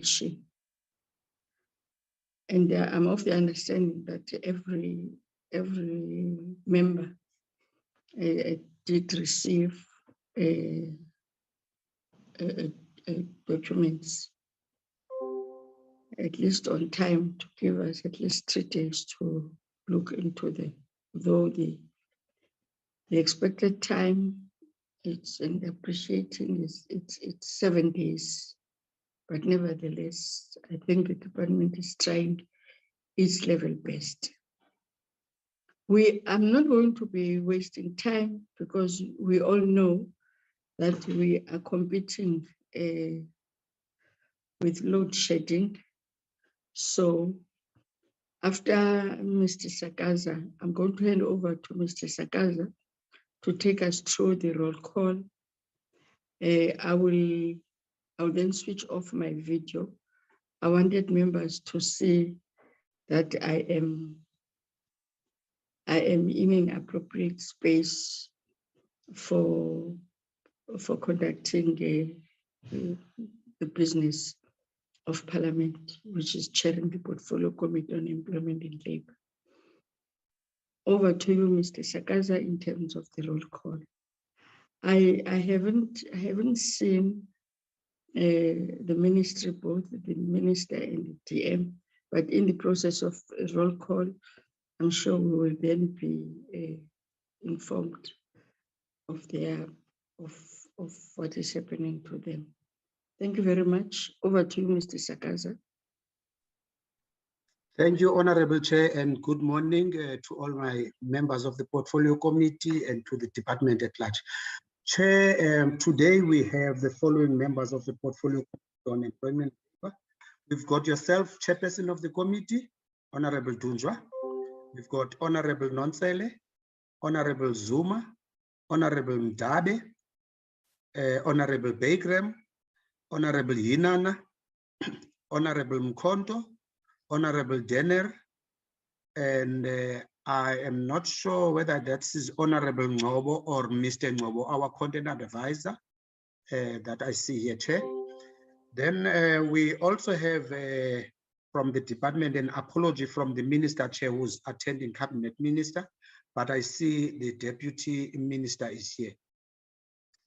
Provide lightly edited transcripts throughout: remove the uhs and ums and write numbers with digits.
action. And I'm of the understanding that every member did receive documents at least on time to give us at least 3 days to look into them. Though the expected time, it's and appreciating it's 7 days, but nevertheless, I think the department is trying its level best. I'm not going to be wasting time because we all know that we are competing with load shedding. So after Mr. Sakaza, I'm going to hand over to Mr. Sakaza to take us through the roll call. I will then switch off my video. I wanted members to see that I am in an appropriate space for conducting the business of Parliament, which is chairing the Portfolio Committee on Employment and Labour. Over to you, Mr. Sakaza, in terms of the roll call. I haven't seen the ministry, both the minister and the DM, but in the process of roll call, I'm sure we will then be informed of what is happening to them. Thank you very much. Over to you, Mr. Sakaza. Thank you, Honorable Chair, and good morning to all my members of the Portfolio Committee and to the department at large. Chair, today we have the following members of the Portfolio Committee on Employment. We've got yourself, Chairperson of the committee, Honorable Dunjwa. We've got Honorable Nonsele, Honorable Zuma, Honorable Mdabe, Honorable Bagram, Honorable Hinana, Honorable Mkonto, Honorable Denner, and I am not sure whether that is Honorable Ngobo or Mr. Ngobo, our content advisor that I see here, Chair. Then we also have from the department an apology from the Minister, Chair, who's attending Cabinet Minister, but I see the Deputy Minister is here.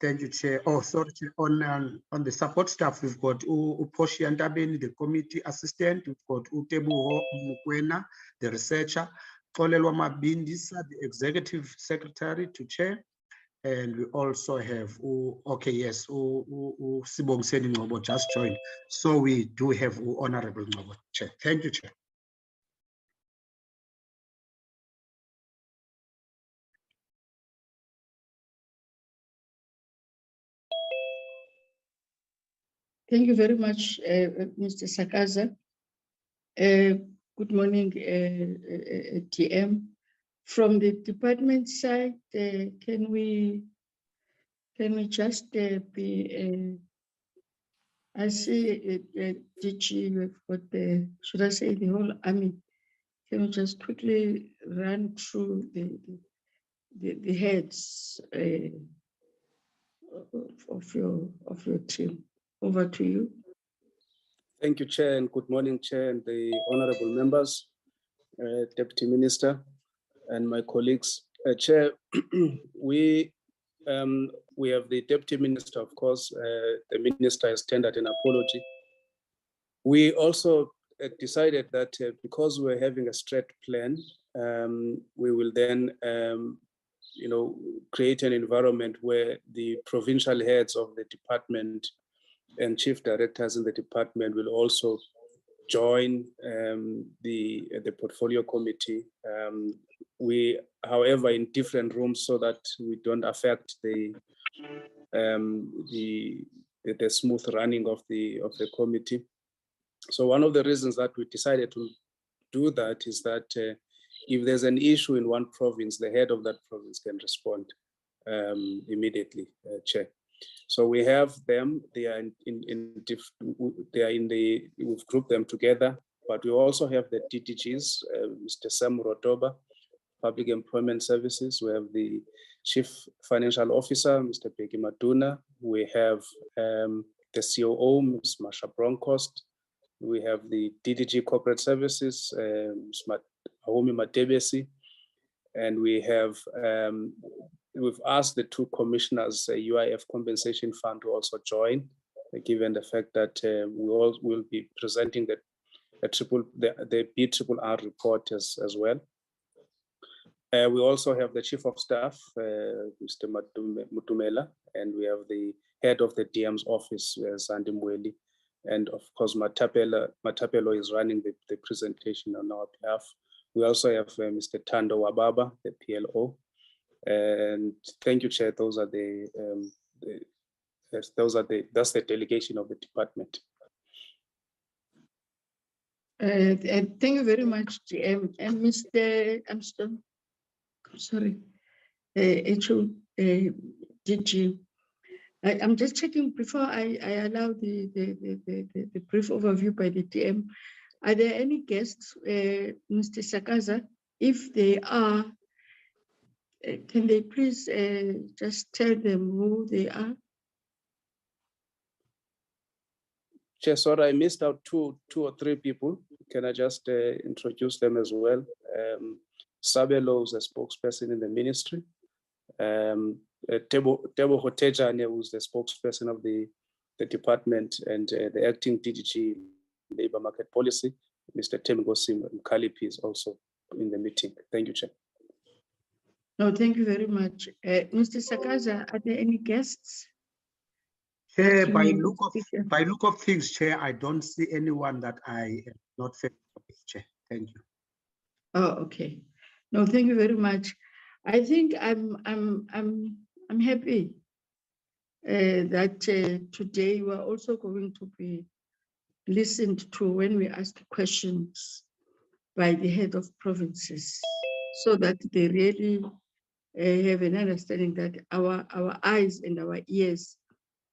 Thank you, Chair. Oh, sorry, Chair. On the support staff, we've got Uposhi Antabeni, the committee assistant. We've got Utebuho Mukwena, the researcher. Tolelwa Mabindisa, the executive secretary to Chair. And we also have, Sibong Seni Ngobo just joined. So we do have Honorable Ngobo, Chair. Thank you, Chair. Thank you very much, Mr. Sakaza. Good morning, TM. From the department side, can we just be? I see DG. We've got the, should I say, the whole army. Can we just quickly run through the heads of your team? Over to you. Thank you, Chair, and good morning, Chair, and the honorable members, Deputy Minister, and my colleagues. Chair, we have the Deputy Minister, of course. The Minister has tendered an apology. We also decided that because we're having a strat plan, we will then, create an environment where the provincial heads of the department and chief directors in the department will also join the portfolio committee. We, however, in different rooms so that we don't affect the smooth running of the committee. So one of the reasons that we decided to do that is that if there's an issue in one province, the head of that province can respond immediately, Chair. So we have them, we've grouped them together, but we also have the DTGs, Mr. Sam Rotoba, Public Employment Services. We have the Chief Financial Officer, Mr. Peggy Matuna. We have the COO, Ms. Marsha Bronkhorst, We have the DDG Corporate Services, Naomi Matebesi, and we have we've asked the two commissioners, UIF Compensation Fund, to also join, given the fact that we all will be presenting the BRRR report as well. We also have the Chief of Staff, Mr. Mutumela, and we have the Head of the DM's office, Sandi Mweli. And of course, Matapelo is running the presentation on our behalf. We also have Mr. Tando Wababa, the PLO. And thank you, Chair. That's the delegation of the department. Thank you very much, GM. And Mr. Armstrong, sorry, DG. I'm just checking before I allow the brief overview by the DM. Are there any guests, Mr. Sakaza? If they are, can they please just tell them who they are? Chair, sorry, I missed out two or three people. Can I just introduce them as well? Sabelo is a spokesperson in the ministry. Tebo Hotejane, who's the spokesperson of the department, and the acting DDG Labor Market Policy, Mr. Temgosim Mkalipi, is also in the meeting. Thank you, Chair. No, thank you very much. Mr. Sakaza, are there any guests? Chair, by look of things, Chair, I don't see anyone that I am not familiar with, Chair. Thank you. Oh, okay. No, thank you very much. I think I'm happy that today we are also going to be listened to when we ask questions by the head of provinces, so that they really have an understanding that our eyes and our ears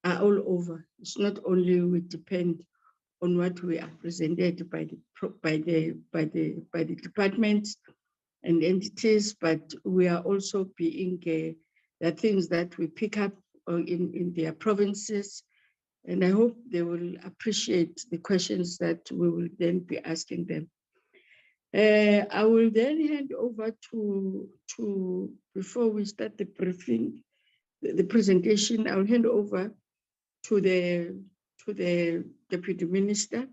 are all over. It's not only we depend on what we are presented by the departments and entities, but we are also being the things that we pick up in their provinces. And I hope they will appreciate the questions that we will then be asking them. I will then hand over to before we start the briefing, the presentation, I'll hand over to the Deputy Minister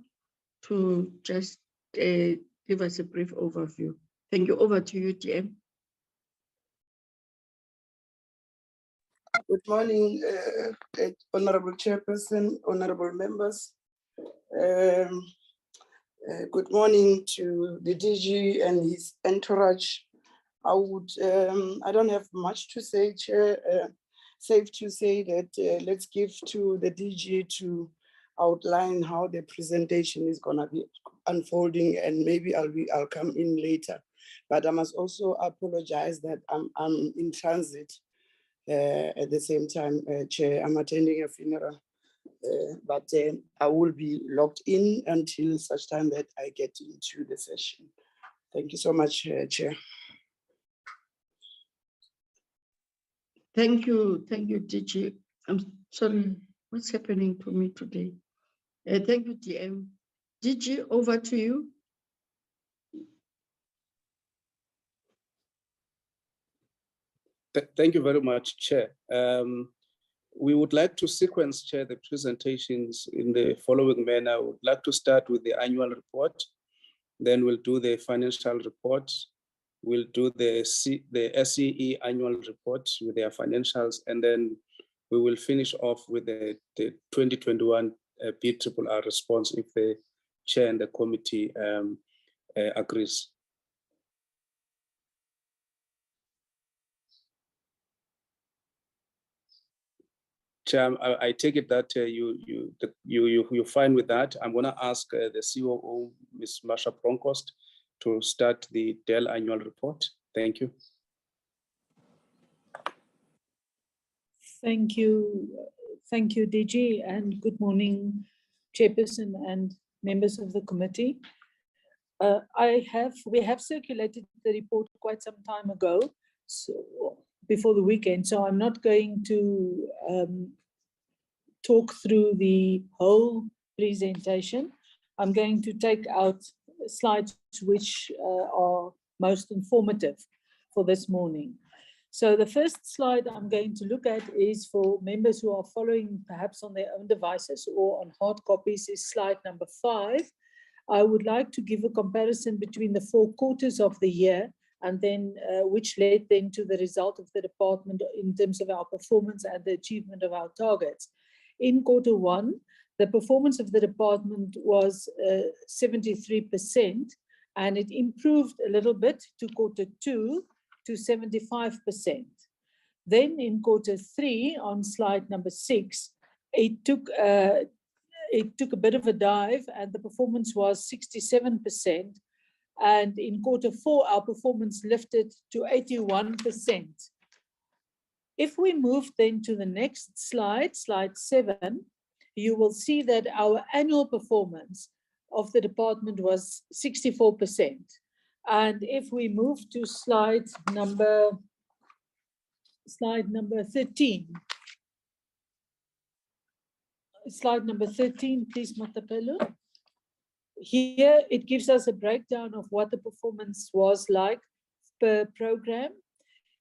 to just give us a brief overview. Thank you. Over to you, DM. Good morning, Honorable Chairperson, honorable members. Good morning to the DG and his entourage. I don't have much to say, Chair. Safe to say that let's give to the DG to outline how the presentation is gonna be unfolding, and maybe I'll come in later. But I must also apologize that I'm in transit at the same time, Chair. I'm attending a funeral, but I will be logged in until such time that I get into the session. Thank you so much, Chair. Thank you, DG. I'm sorry, what's happening to me today? Thank you, DM. DG, over to you. Thank you very much, Chair. We would like to sequence, Chair, the presentations in the following manner. We would like to start with the annual report, then we'll do the financial report, we'll do the SCE annual report with their financials, and then we will finish off with the 2021 BRRR response if the Chair and the committee agrees. Chair, I take it that you're fine with that. I'm going to ask the COO, Ms. Marsha Bronkhorst, to start the Dell annual report. Thank you. Thank you, DG, and good morning, Chairperson and members of the committee. We have circulated the report quite some time ago, so before the weekend, so I'm not going to talk through the whole presentation. I'm going to take out slides which are most informative for this morning. So the first slide I'm going to look at is for members who are following perhaps on their own devices or on hard copies, is slide number 5. I would like to give a comparison between the 4 quarters of the year and then which led then to the result of the department in terms of our performance and the achievement of our targets. In quarter 1, the performance of the department was 73%, and it improved a little bit to quarter 2 to 75%. Then in quarter 3, on slide number 6, it took a bit of a dive, and the performance was 67%. And in quarter 4, our performance lifted to 81%. If we move then to the next slide, slide 7, you will see that our annual performance of the department was 64%. And if we move to slide number 13. Slide number 13, please, Matapelo. Here, it gives us a breakdown of what the performance was like per program.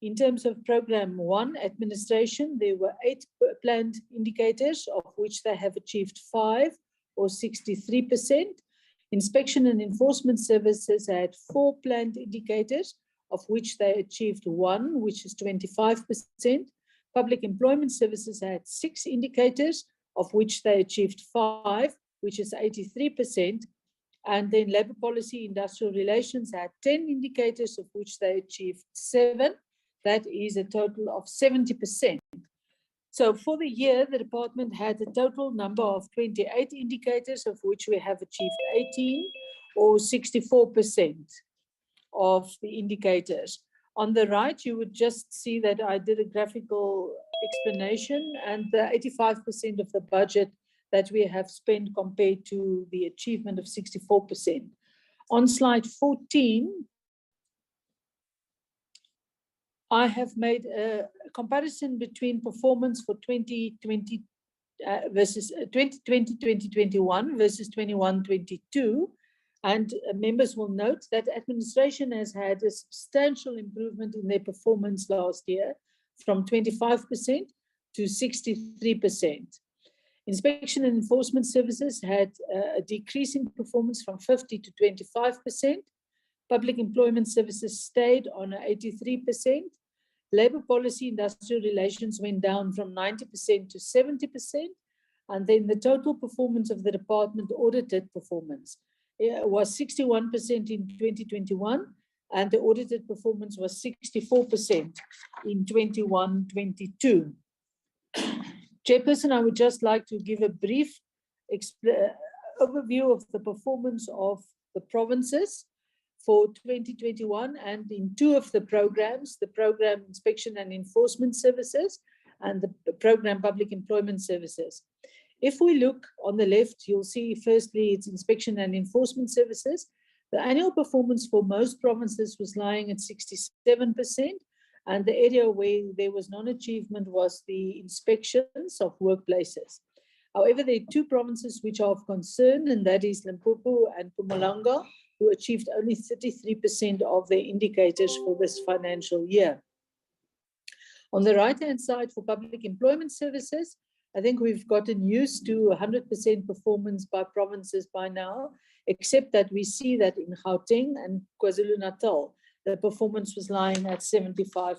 In terms of program 1, administration, there were 8 planned indicators, of which they have achieved 5, or 63%. Inspection and enforcement services had 4 planned indicators, of which they achieved 1, which is 25%. Public employment services had 6 indicators, of which they achieved 5, which is 83%. And then labor policy, industrial relations had 10 indicators, of which they achieved 7. That is a total of 70%. So for the year, the department had a total number of 28 indicators, of which we have achieved 18, or 64% of the indicators. On the right, you would just see that I did a graphical explanation, and the 85% of the budget that we have spent compared to the achievement of 64%. On slide 14, I have made a comparison between performance for 2020 versus 2021 versus 21-22. And members will note that administration has had a substantial improvement in their performance last year from 25% to 63%. Inspection and enforcement services had a decrease in performance from 50 to 25%. Public employment services stayed on 83%. Labor policy, industrial relations went down from 90% to 70%. And then the total performance of the department audited performance was 61% in 2021, and the audited performance was 64% in 21-22. Chairperson, I would just like to give a brief overview of the performance of the provinces for 2021, and in 2 of the programs, the program inspection and enforcement services and the program public employment services. If we look on the left, you'll see firstly it's inspection and enforcement services. The annual performance for most provinces was lying at 67%, and the area where there was non-achievement was the inspections of workplaces. However, there are 2 provinces which are of concern, and that is Limpopo and Mpumalanga, who achieved only 33% of their indicators for this financial year. On the right-hand side for public employment services, I think we've gotten used to 100% performance by provinces by now, except that we see that in Gauteng and KwaZulu-Natal, the performance was lying at 75%.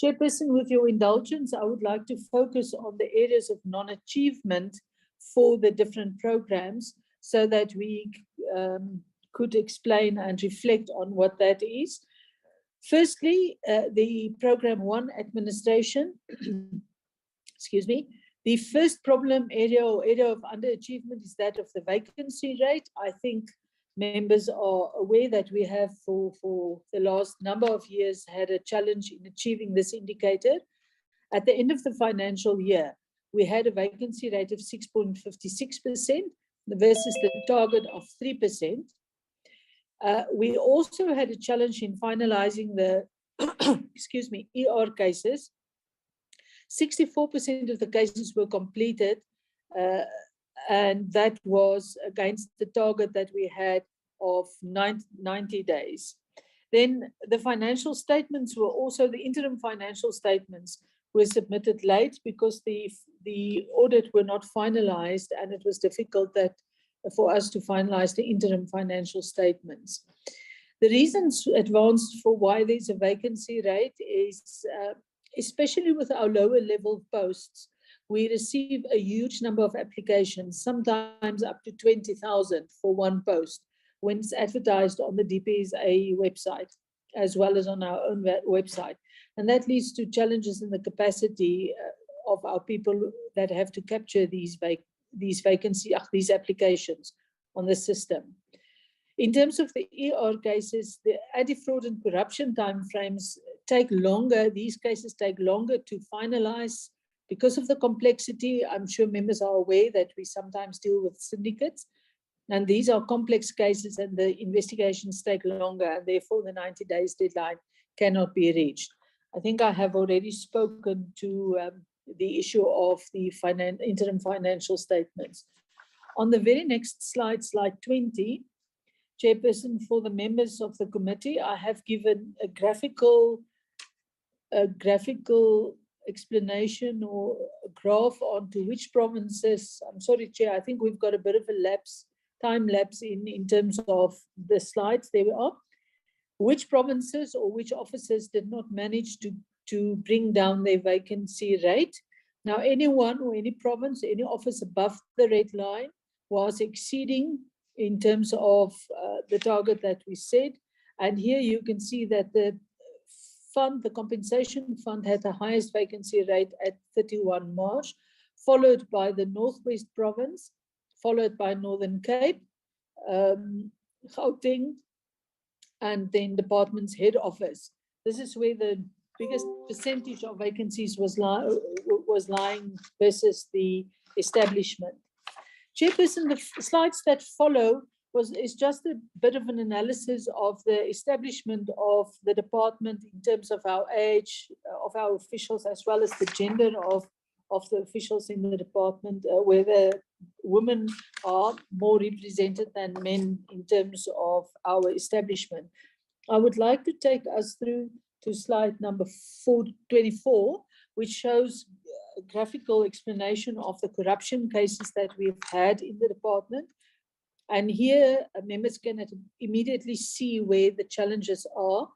Chairperson, with your indulgence, I would like to focus on the areas of non-achievement for the different programs so that we could explain and reflect on what that is. Firstly, the program 1 administration, excuse me, the first problem area or area of underachievement is that of the vacancy rate. I think members are aware that we have for the last number of years had a challenge in achieving this indicator. At the end of the financial year, we had a vacancy rate of 6.56% versus the target of 3%. We also had a challenge in finalizing the excuse me, ER cases. 64% of the cases were completed and that was against the target that we had of 90 days. Then the financial statements were also, the interim financial statements were submitted late because the audit were not finalized, and it was difficult for us to finalize the interim financial statements. The reasons advanced for why there's a vacancy rate is, especially with our lower level posts, we receive a huge number of applications, sometimes up to 20,000 for one post, when it's advertised on the DPSA website, as well as on our own website. And that leads to challenges in the capacity of our people that have to capture these applications on the system. In terms of the ER cases, the anti-fraud and corruption timeframes take longer. These cases take longer to finalize because of the complexity. I'm sure members are aware that we sometimes deal with syndicates, and these are complex cases and the investigations take longer, and therefore the 90 days deadline cannot be reached. I think I have already spoken to the issue of the interim financial statements. On the very next slide, slide 20, Chairperson, for the members of the committee, I have given a graphical explanation or a graph onto which provinces. I'm sorry, Chair, I think we've got a bit of a time lapse in terms of the slides. There we are. Which provinces or which officers did not manage to bring down their vacancy rate. Now, anyone or any province, any office above the red line was exceeding in terms of the target that we set. And here you can see that the compensation fund had the highest vacancy rate at 31 March, followed by the Northwest Province, followed by Northern Cape, Gauteng, and then department's head office. This is where the biggest percentage of vacancies was lying versus the establishment. Chairperson, the slides that follow is just a bit of an analysis of the establishment of the department in terms of our age of our officials, as well as the gender of the officials in the department, whether women are more represented than men in terms of our establishment. I would like to take us through to slide number 24, which shows a graphical explanation of the corruption cases that we've had in the department. And here members can immediately see where the challenges are.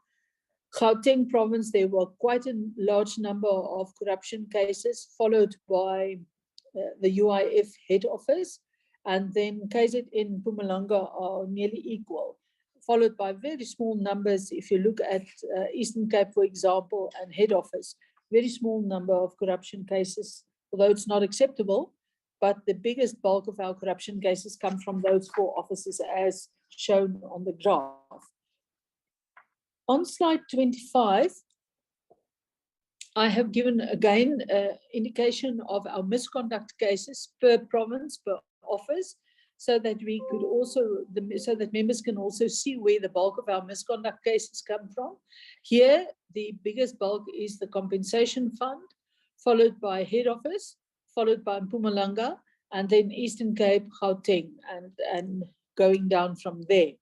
Gauteng province, there were quite a large number of corruption cases, followed by the UIF head office, and then KZN Mpumalanga are nearly equal, followed by very small numbers. If you look at Eastern Cape, for example, and head office, very small number of corruption cases, although it's not acceptable, but the biggest bulk of our corruption cases come from those 4 offices as shown on the graph. On slide 25, I have given again indication of our misconduct cases per province, per office, so that we could also, so that members can also see where the bulk of our misconduct cases come from. Here, the biggest bulk is the compensation fund, followed by head office, followed by Mpumalanga, and then Eastern Cape, Gauteng, and going down from there.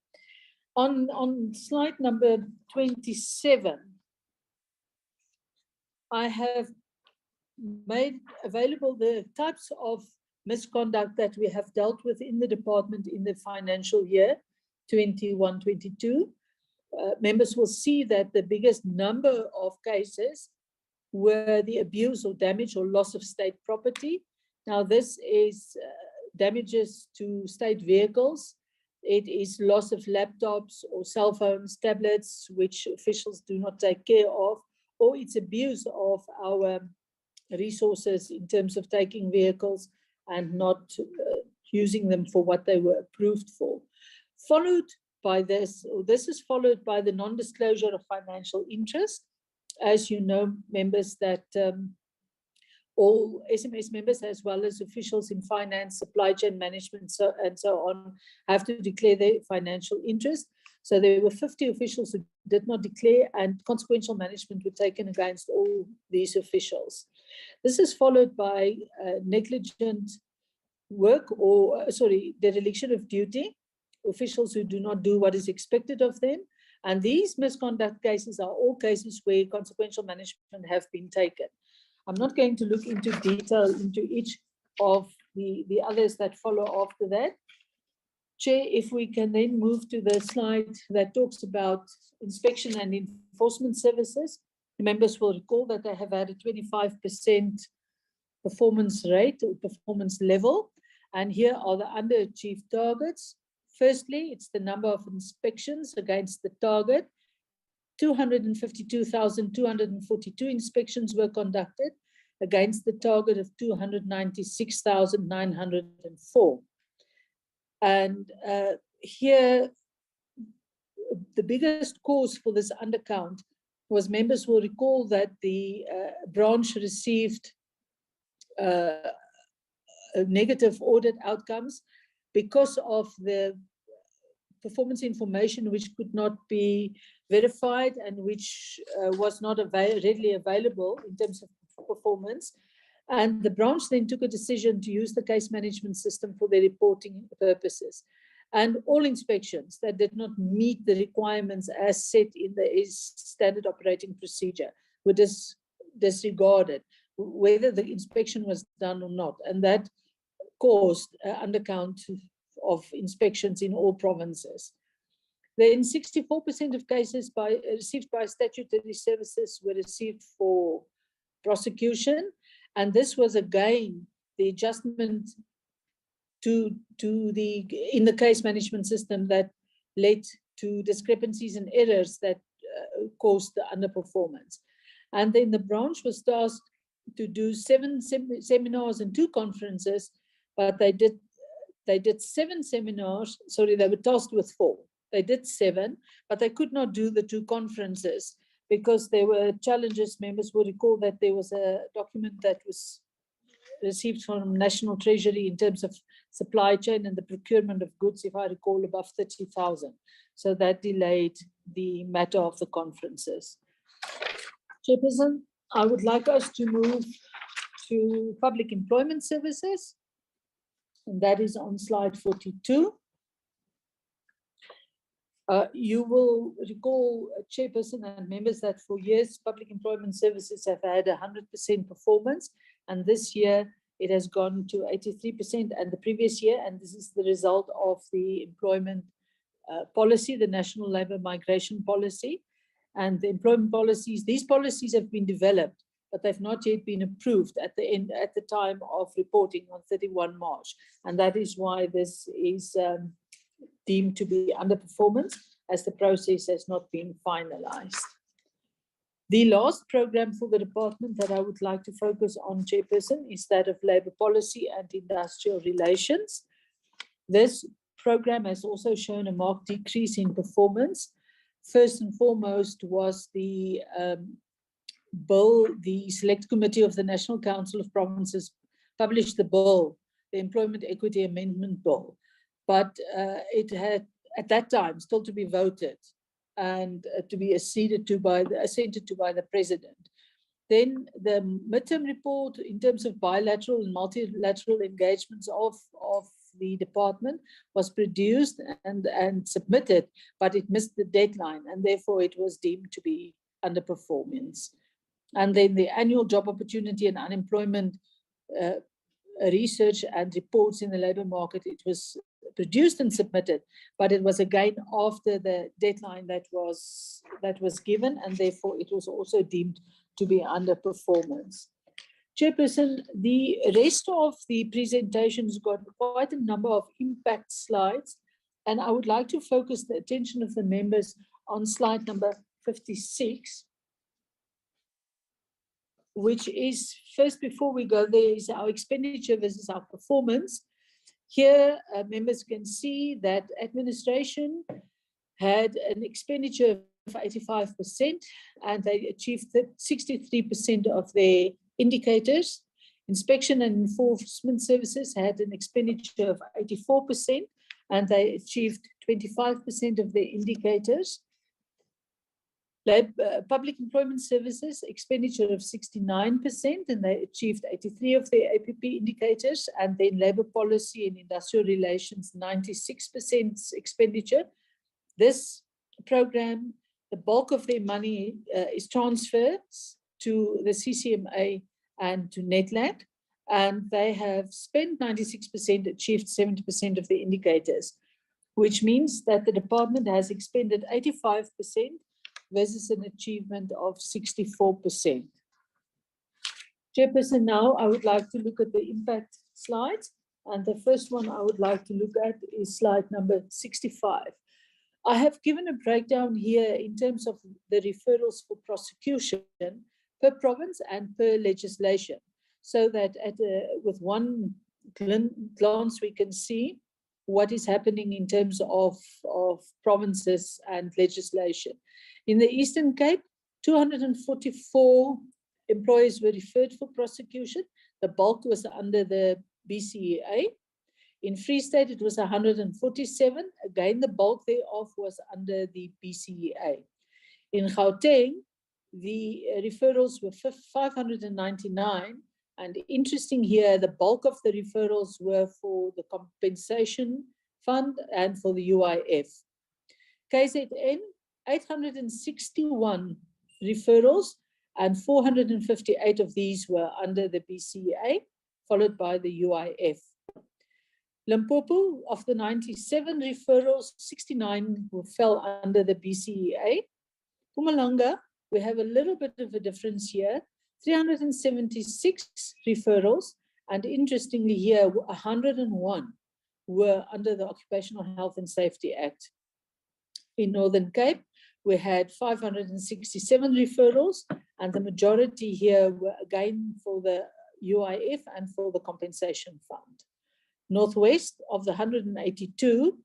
On slide number 27, I have made available the types of misconduct that we have dealt with in the department in the financial year 21-22. Members will see that the biggest number of cases were the abuse or damage or loss of state property. Now, this is damages to state vehicles. It is loss of laptops or cell phones, tablets, which officials do not take care of, or it's abuse of our resources in terms of taking vehicles and not using them for what they were approved for. Followed by this, or this is followed by the non-disclosure of financial interest. As you know, members, that all SMS members, as well as officials in finance, supply chain management, and so on, have to declare their financial interest. So there were 50 officials who did not declare, and consequential management were taken against all these officials. This is followed by negligent work or, dereliction of duty, officials who do not do what is expected of them. And these misconduct cases are all cases where consequential management have been taken. I'm not going to look into detail into each of the others that follow after that. Chair, if we can then move to the slide that talks about inspection and enforcement services. The members will recall that they have had a 25% performance rate or performance level. And here are the underachieved targets. Firstly, it's the number of inspections against the target. 252,242 inspections were conducted against the target of 296,904. And here, the biggest cause for this undercount was, members will recall that the branch received negative audit outcomes because of the performance information which could not be verified and which was not readily available in terms of performance. And the branch then took a decision to use the case management system for their reporting purposes. And all inspections that did not meet the requirements as set in the standard operating procedure were disregarded, whether the inspection was done or not. And that caused an undercount of inspections in all provinces. Then 64% of cases received by statutory services were received for prosecution. And this was again the adjustment in the case management system that led to discrepancies and errors that caused the underperformance. And then the branch was tasked to do 7 seminars and 2 conferences, but they did 7 seminars. Sorry, they were tasked with 4. They did 7, but they could not do the 2 conferences because there were challenges. Members will recall that there was a document that was received from National Treasury in terms of supply chain and the procurement of goods, if I recall, above 30,000. So that delayed the matter of the conferences. Chairperson, I would like us to move to public employment services, and that is on slide 42. You will recall, Chairperson and members, that for years, public employment services have had 100% performance, and this year it has gone to 83%, and the previous year, and this is the result of the employment policy, the National Labour Migration Policy, and the employment policies. These policies have been developed, but they've not yet been approved at the time of reporting on 31 March, and that is why this is deemed to be underperformance, as the process has not been finalized. The last program for the department that I would like to focus on, Chairperson, is that of Labour Policy and Industrial Relations. This program has also shown a marked decrease in performance. First and foremost was the bill. The Select Committee of the National Council of Provinces published the bill, the Employment Equity Amendment Bill, but it had at that time still to be voted and to be assented to by the President. Then the midterm report in terms of bilateral and multilateral engagements of the department was produced and submitted, but it missed the deadline, and therefore it was deemed to be underperformance. And then the annual job opportunity and unemployment research and reports in the labour market, it was produced and submitted, but it was again after the deadline that was given, and therefore it was also deemed to be underperformance. Chairperson, the rest of the presentation has got quite a number of impact slides, and I would like to focus the attention of the members on slide number 56, which is, first, before we go there, is our expenditure versus our performance. Here, members can see that administration had an expenditure of 85%, and they achieved 63% of their indicators. Inspection and enforcement services had an expenditure of 84%, and they achieved 25% of their indicators. Public employment services expenditure of 69%, and they achieved 83 of their APP indicators. And then labor policy and industrial relations, 96% expenditure. This program, the bulk of their money is transferred to the CCMA and to Netland, and they have spent 96%, achieved 70% of the indicators, which means that the department has expended 85% versus an achievement of 64%. Chairperson, now I would like to look at the impact slides, and the first one I would like to look at is slide number 65. I have given a breakdown here in terms of the referrals for prosecution per province and per legislation, so that with one glance we can see what is happening in terms of provinces and legislation. In the Eastern Cape, 244 employees were referred for prosecution. The bulk was under the BCEA. In Free State, it was 147. Again, the bulk thereof was under the BCEA. In Gauteng, the referrals were 599. And interesting here, the bulk of the referrals were for the compensation fund and for the UIF. KZN, 861 referrals, and 458 of these were under the BCEA, followed by the UIF. Limpopo, of the 97 referrals, 69 fell under the BCEA. Mpumalanga, we have a little bit of a difference here, 376 referrals, and interestingly here, 101 were under the Occupational Health and Safety Act. In Northern Cape, we had 567 referrals, and the majority here were again for the UIF and for the compensation fund. Northwest, of the 182,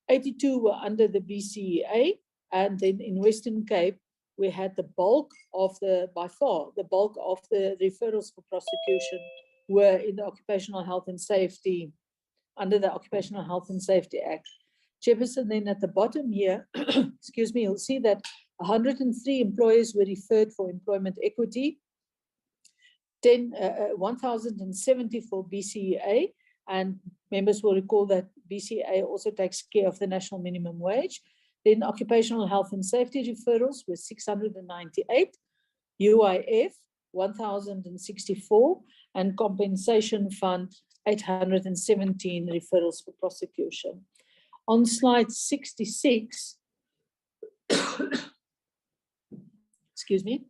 82 were under the BCEA, and then in Western Cape, we had the bulk of by far, the bulk of the referrals for prosecution were in the Occupational Health and Safety, under the Occupational Health and Safety Act. Chairperson, then at the bottom here, excuse me, you'll see that 103 employees were referred for employment equity, 1,070 for BCEA, and members will recall that BCEA also takes care of the national minimum wage. Then occupational health and safety referrals were 698, UIF 1,064, and compensation fund 817 referrals for prosecution. On slide 66, excuse me,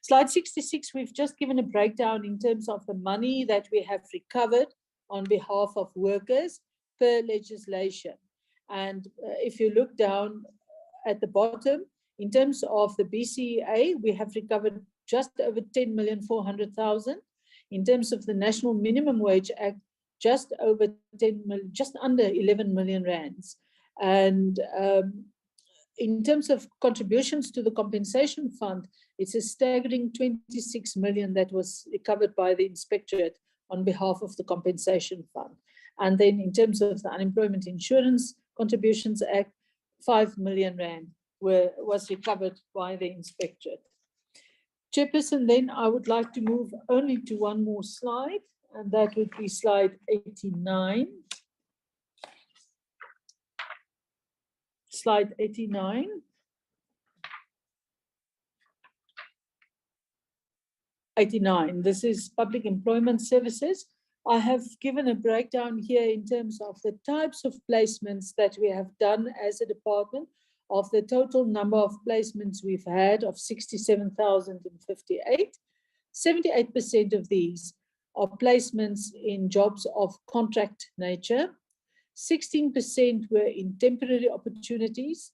slide 66, we've just given a breakdown in terms of the money that we have recovered on behalf of workers per legislation. And if you look down at the bottom, in terms of the BCEA, we have recovered just over 10,400,000. In terms of the National Minimum Wage Act, just over 10 million, just under 11 million rands. And in terms of contributions to the compensation fund, it's a staggering 26 million that was recovered by the inspectorate on behalf of the compensation fund. And then in terms of the Unemployment Insurance Contributions Act, 5 million rand was recovered by the inspectorate. Chairperson, then I would like to move only to one more slide, and that would be slide 89. Slide 89. This is public employment services. I have given a breakdown here in terms of the types of placements that we have done as a department. Of the total number of placements we've had of 67,058, 78% of these are placements in jobs of contract nature. 16% were in temporary opportunities,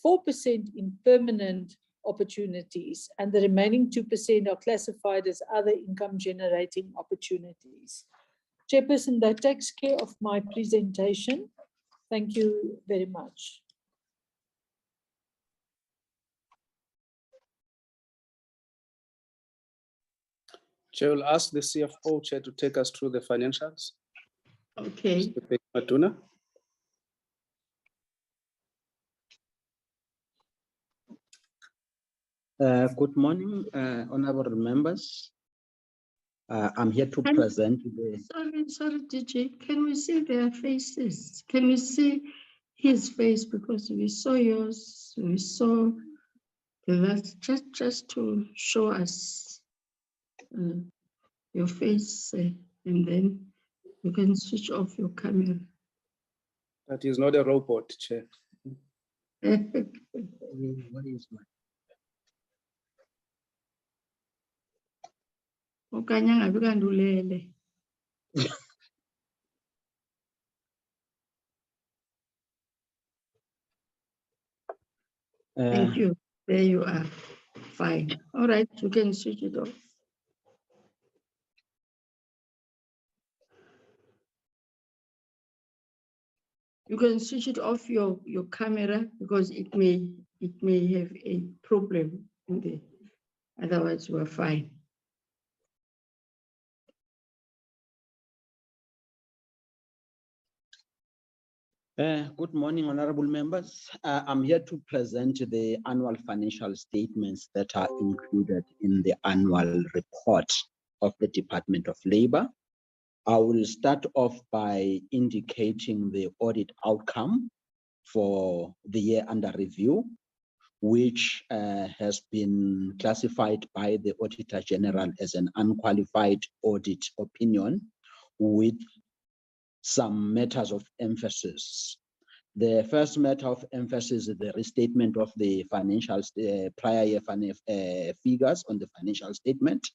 4% in permanent opportunities, and the remaining 2% are classified as other income generating opportunities. Chairperson, that takes care of my presentation. Thank you very much. Chair will ask the CFO Chair to take us through the financials. Okay. Mr. Matuna. Good morning, honorable members. I'm here to present the. Sorry, DJ. Can we see their faces? Can we see his face? Because we saw yours, we saw that just to show us your face, and then you can switch off your camera. That is not a robot, Chair. What is my? Okanye angabi kanti ulele. Thank you. There you are. Fine. All right, you can switch it off. You can switch it off your camera because it may have a problem in there. Otherwise, we're fine. Good morning, honorable members. I'm here to present the annual financial statements that are included in the annual report of the Department of Labor. I will start off by indicating the audit outcome for the year under review, which has been classified by the Auditor General as an unqualified audit opinion with some matters of emphasis. The first matter of emphasis is the restatement of the financial prior year figures on the financial statement.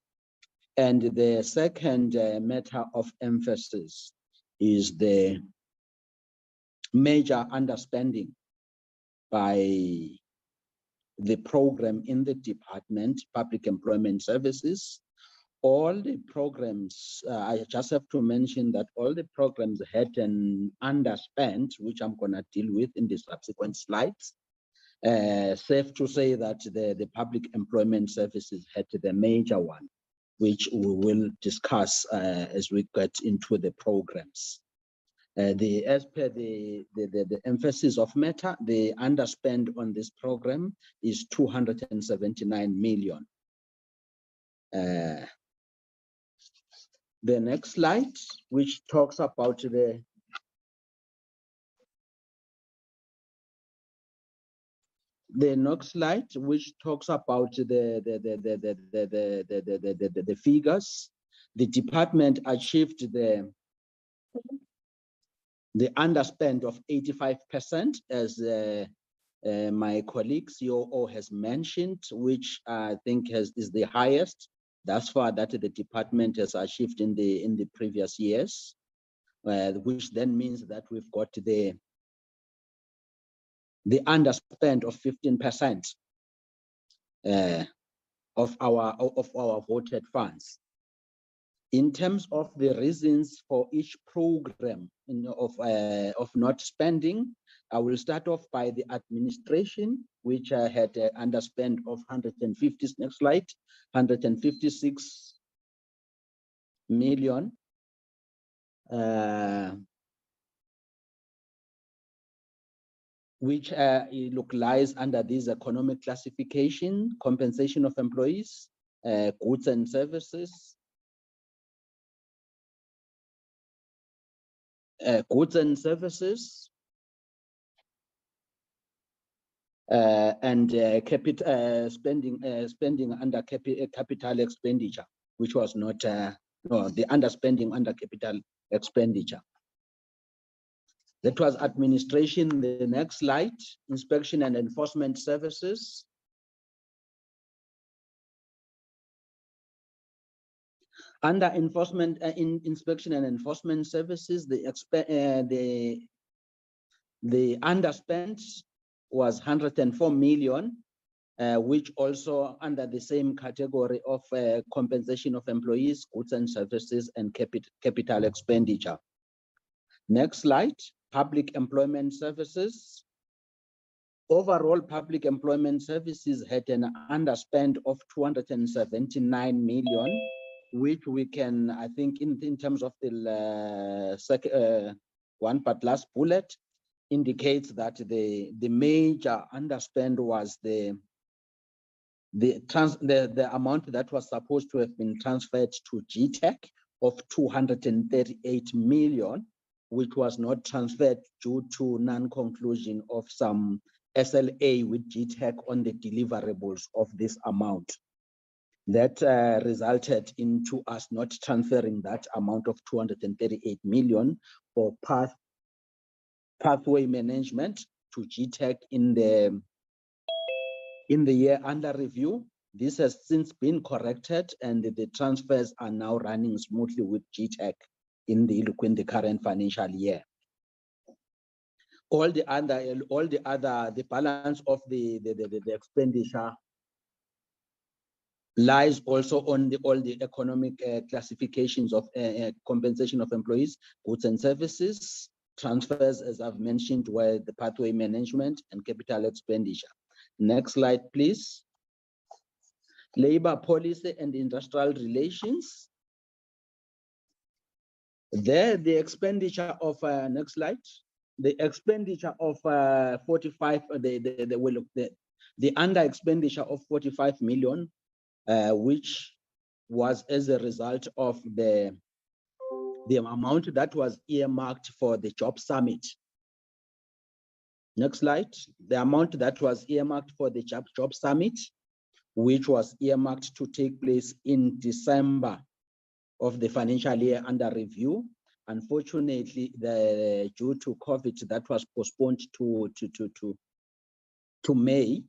And the second matter of emphasis is the major underspending by the program in the department, Public Employment Services. All the programs, I just have to mention that all the programs had an underspend, which I'm going to deal with in the subsequent slides. Safe to say that the Public Employment Services had the major one, which we will discuss as we get into the programs. As per the emphasis of matter, the underspend on this program is 279 million. The next slide, which talks about the next slide, which talks about the figures. The department achieved the underspend of 85%, as my colleague COO has mentioned, which I think is the highest thus far that the department has achieved in the previous years, which then means that we've got the underspend of 15% of our voted funds. In terms of the reasons for each program of not spending, I will start off by the administration, which had an underspend of 150, next slide, 156 million. Which lies under this economic classification, compensation of employees, goods and services, and spending under capital expenditure, which was not the underspending under capital expenditure. That was administration. The next slide, inspection and enforcement services. Under enforcement, inspection and enforcement services, the underspend was 104 million, which also under the same category of compensation of employees, goods and services, and capital expenditure. Next slide, public employment services. Overall, public employment services had an underspend of 279 million, which we can, I think, in terms of the second one, but last bullet indicates that the major underspend was the The amount that was supposed to have been transferred to GTech of 238 million, which was not transferred due to non-conclusion of some SLA with GTech on the deliverables of this amount. That resulted into us not transferring that amount of 238 million for pathway management to GTech in the year under review. This has since been corrected, and the transfers are now running smoothly with GTech in the current financial year. The balance of the expenditure lies also on all the economic classifications of compensation of employees, goods and services, transfers, as I've mentioned, were the pathway management and capital expenditure. Next slide, please. Labor policy and industrial relations. There, the expenditure of next slide. The expenditure of 45. The under expenditure of 45 million, which was as a result of the amount that was earmarked for the job summit. Next slide. The amount that was earmarked for the job summit, which was earmarked to take place in December of the financial year under review. Unfortunately, due to COVID, that was postponed to May,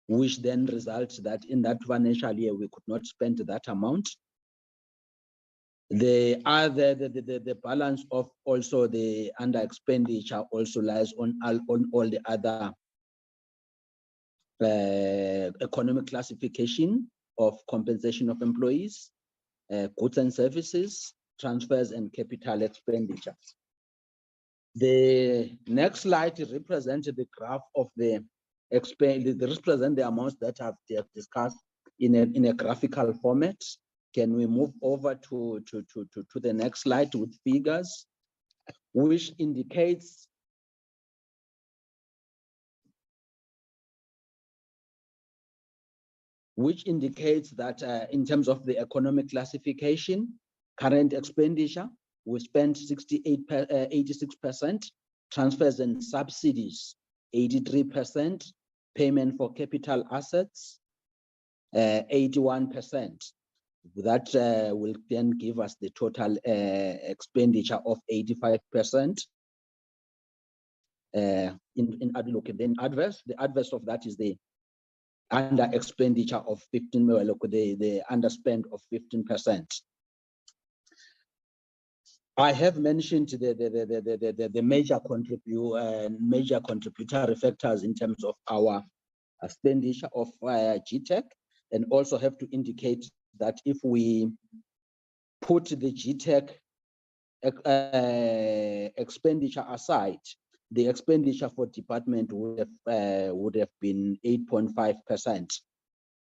which then results that in that financial year we could not spend that amount. The balance of also the under expenditure also lies on all the other economic classification of compensation of employees, goods and services, transfers, and capital expenditure. The next slide represents the graph of the represent the amounts that have discussed in a graphical format. Can we move over to the next slide with figures, which indicates that in terms of the economic classification, current expenditure, we spent 86%, transfers and subsidies, 83%, payment for capital assets, 81%. That will then give us the total expenditure of 85%. The adverse of that is the under expenditure of 15, the underspend of 15%. I have mentioned the major contributory factors in terms of our expenditure of GTech, and also have to indicate that if we put the GTech expenditure aside, the expenditure for department would have been 8.5%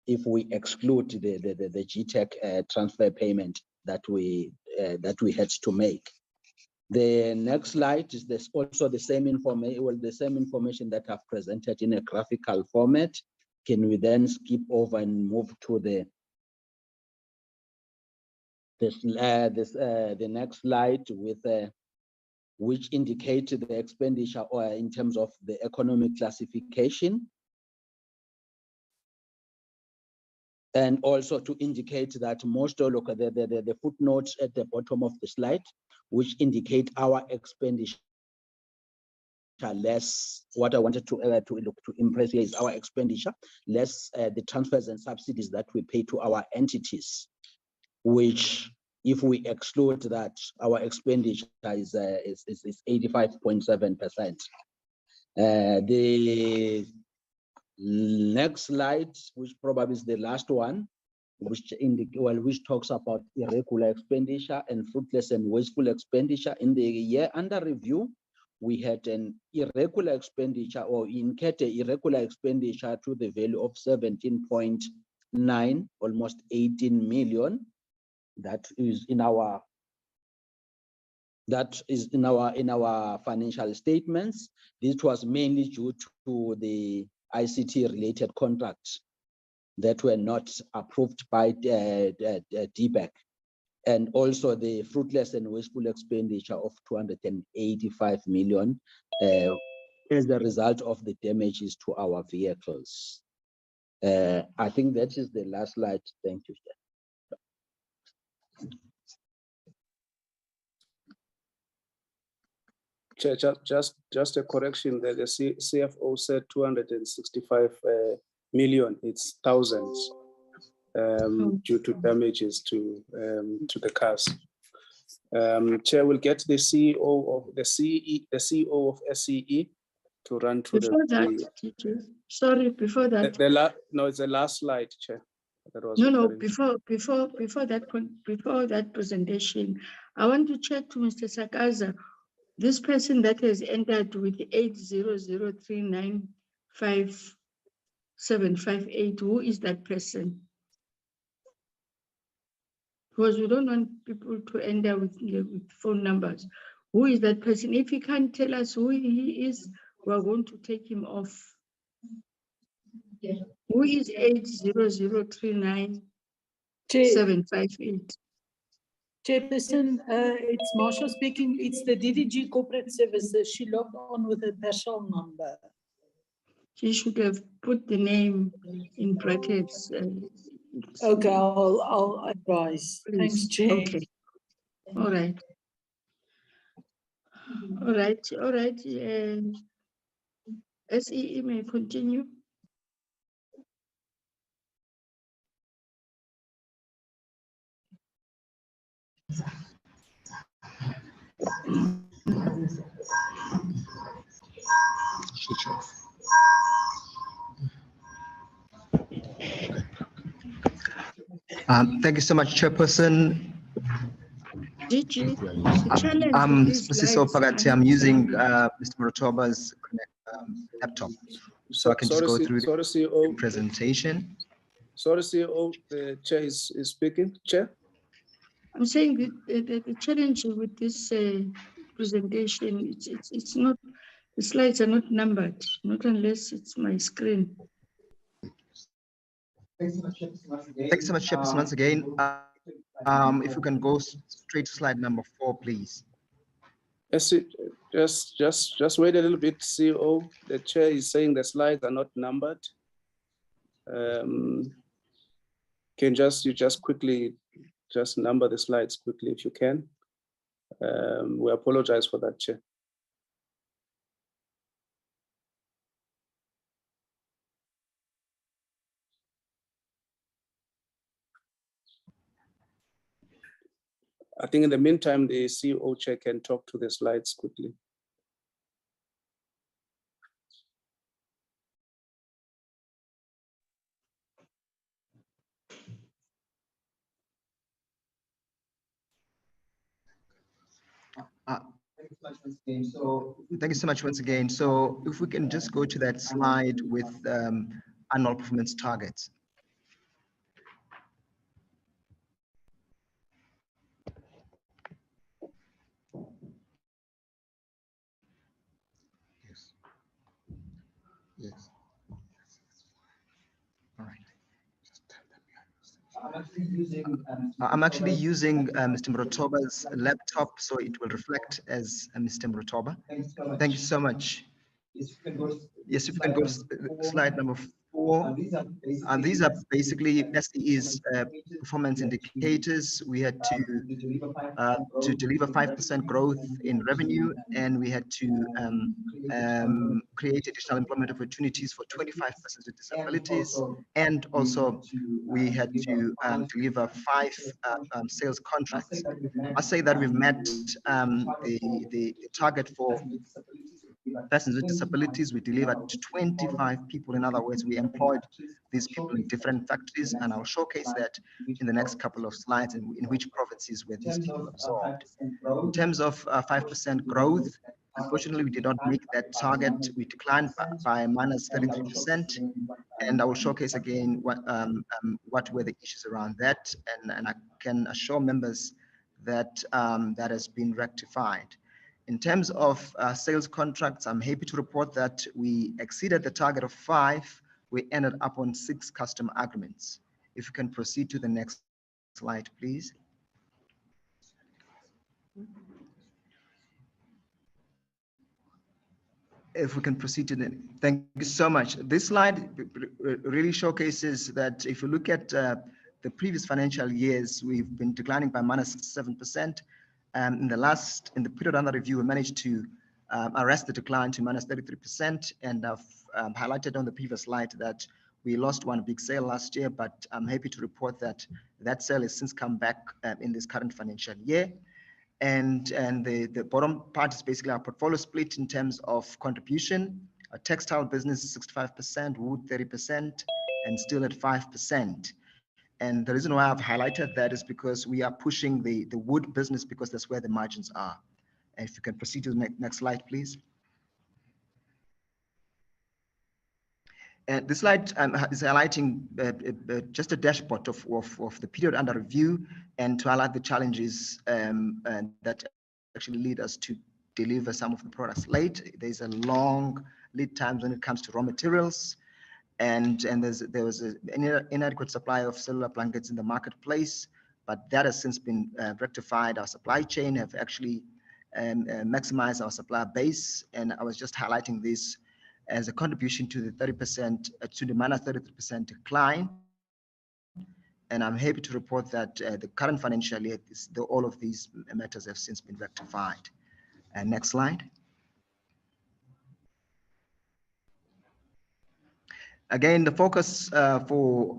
if we exclude the GTech transfer payment that we had to make. The next slide is also the same information that I've presented in a graphical format. Can we then skip over and move to the next slide with which indicate the expenditure or in terms of the economic classification, and also to indicate that most of the footnotes at the bottom of the slide, which indicate our expenditure less. What I wanted to impress here is our expenditure less the transfers and subsidies that we pay to our entities, which, if we exclude that, our expenditure is 85.7%. The next slide, which probably is the last one, which talks about irregular expenditure and fruitless and wasteful expenditure. In the year under review, we had an irregular expenditure, or incurred irregular expenditure to the value of 17.9, almost 18 million. That is in our financial statements. This was mainly due to the ICT related contracts that were not approved by DBEC, and also the fruitless and wasteful expenditure of 285 million as a result of the damages to our vehicles. I think that is the last slide. Thank you. Chair, just a correction there. The CFO said 265 million. It's thousands due to damages to the cars. Chair will get the CEO of the CEO of SCE to run through before sorry, before that. No, it's the last slide, Chair. No, before that presentation, I want to check to Mr. Sakaza, this person that has entered with 800395758, who is that person? Because we don't want people to enter with phone numbers. Who is that person? If he can't tell us who he is, we're going to take him off. Yeah. Who is 800395758? Chairperson, it's Marsha speaking. It's the DDG Corporate Services. She logged on with a personal number. She should have put the name in brackets. Okay, I'll advise. Please. Thanks, Chair. Okay. All right. All right. All right. SEE may continue. Thank you so much, Chairperson. I'm using Mr. Morotoba's laptop, so I can just go through the presentation. Sorry, CEO, the Chair is speaking. Chair? I'm saying the challenge with this presentation, it's not, the slides are not numbered, not unless it's my screen. Thanks so much, Chairperson, once again. If we can go straight to slide number 4, please. Yes, just wait a little bit, CEO. The Chair is saying the slides are not numbered. Can you just quickly number the slides quickly if you can. We apologize for that, Chair. I think in the meantime, the CEO Chair can talk to the slides quickly. Thank you so much once again. So if we can just go to that slide with annual performance targets. Yes. All right. I'm actually using Mr. Morotoba's laptop, so it will reflect as Mr. Morotoba. Thank you so much. Yes, if you can go to slide number 4. And these are basically SEE's performance indicators. We had to deliver 5% growth in revenue, and we had to create additional employment opportunities for 25 persons with disabilities, and also we had to deliver 5 sales contracts. I say that we've met the target for persons with disabilities. We delivered to 25 people. In other words, we employed these people in different factories, and I'll showcase that in the next couple of slides in which provinces were these people absorbed. In terms of 5% growth, unfortunately, we did not make that target. We declined by minus 33%, and I will showcase again what were the issues around that, and I can assure members that that has been rectified. In terms of sales contracts, I'm happy to report that we exceeded the target of 5 we ended up on 6 customer agreements. If you can proceed to the next slide, please. If we can proceed to the, thank you so much. This slide really showcases that if you look at the previous financial years, we've been declining by -7%. In the period under review, we managed to arrest the decline to -33%. And I've highlighted on the previous slide that we lost one big sale last year, but I'm happy to report that that sale has since come back in this current financial year. And the bottom part is basically our portfolio split in terms of contribution. Our textile business is 65%, wood 30%, and steel at 5%. And the reason why I've highlighted that is because we are pushing the wood business because that's where the margins are. And if you can proceed to the next slide, please. And this slide is highlighting just a dashboard of the period under review and to highlight the challenges that actually lead us to deliver some of the products late. There's a long lead times when it comes to raw materials, and there was an inadequate supply of cellular blankets in the marketplace, but that has since been rectified. Our supply chain have actually maximized our supply base, and I was just highlighting this as a contribution to the 30%, to the -33% decline. And I'm happy to report that the current financial year, all of these matters have since been rectified. Next slide. Again, the focus for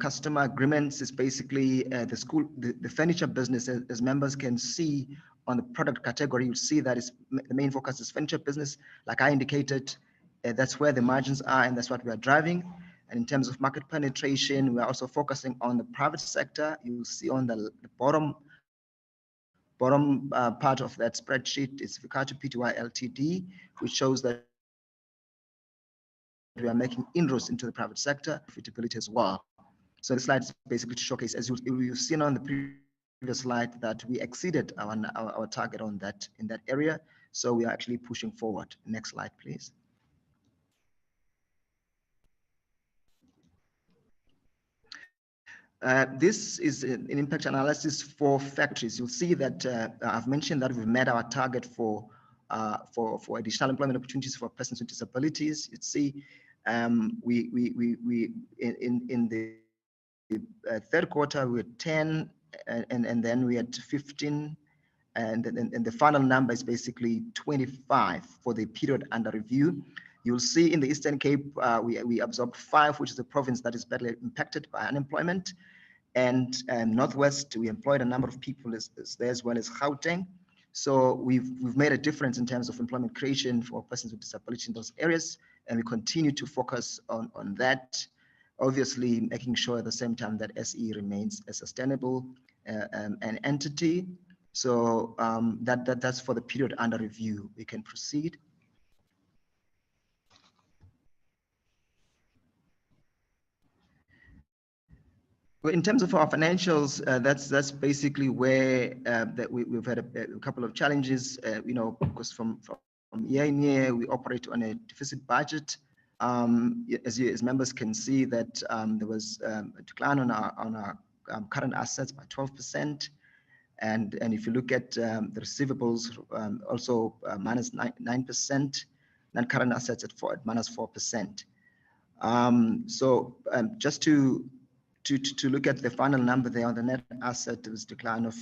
customer agreements is basically the furniture business. As members can see on the product category, you see that the main focus is furniture business. Like I indicated, that's where the margins are, and that's what we are driving. And in terms of market penetration, we are also focusing on the private sector. You'll see on the bottom part of that spreadsheet is Vicato Pty Ltd, which shows that we are making inroads into the private sector, profitability as well. So the slide is basically to showcase, as you've seen on the previous slide, that we exceeded our target on that in that area. So we are actually pushing forward. Next slide, please. This is an impact analysis for factories. You'll see that I've mentioned that we've met our target for additional employment opportunities for persons with disabilities. You'd see we in the third quarter we had 10, and then we had 15, and the final number is basically 25 for the period under review. You'll see in the Eastern Cape we absorbed 5, which is the province that is badly impacted by unemployment, and Northwest we employed a number of people there, as well as Gauteng. So we've made a difference in terms of employment creation for persons with disability in those areas, and we continue to focus on that, obviously making sure at the same time that SE remains a sustainable an entity. So that's for the period under review. We can proceed. Well, in terms of our financials, that's basically where that we've had a couple of challenges. Because from year in year we operate on a deficit budget. As members can see that there was a decline on our current assets by 12%, and if you look at the receivables, also minus 9%, non-current assets at minus 4%. So just to look at the final number there on the net asset, there was a decline of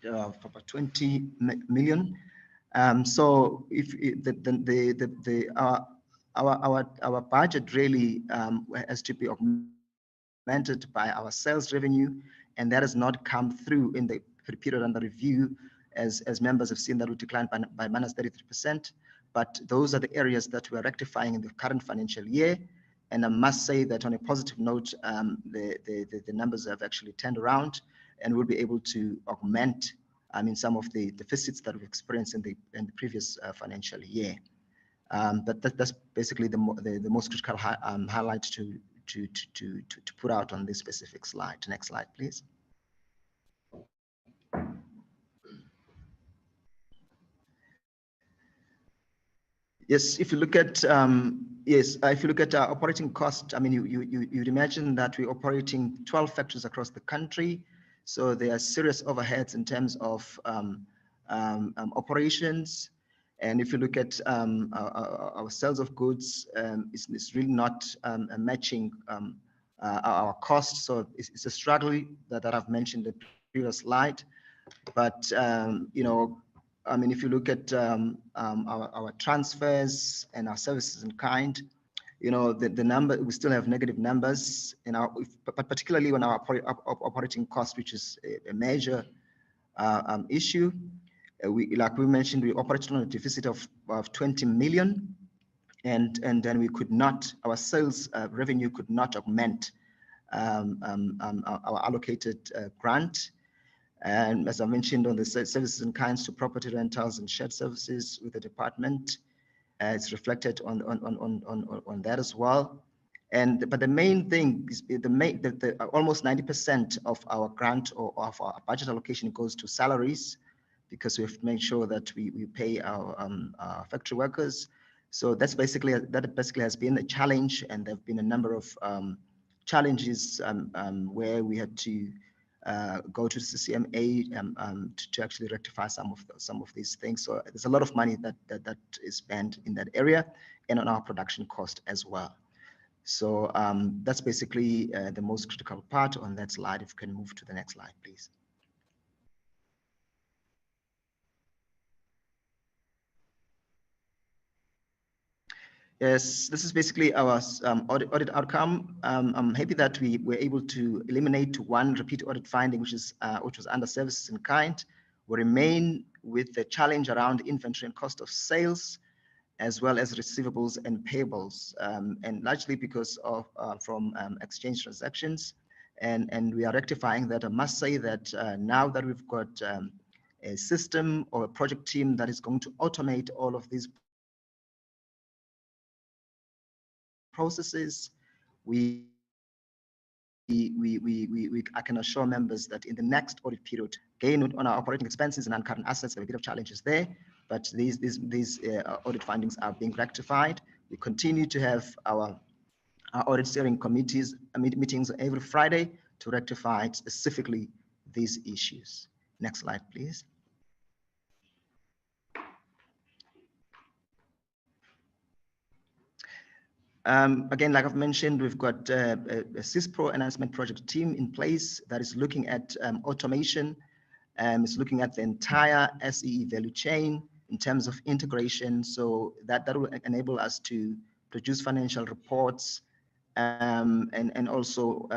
about 20 million. So if our budget really has to be augmented by our sales revenue, and that has not come through in the period under review, as members have seen that we declined by minus 33%. But those are the areas that we are rectifying in the current financial year. And I must say that on a positive note, the numbers have actually turned around, and we'll be able to augment some of the deficits that we've experienced in the previous financial year. But that's basically the most critical highlight to put out on this specific slide. Next slide, please. Yes, if you look at if you look at our operating cost, I mean, you'd imagine that we're operating 12 factories across the country. So there are serious overheads in terms of operations. And if you look at our sales of goods, it's really not matching our costs. So it's a struggle that I've mentioned in the previous slide. But you know, I mean, if you look at our transfers and our services in kind, you know, the number, we still have negative numbers in our, but particularly on our operating cost, which is a major issue. Like we mentioned, we operated on a deficit of 20 million, and then we could not, our sales revenue could not augment our allocated grant. And as I mentioned, on the services in kinds to property rentals and shared services with the department, it's reflected on that as well. And but the main thing is the almost 90% of our grant or of our budget allocation goes to salaries, because we have to make sure that we pay our factory workers. So that's basically has been a challenge, and there have been a number of challenges where we had to go to Ccma to actually rectify some of these things. So there's a lot of money that is spent in that area and on our production cost as well. So that's basically the most critical part on that slide. If you can move to the next slide, please. Yes, this is basically our audit outcome. I'm happy that we were able to eliminate one repeat audit finding, which was under services in kind. We remain with the challenge around inventory and cost of sales, as well as receivables and payables, and largely because of from exchange transactions. And we are rectifying that. I must say that now that we've got a system or a project team that is going to automate all of these processes, I can assure members that in the next audit period, again on our operating expenses and non-current assets, there are a bit of challenges there, but these audit findings are being rectified. We continue to have our audit steering committees meetings every Friday to rectify specifically these issues. Next slide, please. Again, like I've mentioned, we've got a CISPRO enhancement project team in place that is looking at automation. It's looking at the entire SEE value chain in terms of integration. So that will enable us to produce financial reports and also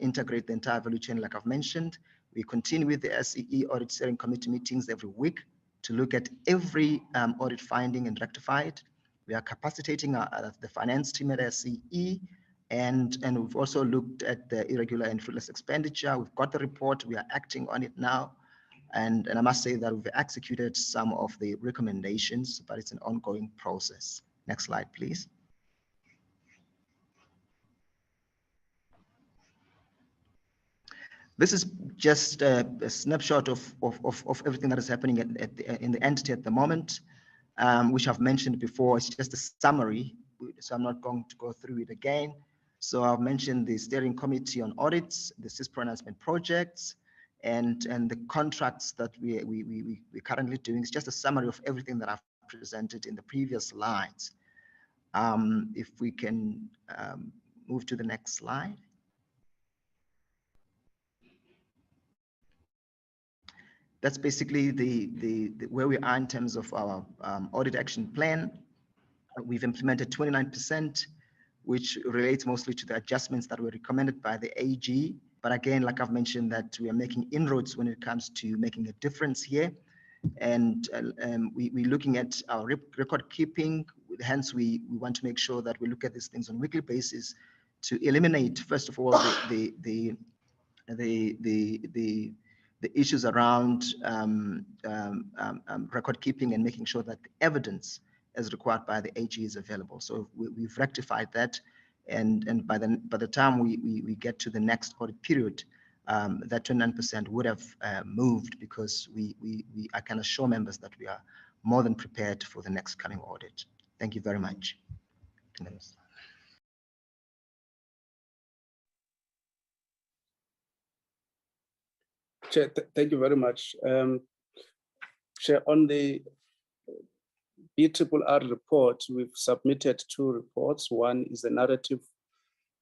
integrate the entire value chain, like I've mentioned. We continue with the SEE audit steering committee meetings every week to look at every audit finding and rectify it. We are capacitating the finance team at SEE, and we've also looked at the irregular and fruitless expenditure. We've got the report, we are acting on it now. And I must say that we've executed some of the recommendations, but it's an ongoing process. Next slide, please. This is just a snapshot of everything that is happening in the entity at the moment. Which I've mentioned before. It's just a summary, so I'm not going to go through it again. So I've mentioned the steering committee on audits, the CISPRO enhancement projects, and the contracts that we're currently doing. It's just a summary of everything that I've presented in the previous slides. If we can move to the next slide. That's basically the where we are in terms of our audit action plan. We've implemented 29%, which relates mostly to the adjustments that were recommended by the AG. But again, like I've mentioned, that we are making inroads when it comes to making a difference here. And we're looking at our record keeping. Hence, we want to make sure that we look at these things on a weekly basis to eliminate, first of all, the issues around record keeping and making sure that the evidence as required by the AG is available. So we've rectified that, and by the time we get to the next audit period, that 29% would have moved, because I can assure members that we are more than prepared for the next coming audit. Thank you very much. Chair, thank you very much. Chair, on the BRRR report, we've submitted 2 reports. One is the narrative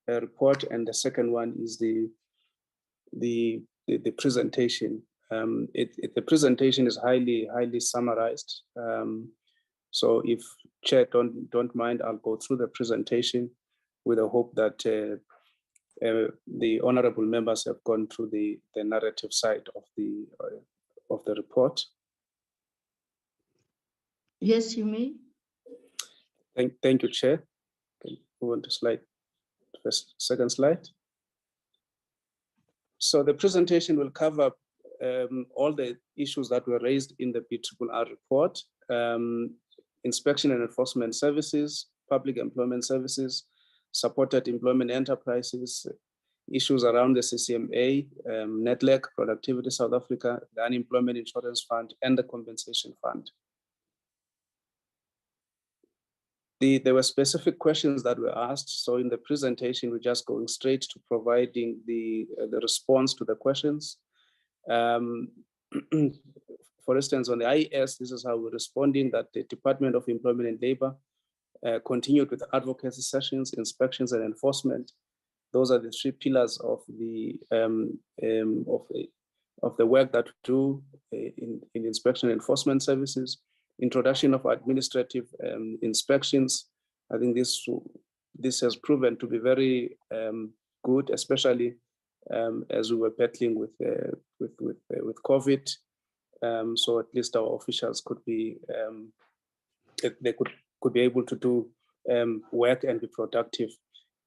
report, and the second one is the presentation. The presentation is highly summarized. So if Chair don't mind, I'll go through the presentation with the hope that the honorable members have gone through the narrative side of the report. Yes, you may. Thank you, Chair. Can you move on to second slide. So the presentation will cover all the issues that were raised in the BRRR report, inspection and enforcement services, public employment services, supported employment enterprises, issues around the Ccma, NETLEC, Productivity South Africa, the Unemployment Insurance Fund, and the Compensation Fund. There were specific questions that were asked. So in the presentation, we're just going straight to providing the response to the questions. For instance, on the IES, this is how we're responding, that the Department of Employment and Labor continued with advocacy sessions, inspections, and enforcement. Those are the 3 pillars of the work that we do in inspection and enforcement services. Introduction of administrative inspections. I think this has proven to be very good, especially as we were battling with COVID. So at least our officials could be they could be able to do work and be productive.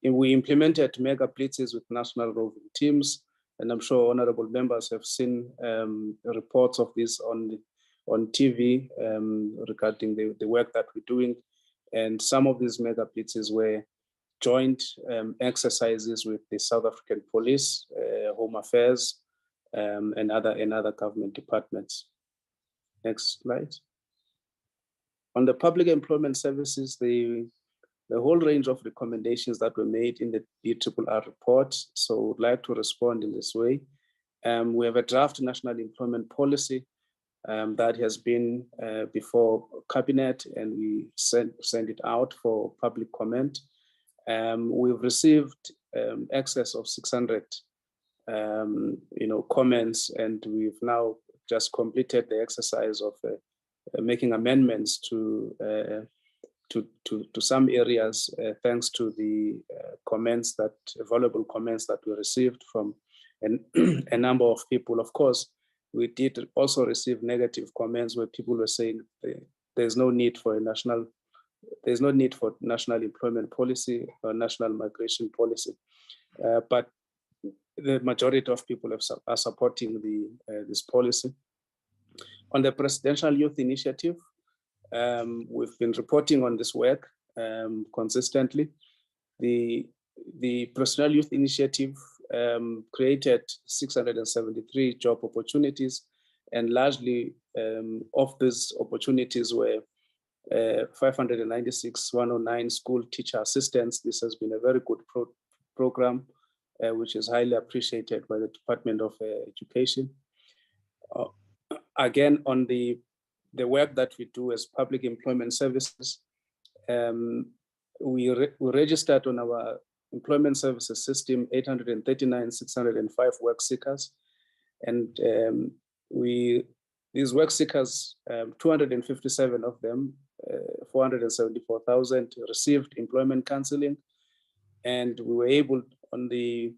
And we implemented mega blitzes with national roving teams, and I'm sure honorable members have seen reports of this on TV regarding the work that we're doing. And some of these mega blitzes were joint exercises with the South African Police, Home Affairs, and other government departments. Next slide. On the public employment services, the whole range of recommendations that were made in the BRRR report. So would like to respond in this way. We have a draft national employment policy that has been before cabinet, and we send it out for public comment. We've received excess of 600 comments, and we've now just completed the exercise of making amendments to some areas, thanks to the valuable comments that we received from a number of people. Of course, we did also receive negative comments where people were saying there's no need for national employment policy or national migration policy, but the majority of people are supporting this policy. On the Presidential Youth Initiative, we've been reporting on this work consistently. The Presidential Youth Initiative created 673 job opportunities, and largely of these opportunities were 596,109 school teacher assistants. This has been a very good program, which is highly appreciated by the Department of Education. Again, on the work that we do as public employment services, we registered on our employment services system 839,605 work seekers, and these work seekers, 257 of them, 474,000 received employment counseling, and we were able, on the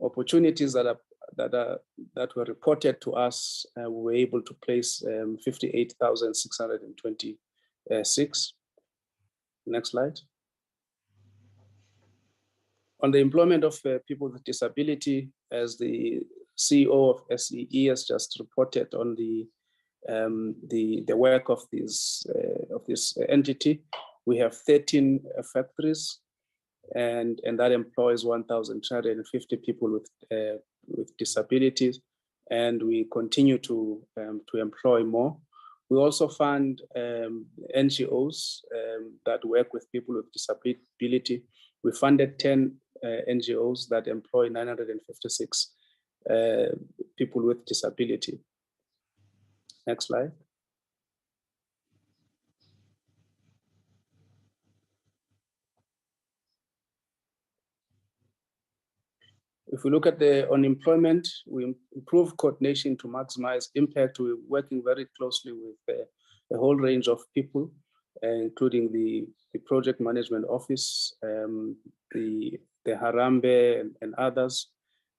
opportunities that were reported to us, we were able to place 58,626. Next slide. On the employment of people with disability, as the CEO of SEE has just reported on the work of this entity, we have 13 factories, and that employs 1,350 people with disabilities, and we continue to employ more. We also fund NGOs that work with people with disability. We funded 10 NGOs that employ 956 people with disability. Next slide. If we look at the unemployment, we improve coordination to maximize impact. We're working very closely with a whole range of people, including the project management office, the Harambe and others,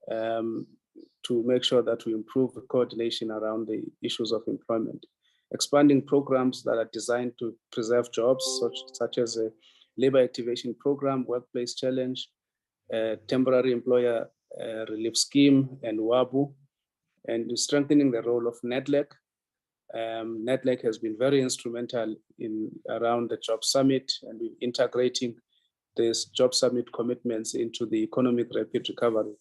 to make sure that we improve the coordination around the issues of employment. Expanding programs that are designed to preserve jobs, such as a labor activation program, workplace challenge, temporary employer relief scheme, and WABU, and strengthening the role of NEDLEC. NEDLEC has been very instrumental around the Job Summit, and we're integrating these Job Summit commitments into the economic rapid recovery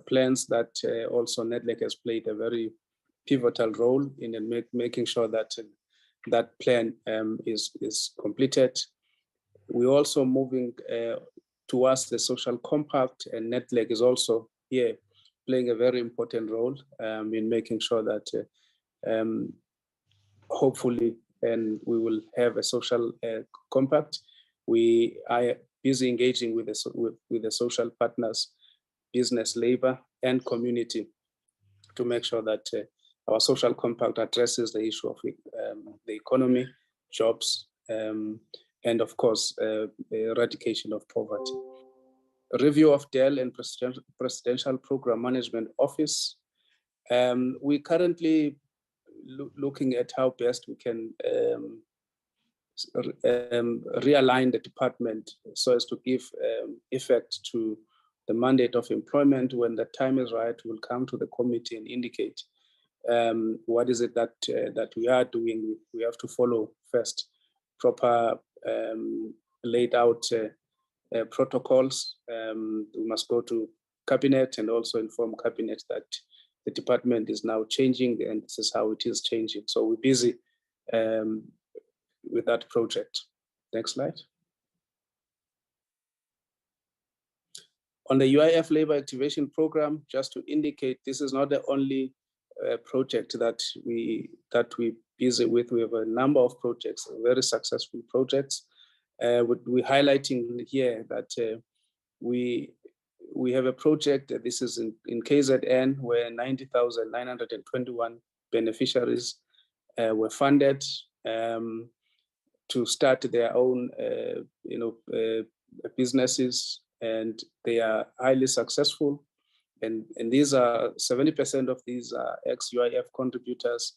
plans that also NEDLEC has played a very pivotal role in making sure that that plan is completed. We're also moving towards the social compact, and NEDLEC is also here playing a very important role in making sure that hopefully, and we will have a social compact. We are busy engaging with the social partners, business, labor, and community to make sure that our social compact addresses the issue of the economy, jobs, and of course, eradication of poverty. A review of Dell and Presidential Program Management Office. We currently looking at how best we can realign the department so as to give effect to the mandate of employment. When the time is right, we'll come to the committee and indicate what is it that we are doing. We have to follow first proper laid out protocols. We must go to cabinet and also inform cabinet that the department is now changing and this is how it is changing. So we're busy with that project. Next slide. On the UIF labor activation program, just to indicate, this is not the only project that we busy with. We have a number of projects, very successful projects. We're highlighting here that we have a project, this is in KZN, where 90,921 beneficiaries were funded to start their own businesses, and they are highly successful. And these are 70% of these are ex-UIF contributors,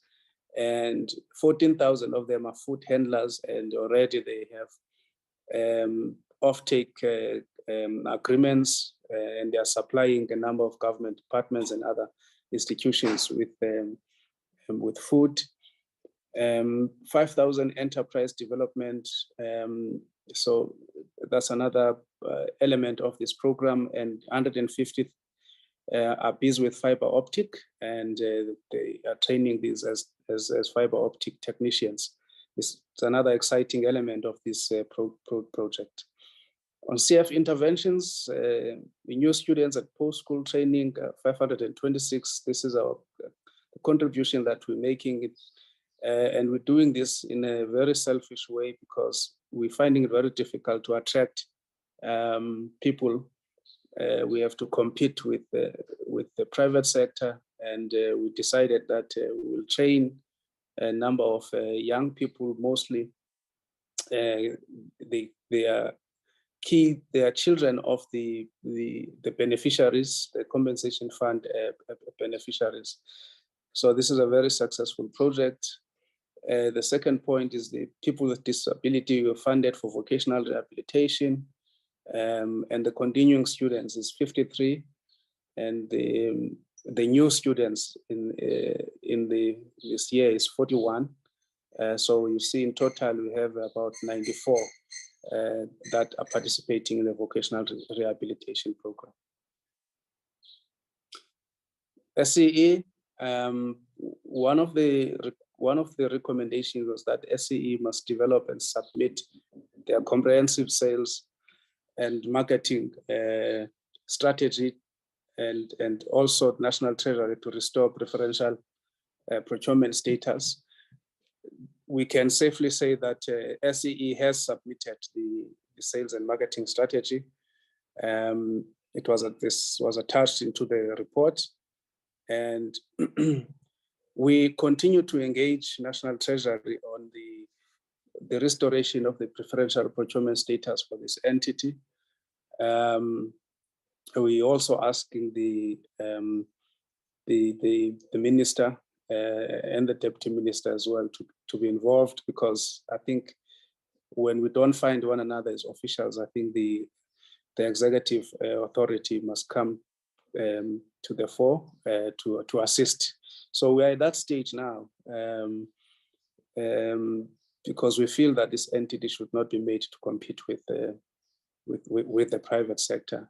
and 14,000 of them are food handlers, and already they have offtake agreements, and they are supplying a number of government departments and other institutions with food. 5,000 enterprise development. So that's another element of this program, and 150 are busy with fiber optic, and they are training these as fiber optic technicians. It's another exciting element of this project. On CF interventions, the new students at post-school training, 526. This is our contribution that we're making, and we're doing this in a very selfish way because we're finding it very difficult to attract people. We have to compete with the private sector, and we decided that we will train a number of young people, mostly. They are key. They are children of the beneficiaries, the compensation fund beneficiaries. So this is a very successful project. The second point is the people with disability were funded for vocational rehabilitation, and the continuing students is 53, and the new students in this year is 41. So you see in total we have about 94 that are participating in the vocational rehabilitation program. SCE, one of the one of the recommendations was that SCE must develop and submit their comprehensive sales and marketing strategy, and also National Treasury to restore preferential procurement status. We can safely say that SCE has submitted the sales and marketing strategy. This was attached into the report, and we continue to engage National Treasury on the restoration of the preferential procurement status for this entity. We also asking the minister and the deputy minister as well to be involved, because I think when we don't find one another as officials, I think the executive authority must come to the fore to assist. So we're at that stage now, because we feel that this entity should not be made to compete with the private sector,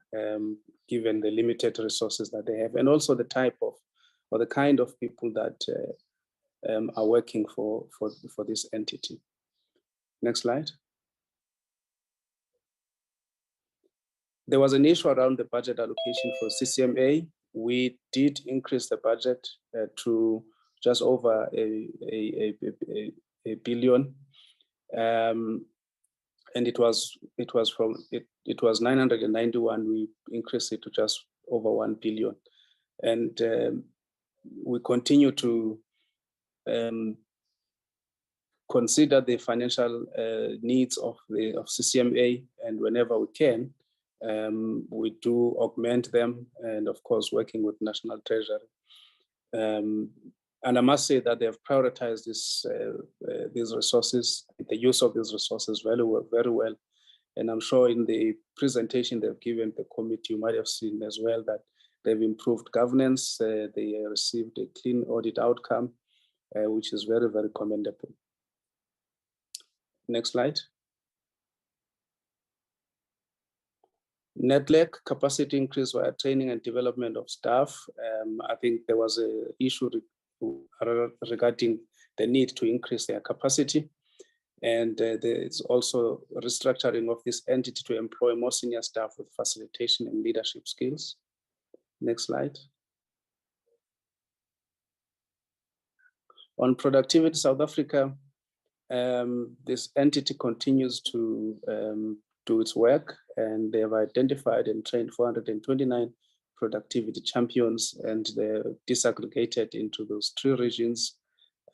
given the limited resources that they have, and also the type of, or the kind of people that are working for this entity. Next slide. There was an issue around the budget allocation for Ccma. We did increase the budget to just over a billion, and it was 991. We increased it to just over 1 billion, and we continue to consider the financial needs of Ccma, and whenever we can, we do augment them, and of course working with National Treasury. And I must say that they have prioritized these resources, the use of these resources very well. And I'm sure in the presentation they've given the committee, you might have seen as well that they've improved governance. They received a clean audit outcome, which is very, very commendable. Next slide. NETLEC capacity increase via training and development of staff. I think there was an issue regarding the need to increase their capacity. And there's also restructuring of this entity to employ more senior staff with facilitation and leadership skills. Next slide. On productivity, South Africa, this entity continues to do its work, and they have identified and trained 429 productivity champions, and they're disaggregated into those 3 regions,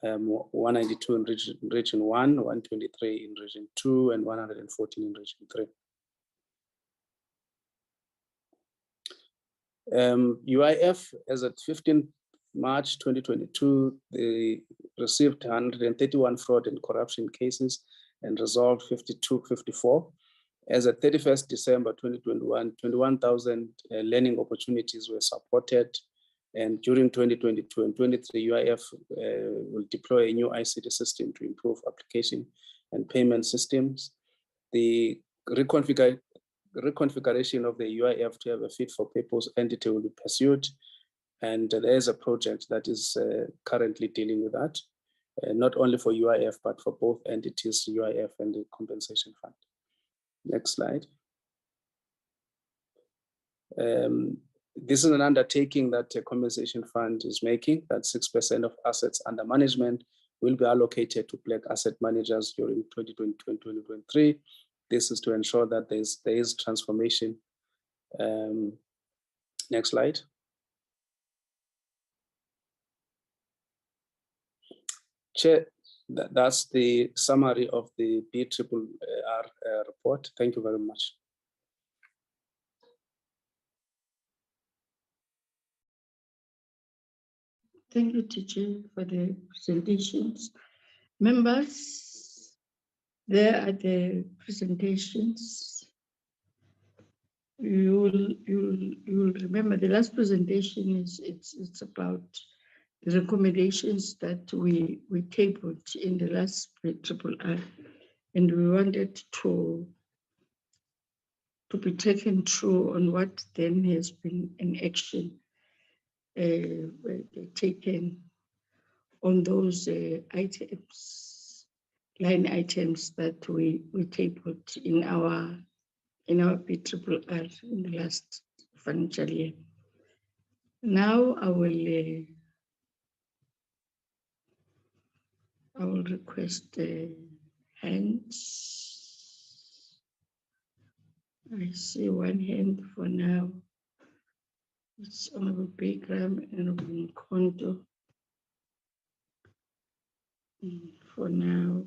192 in region 1, 123 in region 2, and 114 in region 3. UIF, as at 15 March 2022, they received 131 fraud and corruption cases and resolved 54. As at 31st December 2021, 21,000 learning opportunities were supported. And during 2022 and 23, UIF will deploy a new ICT system to improve application and payment systems. The reconfiguration of the UIF to have a fit-for-purpose entity will be pursued. And there is a project that is currently dealing with that, not only for UIF, but for both entities, UIF and the compensation fund. Next slide. This is an undertaking that the compensation fund is making, that 6% of assets under management will be allocated to Black asset managers during 2022 and 2023. This is to ensure that there is transformation. Next slide. Chair, that's the summary of the BRRR report. Thank you very much. Thank you, teacher, for the presentations. Members, there are the presentations. You will remember the last presentation it's about the recommendations that we tabled in the last BRRR, and we wanted to be taken through on what then has been in action taken on those items, line items that we tabled in our BRRR in the last financial year. Now I will request hands. I see one hand for now. It's Honorable Bagram and Honorable Mkondo. For now,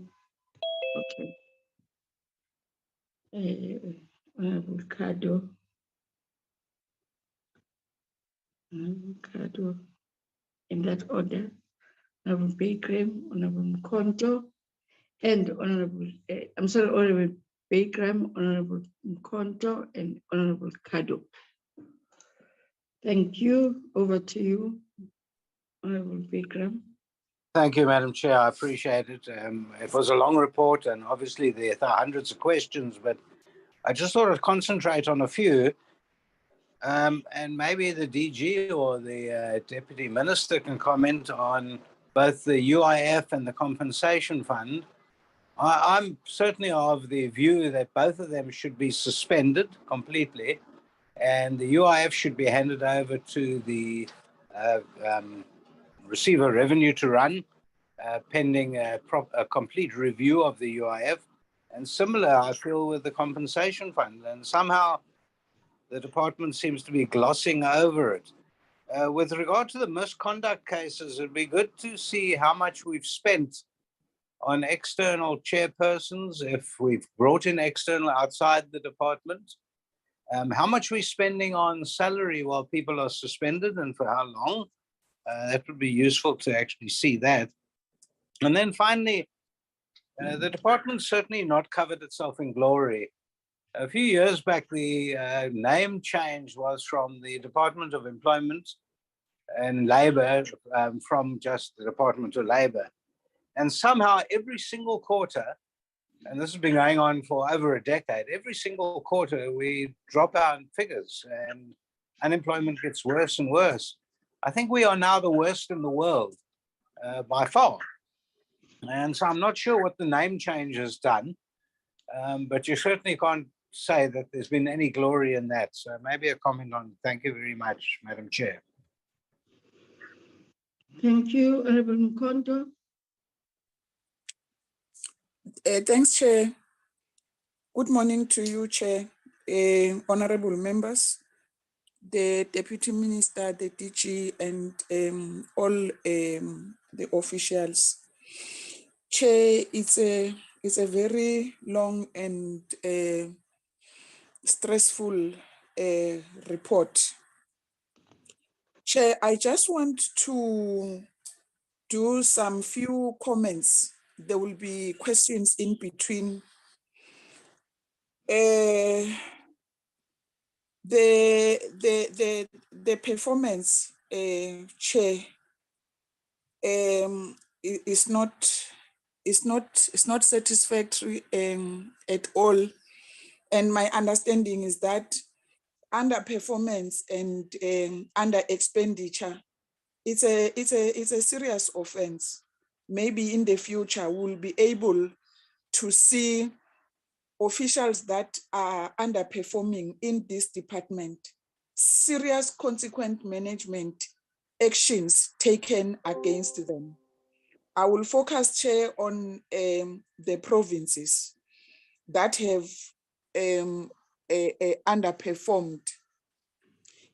okay. Honorable Kado. Honorable Kado, in that order. Honorable Bagram, Honorable Mkondo, and Honorable, Honorable Bagram, Honorable Mkondo, and Honorable Kado. Thank you. Over to you, Honorable Bagram. Thank you, Madam Chair. I appreciate it. It was a long report, and obviously there are hundreds of questions, but I just thought I'd concentrate on a few. And maybe the DG or the Deputy Minister can comment on both the UIF and the Compensation Fund. I'm certainly of the view that both of them should be suspended completely, and the UIF should be handed over to the receiver revenue to run, pending a complete review of the UIF. And similar, I feel, with the Compensation Fund. And somehow the department seems to be glossing over it. With regard to the misconduct cases, it'd be good to see how much we've spent on external chairpersons, if we've brought in external outside the department, how much we're spending on salary while people are suspended and for how long. That would be useful to actually see that. And then finally, the department's certainly not covered itself in glory. A few years back, the name change was from the Department of Employment and Labour, from just the Department of Labour. And somehow every single quarter, and this has been going on for over a decade, every single quarter we drop our figures and unemployment gets worse and worse. I think we are now the worst in the world by far. And so I'm not sure what the name change has done, but you certainly can't say that there's been any glory in that. So maybe a comment on, thank you very much, Madam Chair. Thank you, Honorable Mkondo. Thanks, Chair. Good morning to you, Chair, honorable members, the Deputy Minister, the DG, and all the officials. Chair, it's a very long and stressful report. Chair, I just want to do some few comments. There will be questions in between. The performance, Chair, is not satisfactory at all. And my understanding is that underperformance and under expenditure, it's a serious offense. Maybe in the future we'll be able to see officials that are underperforming in this department, serious consequent management actions taken against them. I will focus, Chair, on the provinces that have underperformed,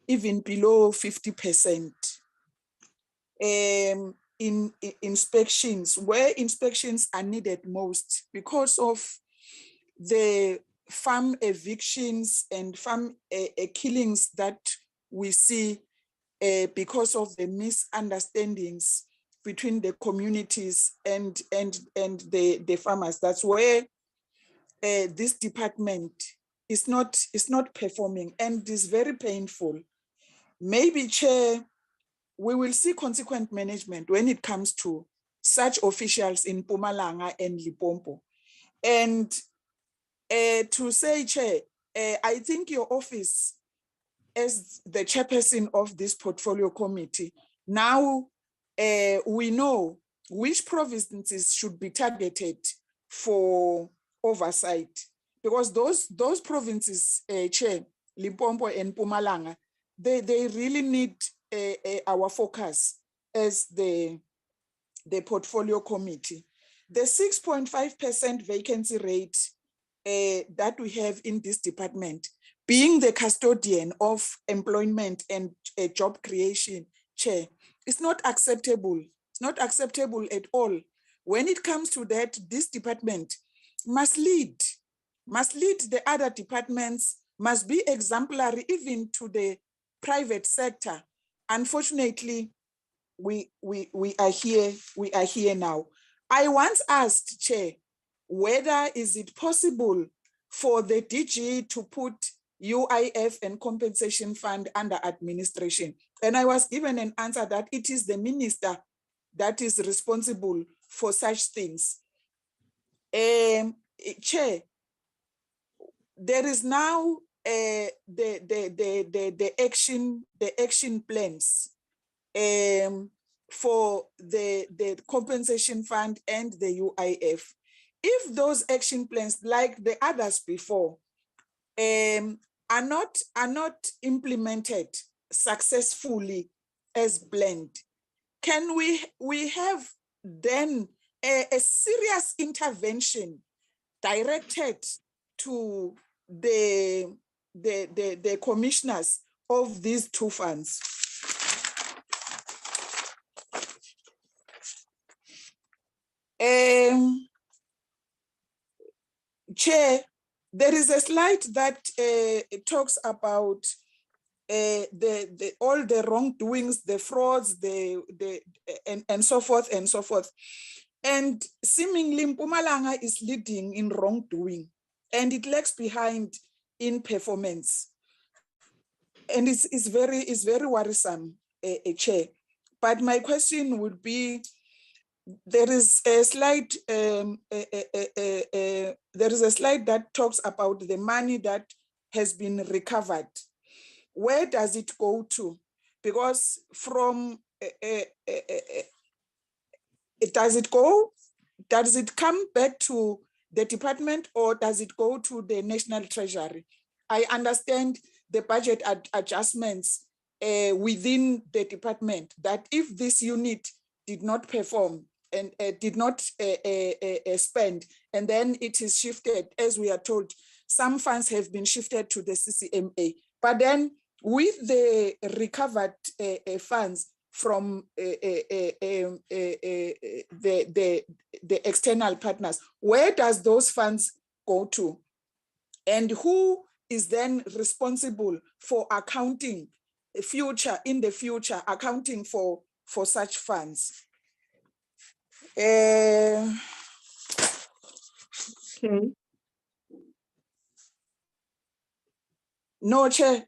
even below 50%. In inspections, where inspections are needed most because of the farm evictions and farm killings that we see because of the misunderstandings between the communities and the farmers. That's where this department is not performing, and is very painful. Maybe, Chair, we will see consequent management when it comes to such officials in Mpumalanga and Limpopo. And to say, Chair, I think your office, as the chairperson of this portfolio committee, now we know which provinces should be targeted for oversight, because those provinces, Chair, Limpopo and Mpumalanga, they really need our focus as the portfolio committee. The 6.5% vacancy rate that we have in this department, being the custodian of employment and job creation, Chair, it's not acceptable. It's not acceptable at all. When it comes to that, this department must lead the other departments, must be exemplary even to the private sector. Unfortunately, we are here now. I once asked, Chair, whether is it possible for the DG to put UIF and compensation fund under administration, and I was given an answer that it is the minister that is responsible for such things. Chair, there is now the action plans for the compensation fund and the UIF. If those action plans, like the others before, are not implemented successfully as planned, can we have then a serious intervention directed to the commissioners of these two funds? Chair, there is a slide that talks about all the wrongdoings, the frauds, and so forth and so forth. And seemingly Mpumalanga is leading in wrongdoing, and it lags behind in performance. And it's very worrisome, Chair. But my question would be, there is a slide that talks about the money that has been recovered. Where does it go to? Because from does it come back to the department, or does it go to the National Treasury? I understand the budget adjustments within the department, that if this unit did not perform and did not spend, and then it is shifted, as we are told, some funds have been shifted to the Ccma. But then with the recovered funds from the external partners, where does those funds go to? And who is then responsible for accounting in the future, accounting for such funds? Okay. No, Chair.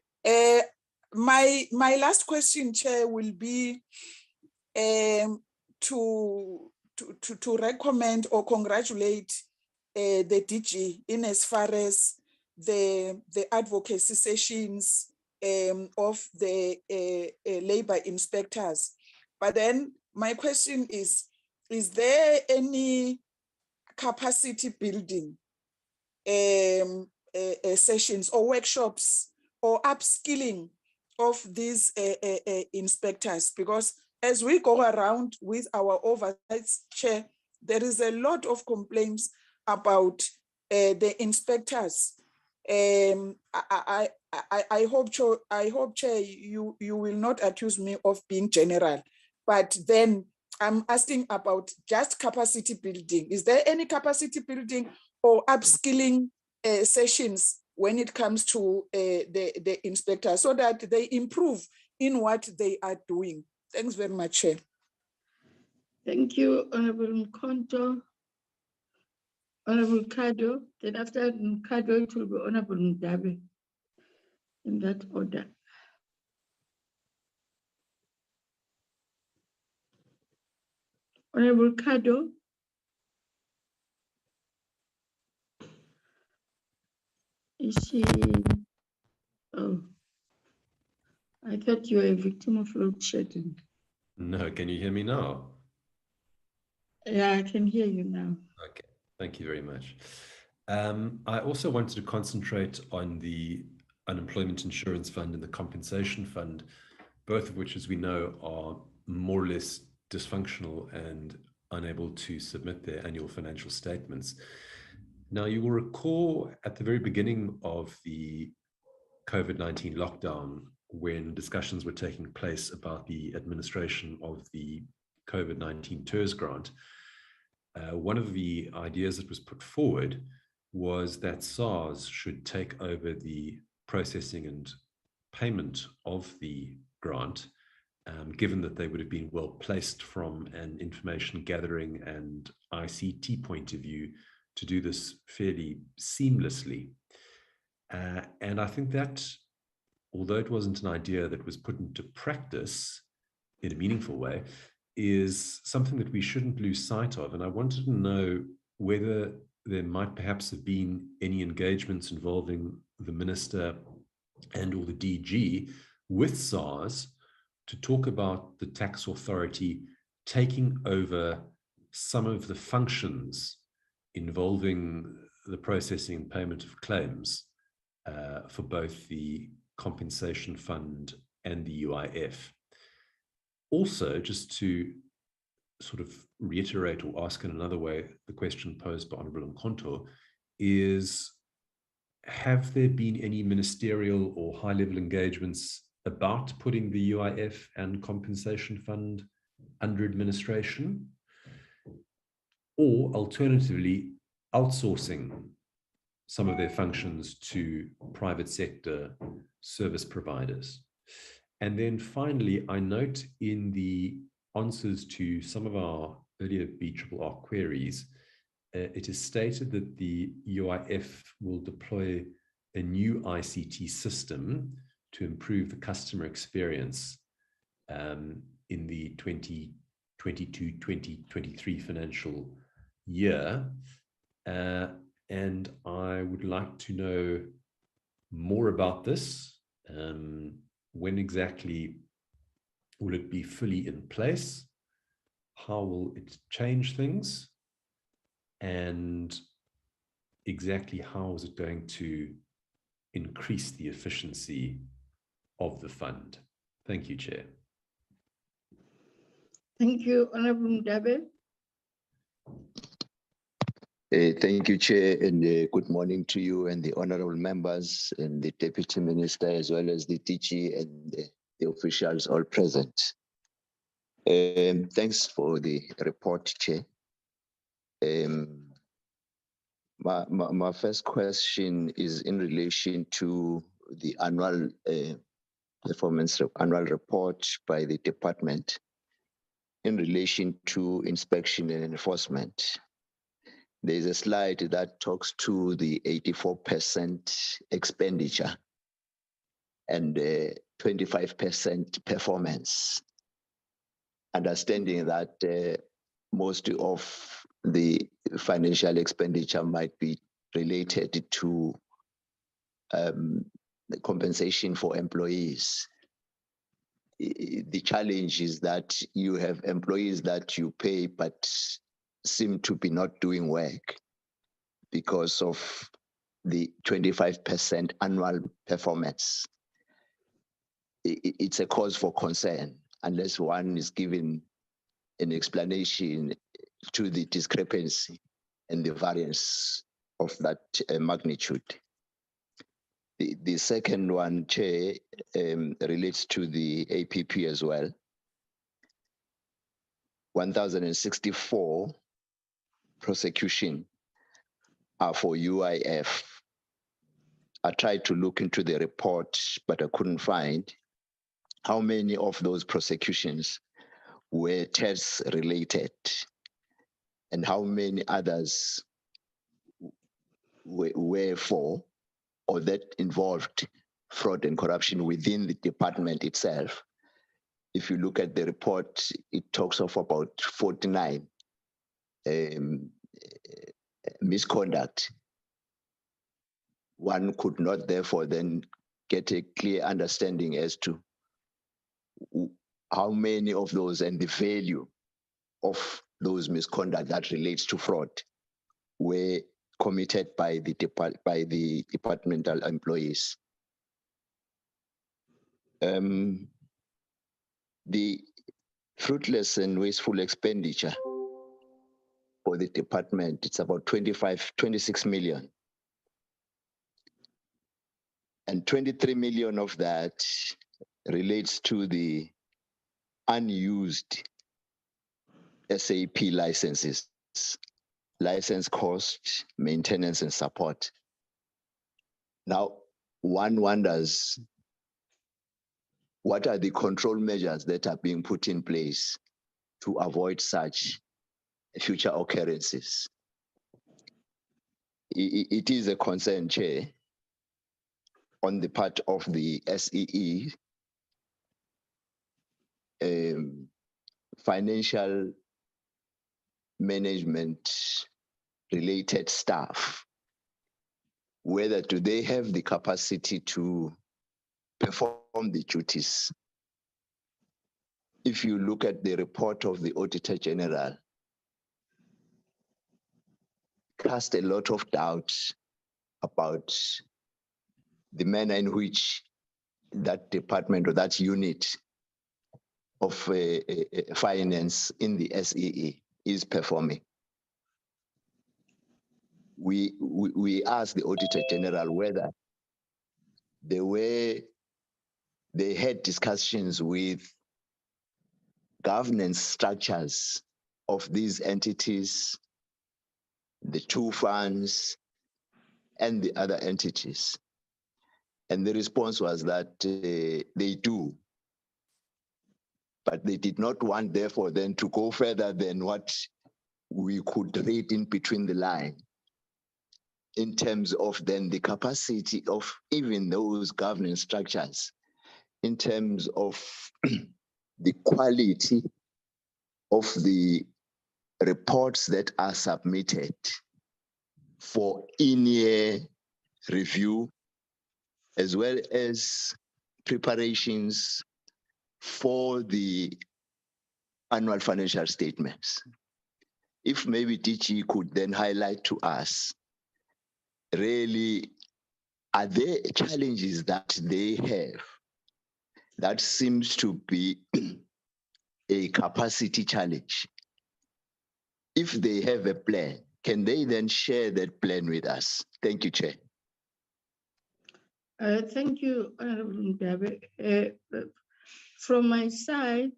My last question, Chair, will be to recommend or congratulate the DG in as far as the advocacy sessions of the labor inspectors. But then my question is there any capacity building sessions or workshops or upskilling of these inspectors? Because as we go around with our oversights, Chair, there is a lot of complaints about the inspectors. I hope, Chair, you will not accuse me of being general, but then I'm asking about just capacity building. Is there any capacity building or upskilling sessions when it comes to the inspectors, so that they improve in what they are doing? Thanks very much, Chair. Thank you, Honorable Mkonto. Honorable Kado. Then after Kado, it will be Honorable Ndabe, in that order. Honorable Kado. Is she? Oh, I thought you were a victim of load shedding. No, can you hear me now? Yeah, I can hear you now. Okay, thank you very much. I also wanted to concentrate on the Unemployment Insurance Fund and the Compensation Fund, both of which, as we know, are more or less dysfunctional and unable to submit their annual financial statements. Now, you will recall at the very beginning of the COVID-19 lockdown, when discussions were taking place about the administration of the COVID-19 TERS grant, one of the ideas that was put forward was that SARS should take over the processing and payment of the grant, given that they would have been well placed from an information gathering and ICT point of view to do this fairly seamlessly. And I think that, although it wasn't an idea that was put into practice in a meaningful way, is something that we shouldn't lose sight of. And I wanted to know whether there might perhaps have been any engagements involving the minister and or the DG with SARS to talk about the tax authority taking over some of the functions involving the processing and payment of claims for both the compensation fund and the UIF. Also, just to sort of reiterate or ask in another way, the question posed by Honorable Mkonto is, have there been any ministerial or high-level engagements about putting the UIF and compensation fund under administration, or alternatively, outsourcing some of their functions to private sector service providers? And then finally, I note in the answers to some of our earlier BRRR queries, it is stated that the UIF will deploy a new ICT system to improve the customer experience in the 2022-2023 financial year. And I would like to know more about this. When exactly will it be fully in place? How will it change things? And exactly how is it going to increase the efficiency of the fund? Thank you, Chair. Thank you, Honorable Mdabe. Thank you, Chair, and good morning to you and the honorable members and the Deputy Minister, as well as the DG and the officials all present. Thanks for the report, Chair. My first question is in relation to the annual annual report by the department in relation to inspection and enforcement. There's a slide that talks to the 84% expenditure and 25% performance. Understanding that most of the financial expenditure might be related to the compensation for employees. The challenge is that you have employees that you pay but seem to be not doing work because of the 25% annual performance. It's a cause for concern unless one is given an explanation to the discrepancy and the variance of that magnitude. The second one, Chair, relates to the APP as well. 1,064 prosecution are for UIF. I tried to look into the report, but I couldn't find how many of those prosecutions were TERS related and how many others were for or that involved fraud and corruption within the department itself. If you look at the report, it talks of about 49 misconduct. One could not therefore then get a clear understanding as to how many of those and the value of those misconduct that relates to fraud were committed by the departmental employees. The fruitless and wasteful expenditure for the department, it's about 26 million. And 23 million of that relates to the unused SAP licenses, license cost, maintenance and support. Now, one wonders, what are the control measures that are being put in place to avoid such future occurrences? It is a concern, Chair, on the part of the SEE, financial management related staff, whether do they have the capacity to perform the duties. If you look at the report of the Auditor General, cast a lot of doubts about the manner in which that department or that unit of finance in the SEE is performing. We asked the Auditor General whether they had discussions with governance structures of these entities, the two funds, and the other entities. And the response was that they do, but they did not want, therefore, then to go further than what we could read in between the line in terms of then the capacity of even those governance structures, in terms of the quality of the reports that are submitted for in-year review, as well as preparations for the annual financial statements. If maybe DG could then highlight to us, really, are there challenges that they have that seems to be a capacity challenge? If they have a plan, can they then share that plan with us? Thank you, Chair. Thank you, Honorable Ndabe. From my side,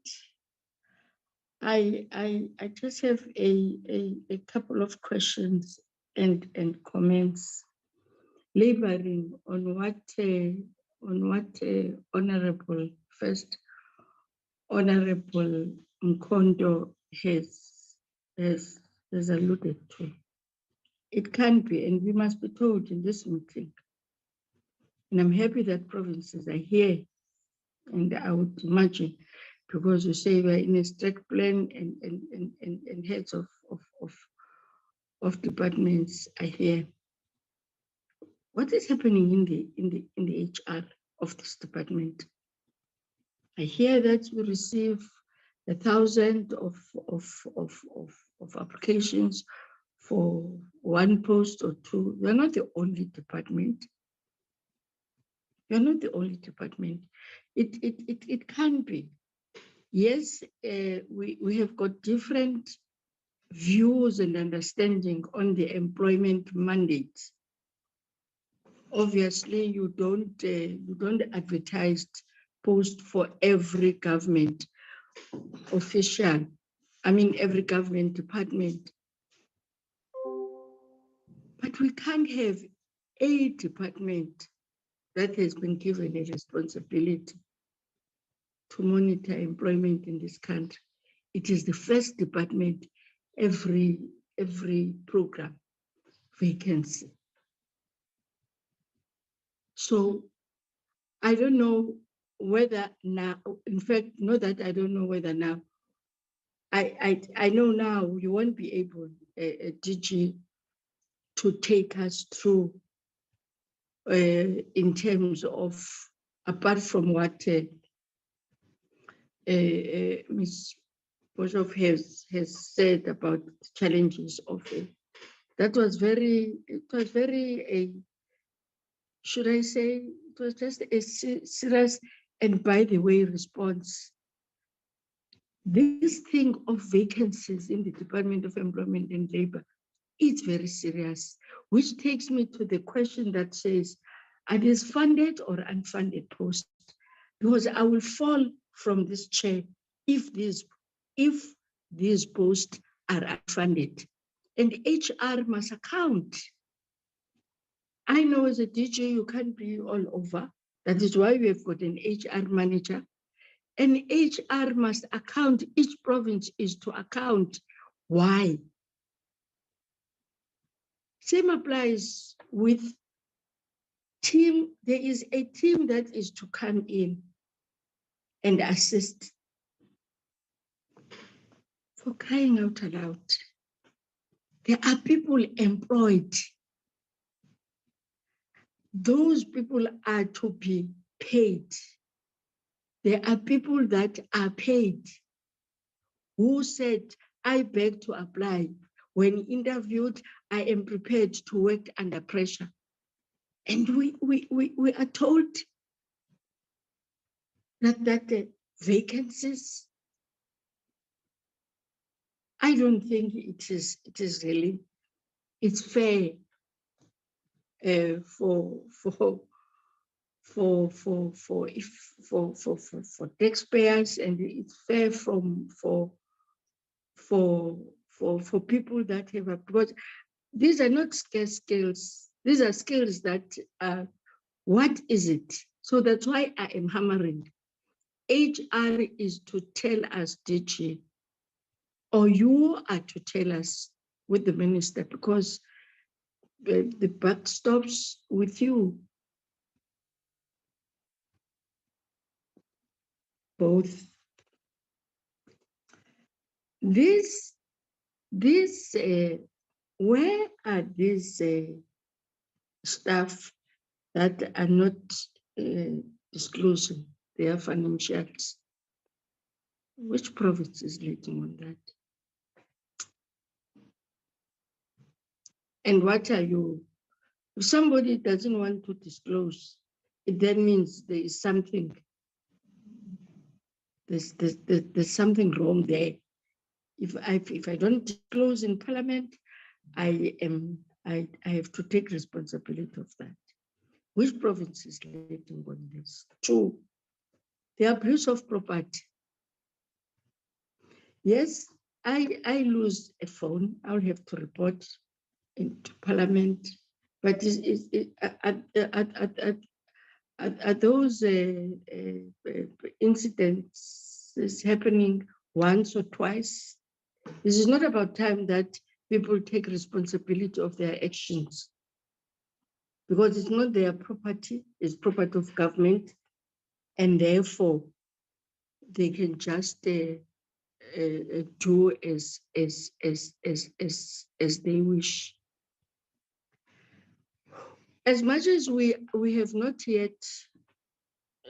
I just have a couple of questions and comments, laboring on what Honorable Mkondo has alluded to. It can be, and we must be told in this meeting. And I'm happy that provinces are here, and I would imagine, because you say we're in a strict plan and heads of departments are here. What is happening in the HR of this department? I hear that we receive 1,000 of applications for one post or two. We're not the only department. We're not the only department. It can be. Yes, we have got different views and understanding on the employment mandate. Obviously, you don't advertise post for every government official. I mean, every government department. But we can't have a department that has been given a responsibility to monitor employment in this country. It is the first department every program vacancy. So I don't know whether now, in fact, not that I don't know whether now, I know now you won't be able, DG, to take us through in terms of, apart from what Ms. Bishop has said about the challenges of it. That was very, should I say, it was just a serious and by the way response. This thing of vacancies in the Department of Employment and Labor, it's very serious, which takes me to the question that says, are these funded or unfunded posts? Because I will fall from this chair if these posts are unfunded. And HR must account. I know as a DJ, you can't be all over. That is why we have got an HR manager. And HR must account, each province is to account why. Same applies with team. There is a team that is to come in and assist. For crying out aloud, there are people employed. Those people are to be paid. There are people that are paid who said, I beg to apply. When interviewed, I am prepared to work under pressure. And we are told that the vacancies, I don't think it is really, it's fair for taxpayers, and it's fair for people that have approached. These are not scarce skills. These are skills that what is it? So that's why I am hammering. HR is to tell us, DG, or you are to tell us with the minister, because the buck stops with you. Both. Where are these staff that are not disclosing their financials? Which province is leading on that? And what are you? If somebody doesn't want to disclose, it then means there is something. There's something wrong there. If I don't disclose in Parliament, I have to take responsibility of that. Which province is leading on this? 2, the abuse of property. Yes, I lose a phone. I'll have to report into Parliament. But are those incidents happening once or twice? This is not about time that people take responsibility of their actions, because it's not their property, it's property of government, and therefore they can just do as they wish. As much as we have not yet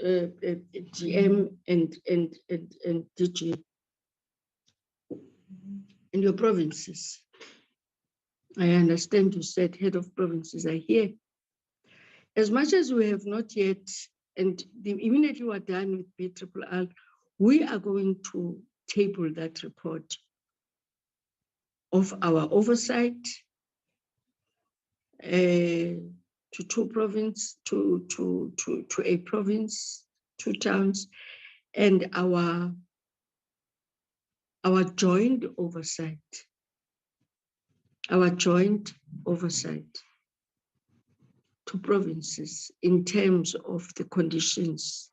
GM and DG in your provinces, I understand you said head of provinces are here. As much as we have not yet, and immediately we're done with BRRR, we are going to table that report of our oversight to a province, 2 towns, and our joint oversight. Our joint oversight to provinces in terms of the conditions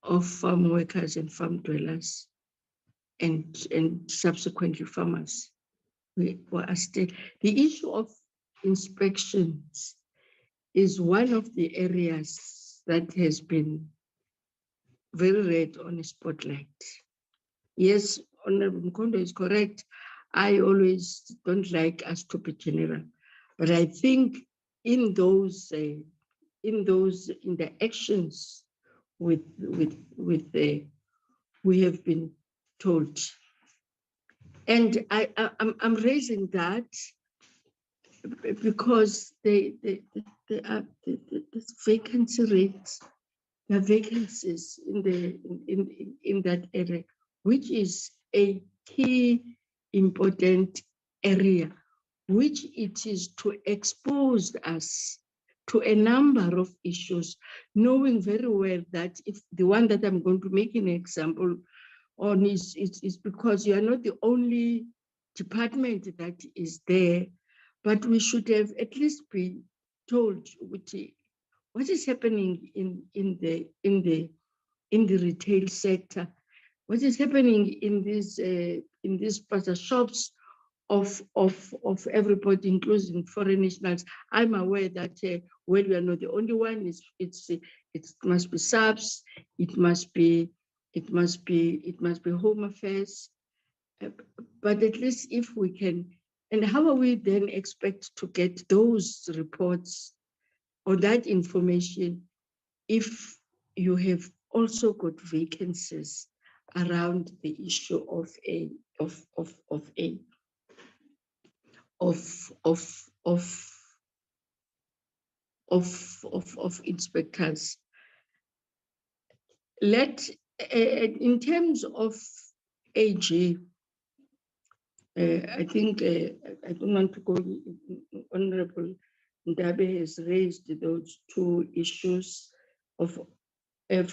of farm workers and farm dwellers and subsequently farmers. We are still, the issue of inspections is one of the areas that has been very red on a spotlight. Yes, Honorable Mkondo is correct. I always don't like us to be general, but I think in the actions we have been told. And I'm raising that because the vacancy rates, the vacancies in that area, which is a key important area, which it is to expose us to a number of issues, knowing very well that if the one that I'm going to make an example on is because you are not the only department that is there, but we should have at least be told what is happening in the retail sector, what is happening in these plaza shops of everybody, including foreign nationals. I'm aware that well, we are not the only one. It must be subs. It must be Home Affairs. But at least if we can, and how are we then expect to get those reports or that information if you have also got vacancies around the issue of inspectors. In terms of AG, I think I don't want to go. Honorable Ndabe has raised those two issues of the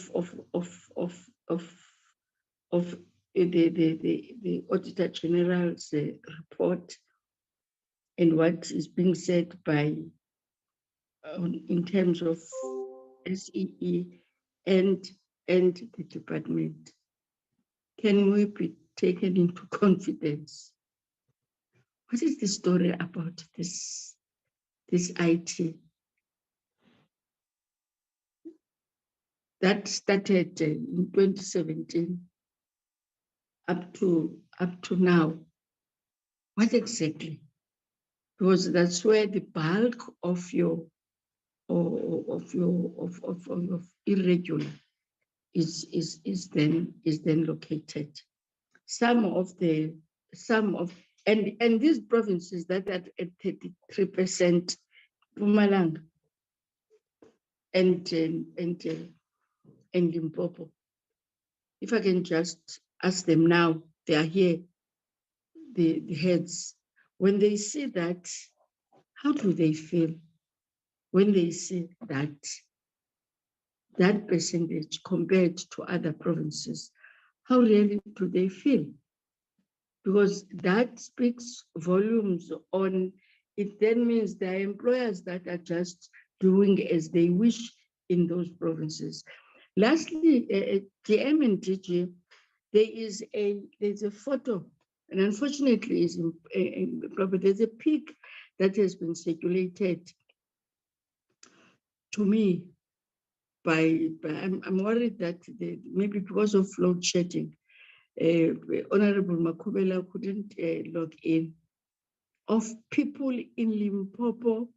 Auditor General's report and what is being said by in terms of SEE and the department. Can we be taken into confidence? What is the story about this IT that started in 2017 up to now? What exactly? Because that's where the bulk of your irregular is then located. And these provinces that are at 33%, Mpumalanga and Limpopo. If I can just ask them now, they are here, the heads. When they see that, how do they feel? When they see that percentage compared to other provinces, how really do they feel? Because that speaks volumes on, it then means there are employers that are just doing as they wish in those provinces. Lastly, GM and DG, there's a photo, and unfortunately, there's a pic that has been circulated to me I'm worried that maybe because of load shedding, Honorable Makubela couldn't log in, of people in Limpopo.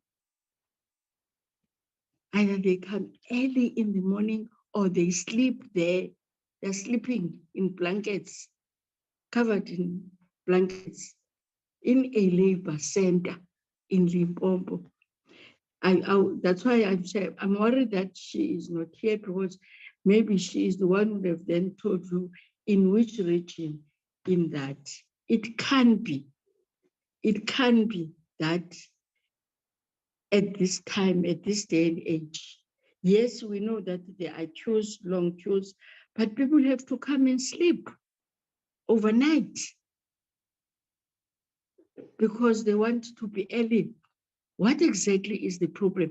Either they come early in the morning or they sleep there. They're sleeping in blankets, covered in blankets, in a labor center in Limpopo. That's why I'm worried that she is not here, because maybe she is the one who have then told you in which region in that. It can be that at this time, at this day and age, yes, we know that there are queues, long queues, but people have to come and sleep overnight because they want to be early. What exactly is the problem?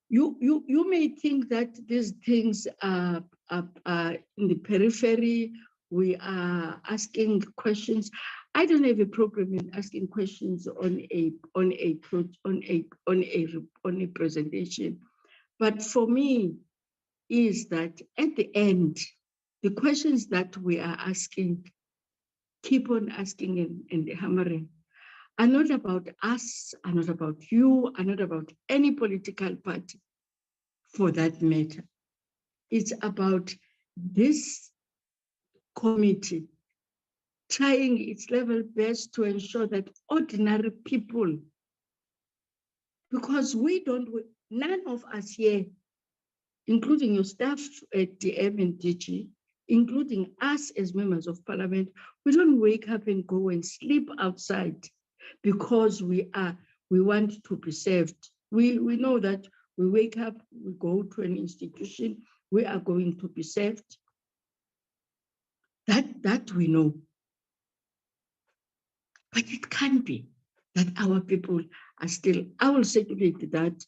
You may think that these things are in the periphery. We are asking questions. I don't have a problem in asking questions on a presentation, but for me is that at the end, the questions that we are asking, keep on asking and hammering, are not about us, are not about you, are not about any political party for that matter. It's about this committee trying its level best to ensure that ordinary people, because none of us here, including your staff at DM and DG, including us as members of parliament, we don't wake up and go and sleep outside because we want to be served. We know that we wake up, we go to an institution, we are going to be served. That we know. But it can't be that our people are still, I will circulate that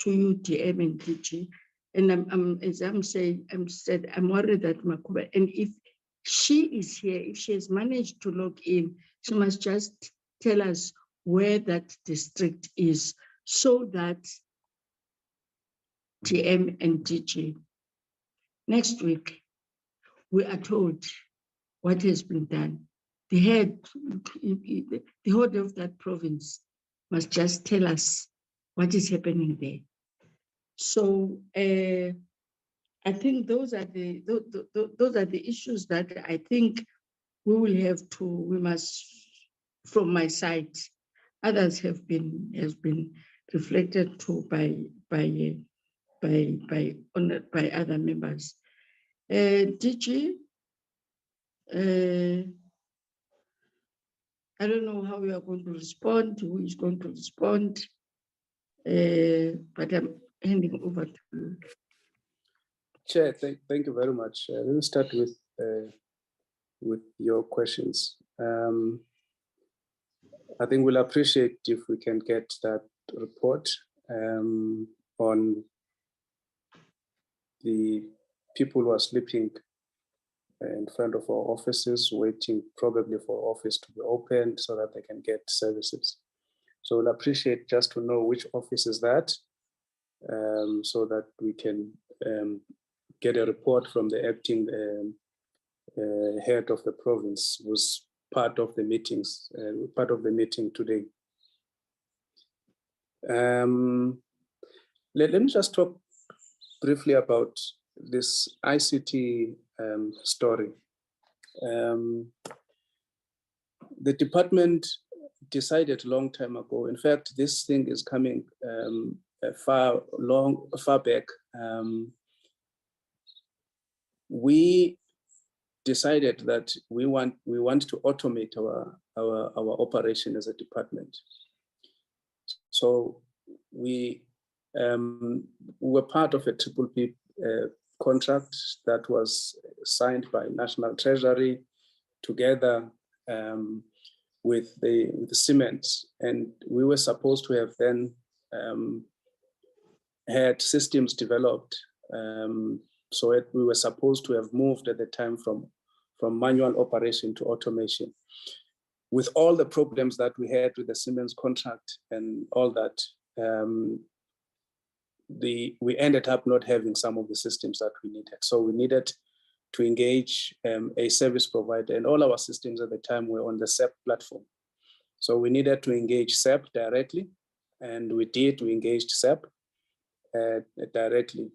to you, DM and DG. And as I'm saying, I'm worried that Makuba, and if she is here, if she has managed to log in, she must just tell us where that district is so that DM and DG, next week, we are told what has been done. The head of that province must just tell us what is happening there. So I think those are the issues that I think we must, from my side, others has been reflected to by other members. DG, I don't know how we are going to respond, who is going to respond, but I'm handing over to you. Chair, thank you very much. Let me start with your questions. I think we'll appreciate if we can get that report on the people who are sleeping in front of our offices, waiting probably for office to be opened so that they can get services. So we'll appreciate just to know which office is that, so that we can get a report from the acting head of the province, who's part of the meetings, part of the meeting today. Let me just talk briefly about this ICT story. The department decided a long time ago. In fact, this thing is coming far back. We decided that we want to automate our operation as a department. So we were part of a PPP contract that was signed by National Treasury together with the cement, and we were supposed to have then had systems developed. So we were supposed to have moved at the time from manual operation to automation. With all the problems that we had with the Siemens contract and all that, we ended up not having some of the systems that we needed. So we needed to engage a service provider, and all our systems at the time were on the SAP platform. So we needed to engage SAP directly, and we engaged SAP directly.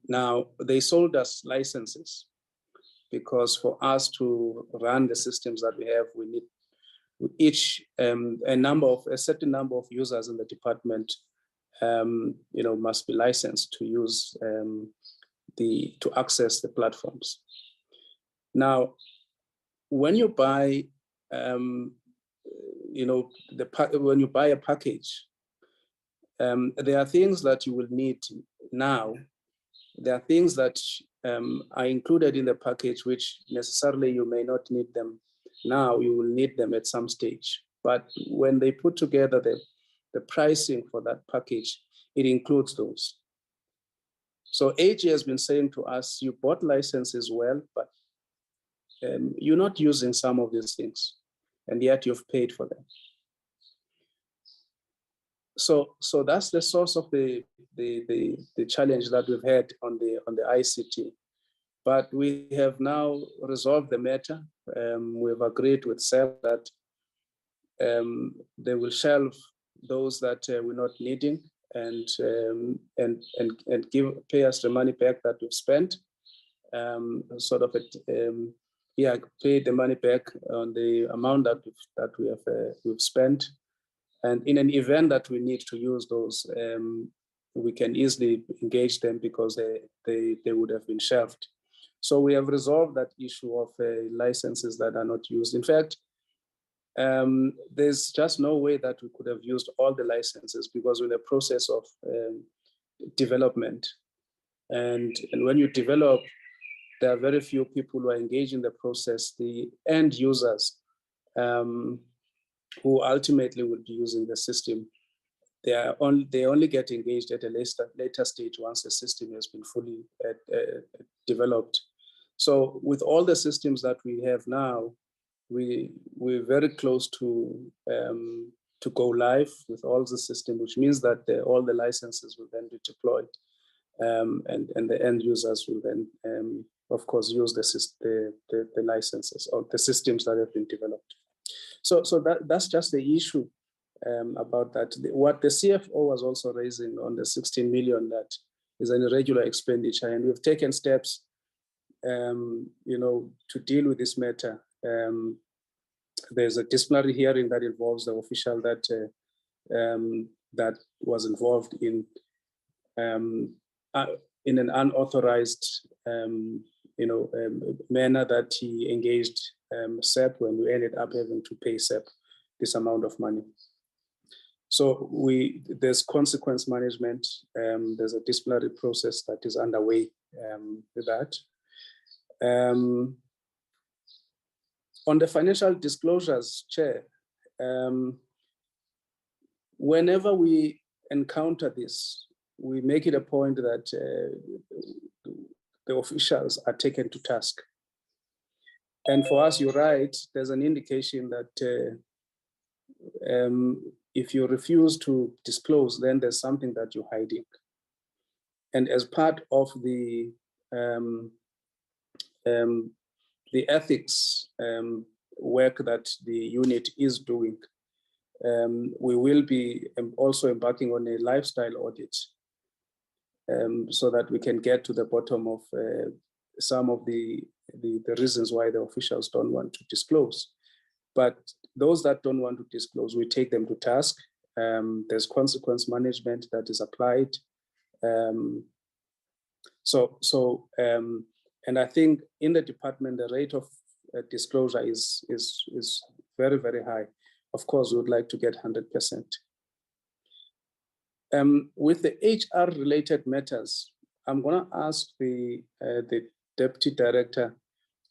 Now, they sold us licenses because for us to run the systems that we have, we need each a certain number of users in the department must be licensed to use to access the platforms. Now, when you buy when you buy a package, there are things that you will need now. There are things that are included in the package which necessarily you may not need them now. You will need them at some stage. But when they put together the pricing for that package, it includes those. So AG has been saying to us, you bought licenses well, but you're not using some of these things, and yet you've paid for them. So that's the source of the challenge that we've had on the ICT. But we have now resolved the matter. We've agreed with SAP that they will shelve those that we're not needing and pay us the money back that we've spent, sort of pay the money back on the amount that we've spent. And in an event that we need to use those, we can easily engage them because they would have been shelved. So we have resolved that issue of licenses that are not used. In fact, there's just no way that we could have used all the licenses because we're in the process of development. And when you develop, there are very few people who are engaged in the process. The end users who ultimately will be using the system, they only get engaged at a later stage once the system has been fully developed. So with all the systems that we have now, we're very close to go live with all the system, which means that all the licenses will then be deployed, and the end users will then, of course, use the licenses or the systems that have been developed. So that's just the issue about that. What the CFO was also raising on the 16 million that is an irregular expenditure, and we've taken steps, to deal with this matter. There's a disciplinary hearing that involves the official that was involved in an unauthorized, manner that he engaged SEP when we ended up having to pay SEP this amount of money. So there's consequence management. There's a disciplinary process that is underway with that. On the financial disclosures, Chair, whenever we encounter this, we make it a point that the officials are taken to task. And for us, you're right, there's an indication that if you refuse to disclose, then there's something that you're hiding. And as part of the ethics work that the unit is doing, we will be also embarking on a lifestyle audit so that we can get to the bottom of some of the reasons why the officials don't want to disclose. But those that don't want to disclose, we take them to task. There's consequence management that is applied. And I think in the department, the rate of disclosure is very, very high. Of course, we would like to get 100%. With the HR related matters, I'm going to ask the Deputy Director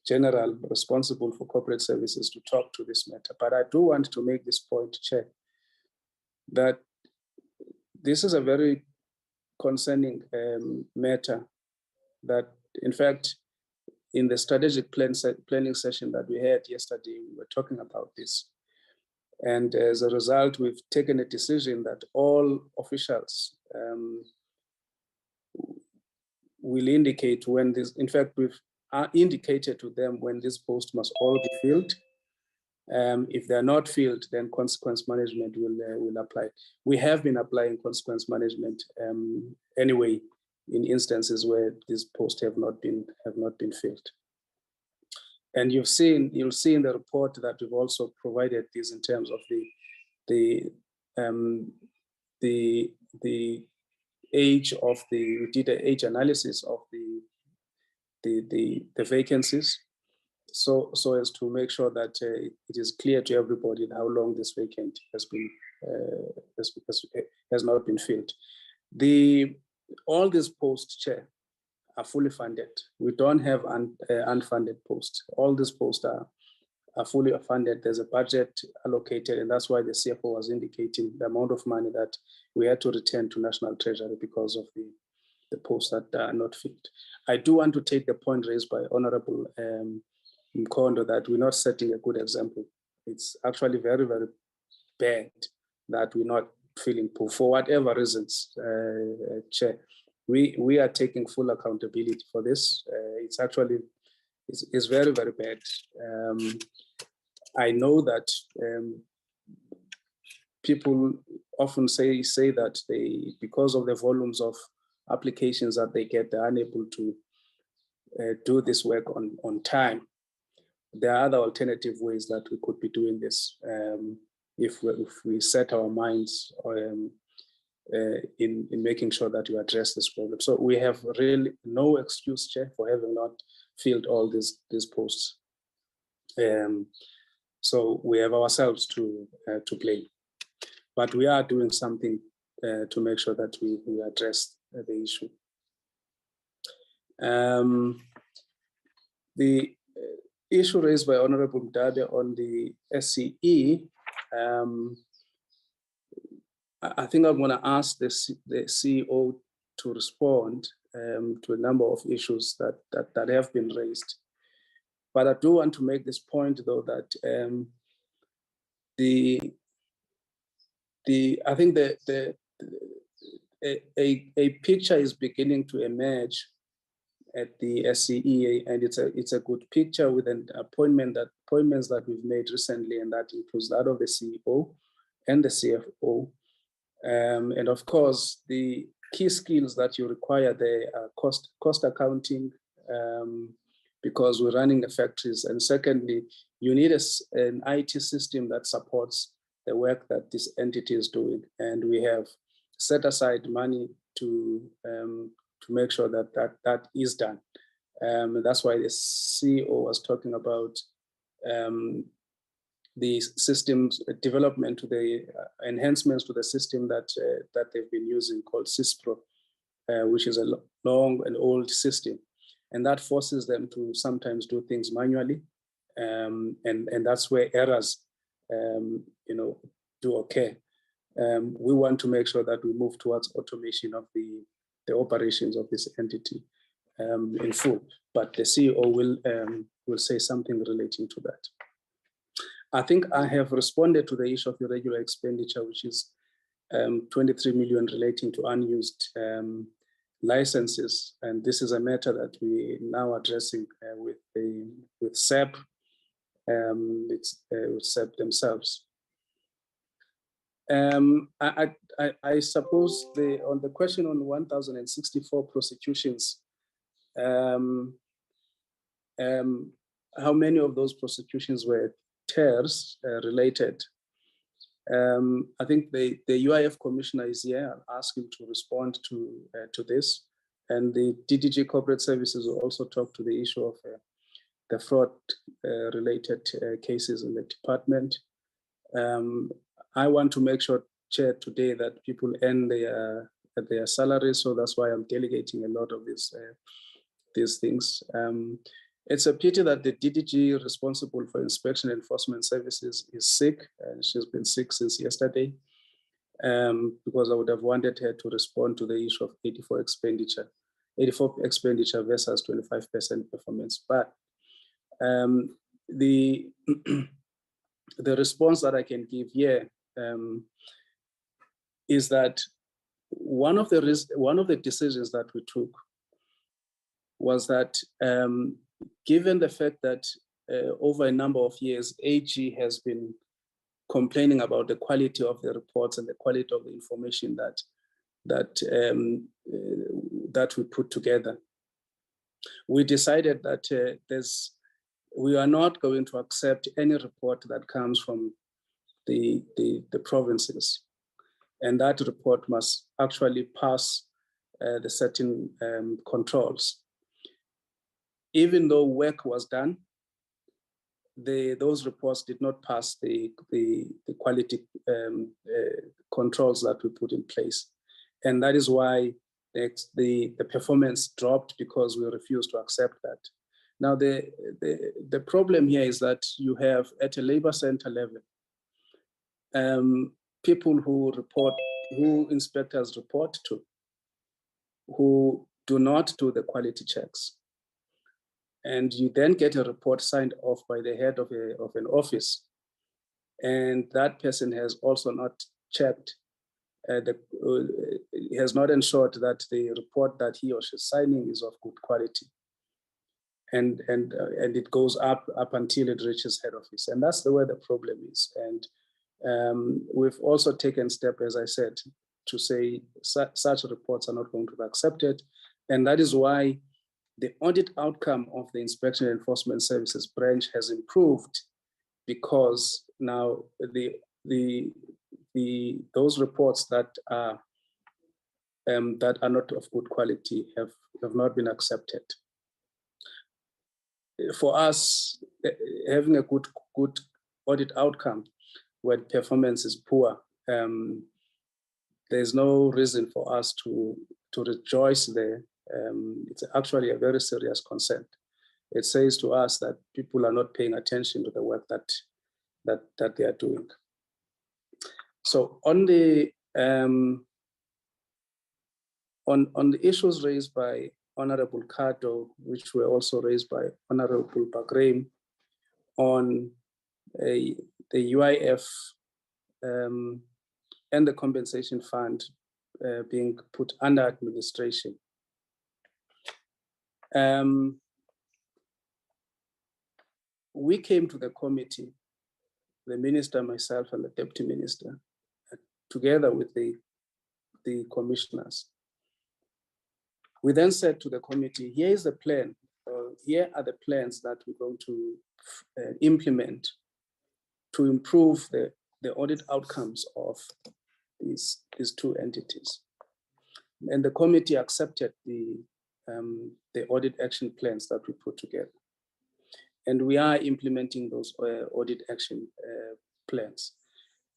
General responsible for corporate services to talk to this matter. But I do want to make this point, Chair, that this is a very concerning matter that, in fact, in the strategic planning session that we had yesterday, we were talking about this. And as a result, we've taken a decision that all officials will indicate when this, in fact, we've indicated to them when this post must all be filled. If they're not filled, then consequence management will apply. We have been applying consequence management anyway in instances where these posts have not been filled. And you'll see in the report that we've also provided this in terms of the age of we did an age analysis of the vacancies, so as to make sure that it is clear to everybody how long this vacant has been has not been filled. All these posts, Chair, are fully funded. We don't have unfunded posts. All these posts are fully funded. There's a budget allocated, and that's why the CFO was indicating the amount of money that we had to return to National Treasury because of the posts that are not filled. I do want to take the point raised by Honorable Mkondo that we're not setting a good example. It's actually very, very bad that we're not filling posts for whatever reasons, Chair. We are taking full accountability for this. It's actually, it's very, very bad. I know that people often say that because of the volumes of applications that they get, they're unable to do this work on time. there are other alternative ways that we could be doing this if we set our minds in making sure that we address this problem. So we have really no excuse, Chair, for having not filled all these posts. So we have ourselves to blame, but we are doing something to make sure that we address the issue. The issue raised by Honorable Mdabe on the SCE, I think I'm going to ask the CEO to respond to a number of issues that have been raised. But I do want to make this point, though, that I think a picture is beginning to emerge at the SCE, and it's a good picture with an appointments that we've made recently, and that includes that of the CEO and the CFO. And of course, the key skills that you require there are cost accounting, because we're running the factories. And secondly, you need an IT system that supports the work that this entity is doing. And we have set aside money to make sure that is done. That's why the CEO was talking about the systems development, to the enhancements to the system that they've been using called CISPRO, which is a long and old system. And that forces them to sometimes do things manually. And that's where errors, do occur. We want to make sure that we move towards automation of the operations of this entity in full. But the CEO will say something relating to that. I think I have responded to the issue of irregular expenditure, which is 23 million relating to unused licenses. And this is a matter that we now addressing with SEP, with SEP themselves. I suppose on the question on 1,064 prosecutions, how many of those prosecutions were TERS related? I think the UIF commissioner is here. I'll ask him to respond to this. And the DDG Corporate Services will also talk to the issue of the fraud related cases in the department. I want to make sure, Chair, today that people earn their salaries. So that's why I'm delegating a lot of these things. It's a pity that the DDG responsible for inspection enforcement services is sick, and she's been sick since yesterday, because I would have wanted her to respond to the issue of 84 expenditure versus 25% performance. But the response that I can give here is that one of the decisions that we took was that given the fact that over a number of years, AG has been complaining about the quality of the reports and the quality of the information that we put together, we decided that we are not going to accept any report that comes from the provinces, and that report must actually pass the certain controls. Even though work was done, those reports did not pass the quality controls that we put in place. And that is why the performance dropped, because we refused to accept that. Now, the problem here is that you have, at a labor center level, people who inspectors report to, who do not do the quality checks. And you then get a report signed off by the head of an office. And that person has also not checked, has not ensured that the report that he or she is signing is of good quality. And it goes up until it reaches head office. And that's where the problem is. And we've also taken steps, as I said, to say such reports are not going to be accepted. And that is why the audit outcome of the Inspection and Enforcement Services branch has improved because now those reports that are not of good quality have not been accepted. For us, having a good audit outcome when performance is poor, there's no reason for us to rejoice there. It's actually a very serious concern. It says to us that people are not paying attention to the work that they are doing. So on the on the issues raised by Honorable Kato, which were also raised by Honorable Bagrame on the UIF and the compensation fund being put under administration. We came to the committee, the minister, myself, and the deputy minister, together with the commissioners. We then said to the committee, here is the plan. Here are the plans that we're going to implement to improve the audit outcomes of these two entities. And the committee accepted the audit action plans that we put together. And we are implementing those audit action plans.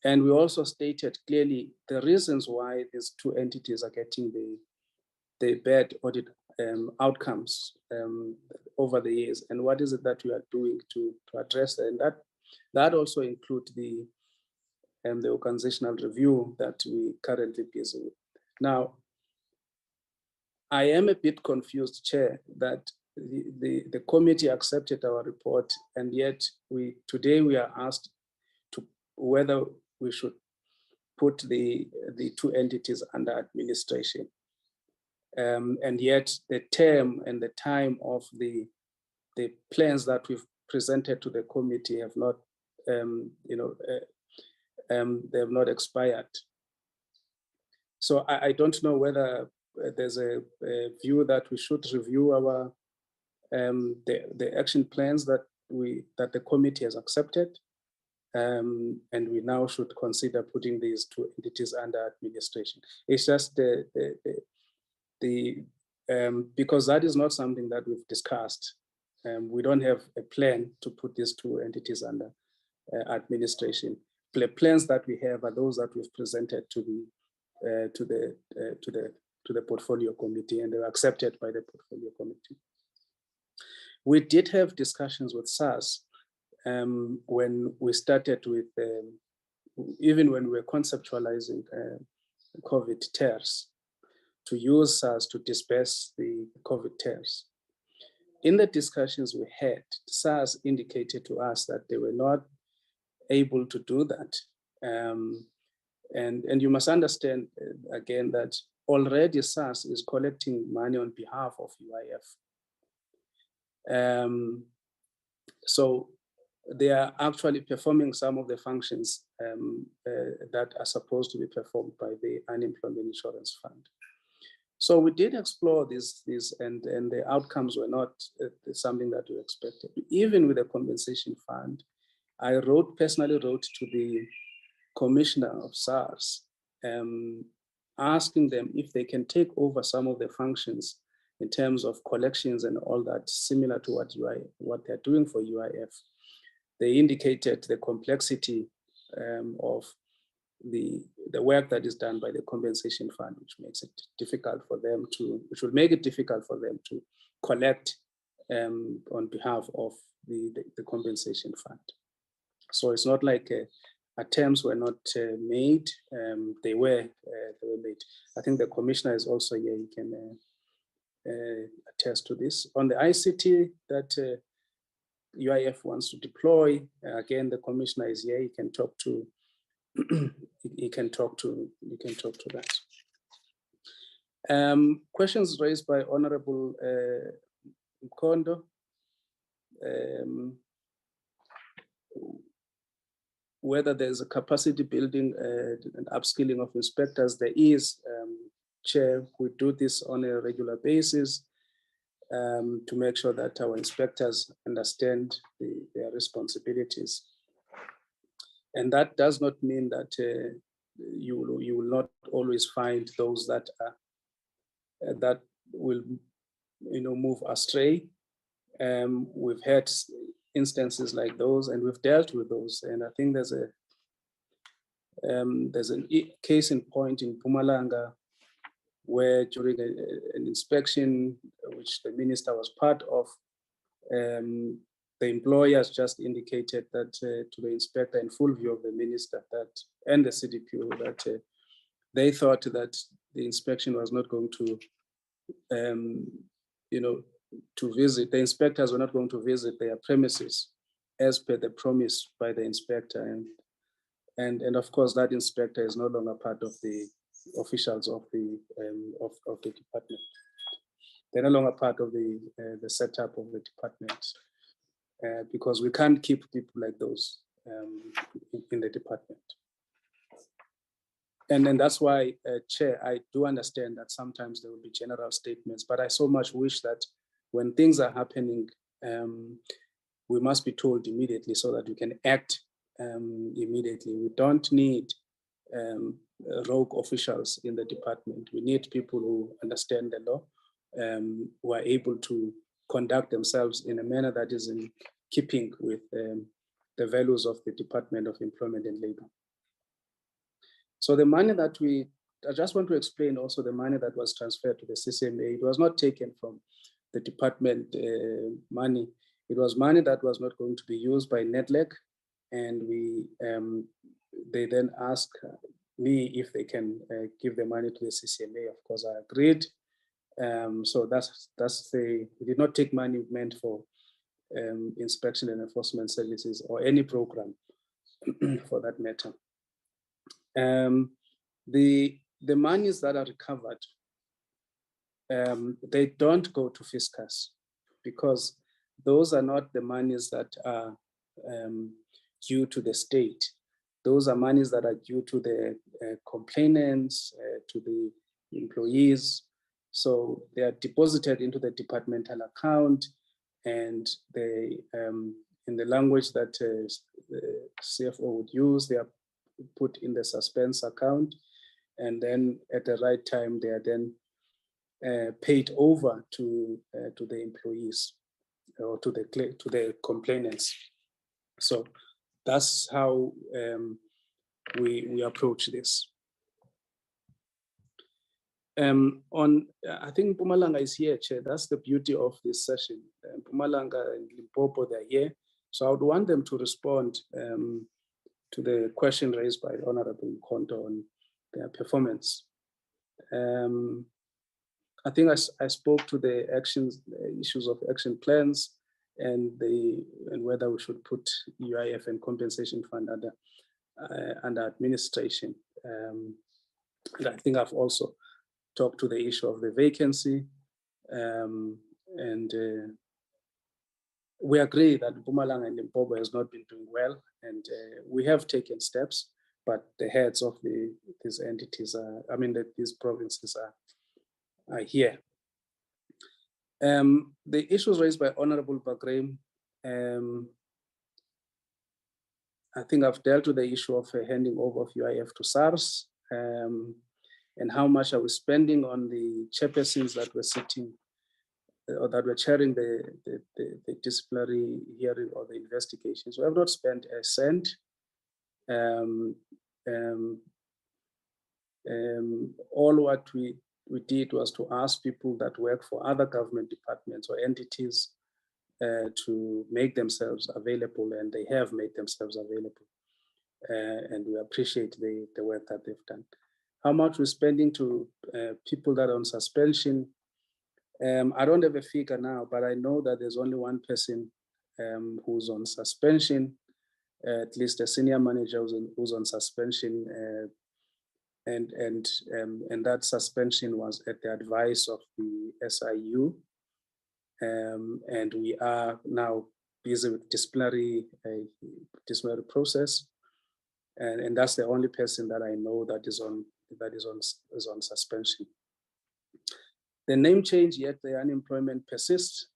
And we also stated clearly the reasons why these two entities are getting the bad audit outcomes over the years, and what is it that we are doing to address that. And that also includes the organizational review that we currently busy with. Now, I am a bit confused, Chair, that the committee accepted our report, and yet today we are asked to whether we should put the two entities under administration. And yet the term and the time of the plans that we've presented to the committee have not, they have not expired. So I don't know whether there's a view that we should review our the action plans that the committee has accepted, and we now should consider putting these two entities under administration. It's just because that is not something that we've discussed. We don't have a plan to put these two entities under administration. The plans that we have are those that we've presented to the portfolio committee, and they were accepted by the portfolio committee. We did have discussions with SARS when we started with, even when we were conceptualizing COVID tears, to use SARS to disperse the COVID tears. In the discussions we had, SARS indicated to us that they were not able to do that. And you must understand, again, that already SARS is collecting money on behalf of UIF. So they are actually performing some of the functions that are supposed to be performed by the Unemployment Insurance Fund. So we did explore this and the outcomes were not something that we expected. Even with the compensation fund, I personally wrote to the commissioner of SARS, asking them if they can take over some of the functions in terms of collections and all that, similar to what they're doing for UIF. They indicated the complexity of the work that is done by the compensation fund, which makes it difficult for them which will make it difficult for them to collect on behalf of the compensation fund. So it's not like attempts were not made, they were made. I think the commissioner is also here, he can attest to this. On the ICT that UIF wants to deploy, again, the commissioner is here, he can talk to you can talk to that. Questions raised by Honorable Mkondo. Whether there's a capacity building and upskilling of inspectors. There is, Chair, we do this on a regular basis. to make sure that our inspectors understand their responsibilities. And that does not mean that you will not always find those that are that will move astray. We've had instances like those, and we've dealt with those. And I think there's a case in point in Mpumalanga where during an inspection, which the minister was part of, the employers just indicated that to the inspector, in full view of the minister and the CDPO, that they thought that the inspection was not going to, to visit, the inspectors were not going to visit their premises as per the promise by the inspector. And of course, that inspector is no longer part of the officials of the department. They're no longer part of the setup of the department because we can't keep people like those in the department. And then that's why, Chair, I do understand that sometimes there will be general statements, but I so much wish that when things are happening, we must be told immediately so that we can act immediately. We don't need rogue officials in the department. We need people who understand the law, who are able to conduct themselves in a manner that is in keeping with the values of the Department of Employment and Labor. So the money that I just want to explain also the money that was transferred to the Ccma. It was not taken from the department money. It was money that was not going to be used by NEDLEC, and they then asked me if they can give the money to the Ccma. Of course, I agreed. So we did not take money meant for inspection and enforcement services or any program for that matter. The monies that are recovered, they don't go to fiscus because those are not the monies that are due to the state. Those are monies that are due to the complainants, to the employees. So they are deposited into the departmental account, and they, in the language that the CFO would use, they are put in the suspense account, and then at the right time they are then paid over to the employees or to the complainants. So that's how we approach this. I think Mpumalanga is here, Chair. That's the beauty of this session. Mpumalanga and Limpopo, they're here. So I would want them to respond to the question raised by Honorable Konto on their performance. I think I spoke to the issues of action plans and whether we should put UIF and compensation fund under administration. And I think I've also talked to the issue of the vacancy, and we agree that Mpumalanga and Limpopo has not been doing well, and we have taken steps, but the heads of these entities these provinces are here. The issues raised by Honorable Bagrame, I think I've dealt with the issue of handing over of UIF to SARS, and how much are we spending on the chairpersons that were sitting or that were chairing the disciplinary hearing or the investigations. We have not spent a cent. All what we did was to ask people that work for other government departments or entities to make themselves available, and they have made themselves available. And we appreciate the work that they've done. How much we're spending to people that are on suspension, I don't have a figure now, but I know that there's only one person who's on suspension, at least a senior manager who's on suspension, and that suspension was at the advice of the SIU, and we are now busy with disciplinary process, and that's the only person that I know that is on suspension. the name change, yet the unemployment persists.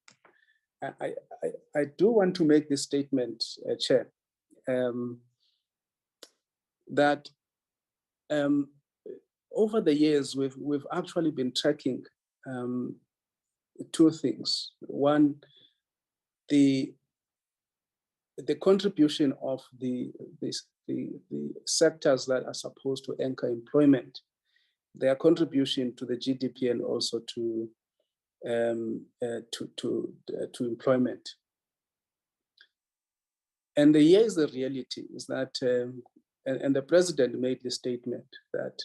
I do want to make this statement, Chair, that over the years, we've actually been tracking two things. One, the contribution of the sectors that are supposed to anchor employment, their contribution to the GDP and also to employment. And here is the reality is that, and the president made the statement that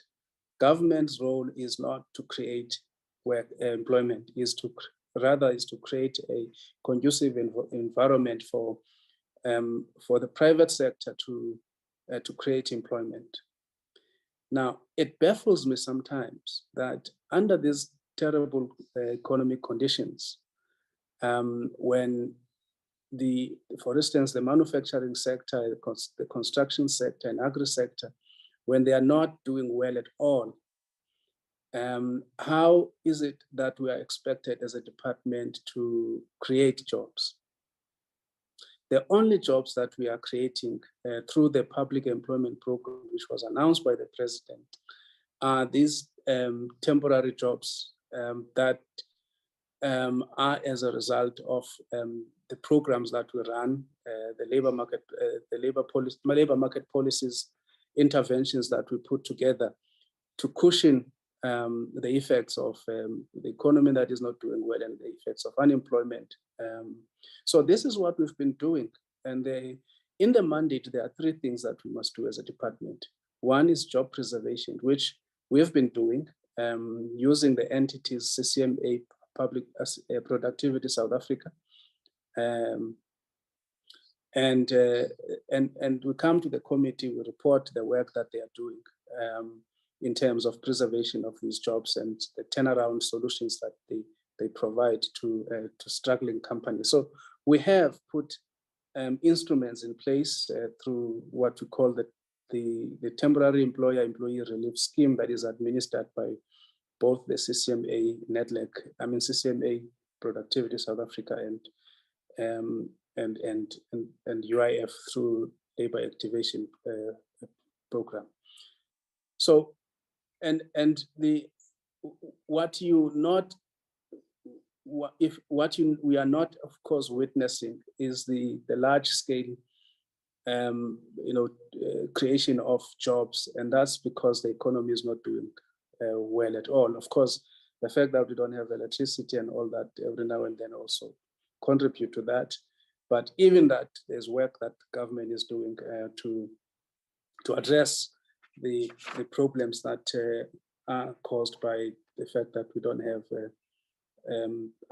government's role is not to create work employment, rather is to create a conducive environment for the private sector to create employment. Now, it baffles me sometimes that under these terrible economic conditions, when for instance, the manufacturing sector, the construction sector, and agri sector, when they are not doing well at all, how is it that we are expected as a department to create jobs? The only jobs that we are creating through the public employment program, which was announced by the president, are these temporary jobs that are as a result of the programs that we run, the labor market policies, interventions that we put together to cushion the effects of the economy that is not doing well and the effects of unemployment. So this is what we've been doing. And in the mandate, there are three things that we must do as a department. One is job preservation, which we have been doing using the entities Ccma, Public Productivity South Africa. And we come to the committee, we report the work that they are doing in terms of preservation of these jobs and the turnaround solutions that they provide to struggling companies. So we have put instruments in place through what we call the temporary employee relief scheme that is administered by both the Ccma network, Ccma Productivity South Africa and UIF through labor activation program. So, we are not, of course, witnessing is the large scale, creation of jobs, and that's because the economy is not doing well at all. Of course, the fact that we don't have electricity and all that every now and then also contribute to that. But even that, there's work that government is doing to address the problems that are caused by the fact that we don't have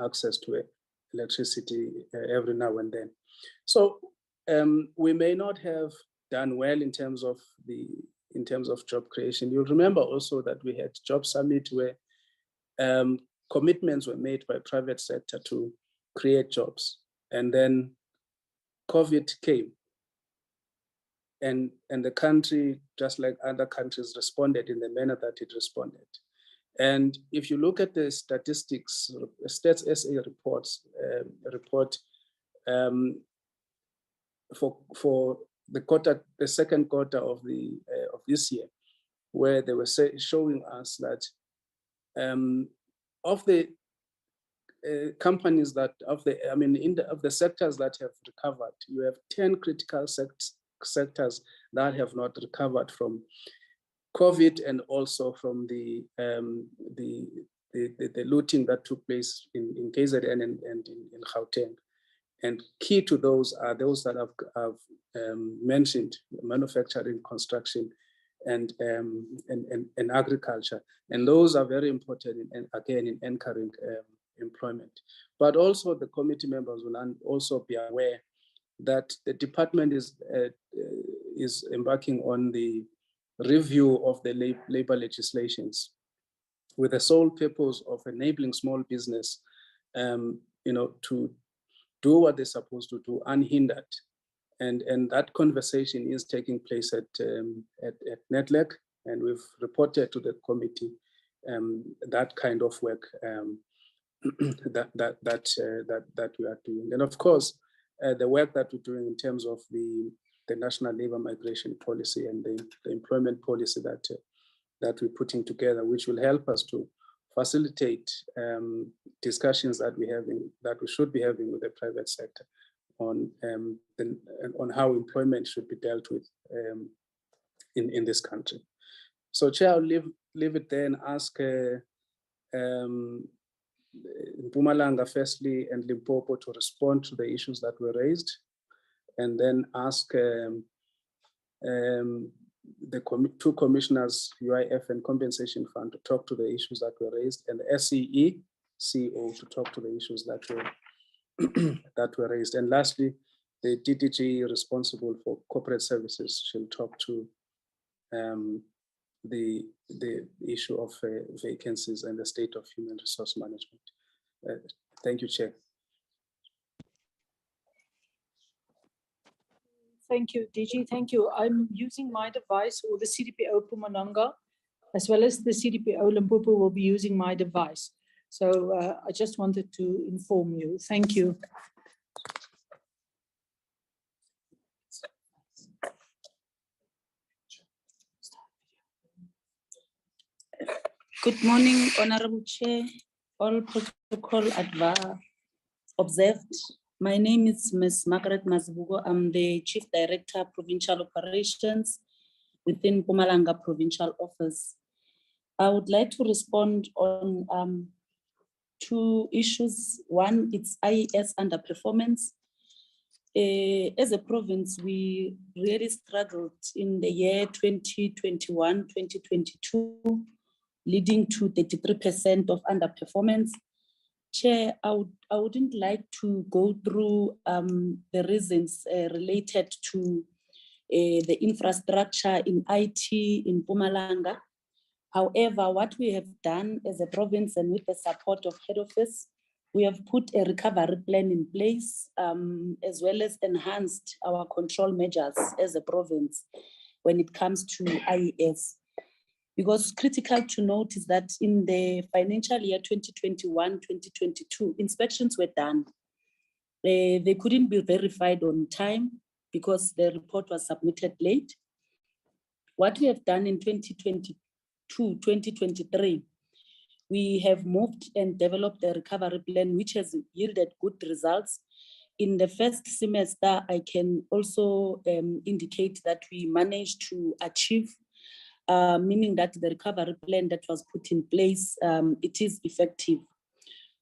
access to electricity every now and then. So we may not have done well in terms of job creation. You'll remember also that we had Job Summit where commitments were made by private sector to create jobs, and then COVID came, and the country, just like other countries, responded in the manner that it responded. And if you look at the statistics, Stats SA report for the second quarter of this year, where they were showing us that of the companies of the sectors that have recovered, you have 10 critical sectors that have not recovered from COVID and also from the looting that took place in KZN and in Gauteng. And key to those are those that I've mentioned: manufacturing, construction, and agriculture. And those are very important, in anchoring employment. But also the committee members will also be aware that the department is embarking on the review of the labor legislations with the sole purpose of enabling small business, to do what they're supposed to do unhindered. And that conversation is taking place at NETLEC, and we've reported to the committee that kind of work that we are doing. And of course, the work that we're doing in terms of the national labor migration policy and the employment policy that we're putting together, which will help us to facilitate discussions that we should be having with the private sector on how employment should be dealt with in this country. So, Chair, I'll leave it there and ask Mpumalanga firstly and Limpopo to respond to the issues that were raised, and then ask the two commissioners, UIF and Compensation Fund, to talk to the issues that were raised, and the SCE CEO to talk to the issues that were raised. And lastly, the DDG responsible for corporate services shall talk to the issue of vacancies and the state of human resource management. Thank you, Chair. Thank you, DG. Thank you. I'm using my device, or the CDPO Mpumalanga, as well as the CDPO Limpopo will be using my device. So I just wanted to inform you. Thank you. Good morning, Honorable Chair, all protocol observed. My name is Ms. Margaret Mazibugo. I'm the Chief Director, Provincial Operations within Mpumalanga Provincial Office. I would like to respond on two issues. One, it's IES underperformance. As a province, we really struggled in the year 2021-2022, leading to 33% of underperformance. Chair, I wouldn't like to go through the reasons related to the infrastructure in IT in Mpumalanga. However, what we have done as a province and with the support of head office, we have put a recovery plan in place, as well as enhanced our control measures as a province when it comes to IES. Because critical to note is that in the financial year 2021-2022, inspections were done. They couldn't be verified on time because the report was submitted late. What we have done in 2022-2023, we have moved and developed a recovery plan which has yielded good results. In the first semester, I can also indicate that we managed to achieve, meaning that the recovery plan that was put in place, it is effective.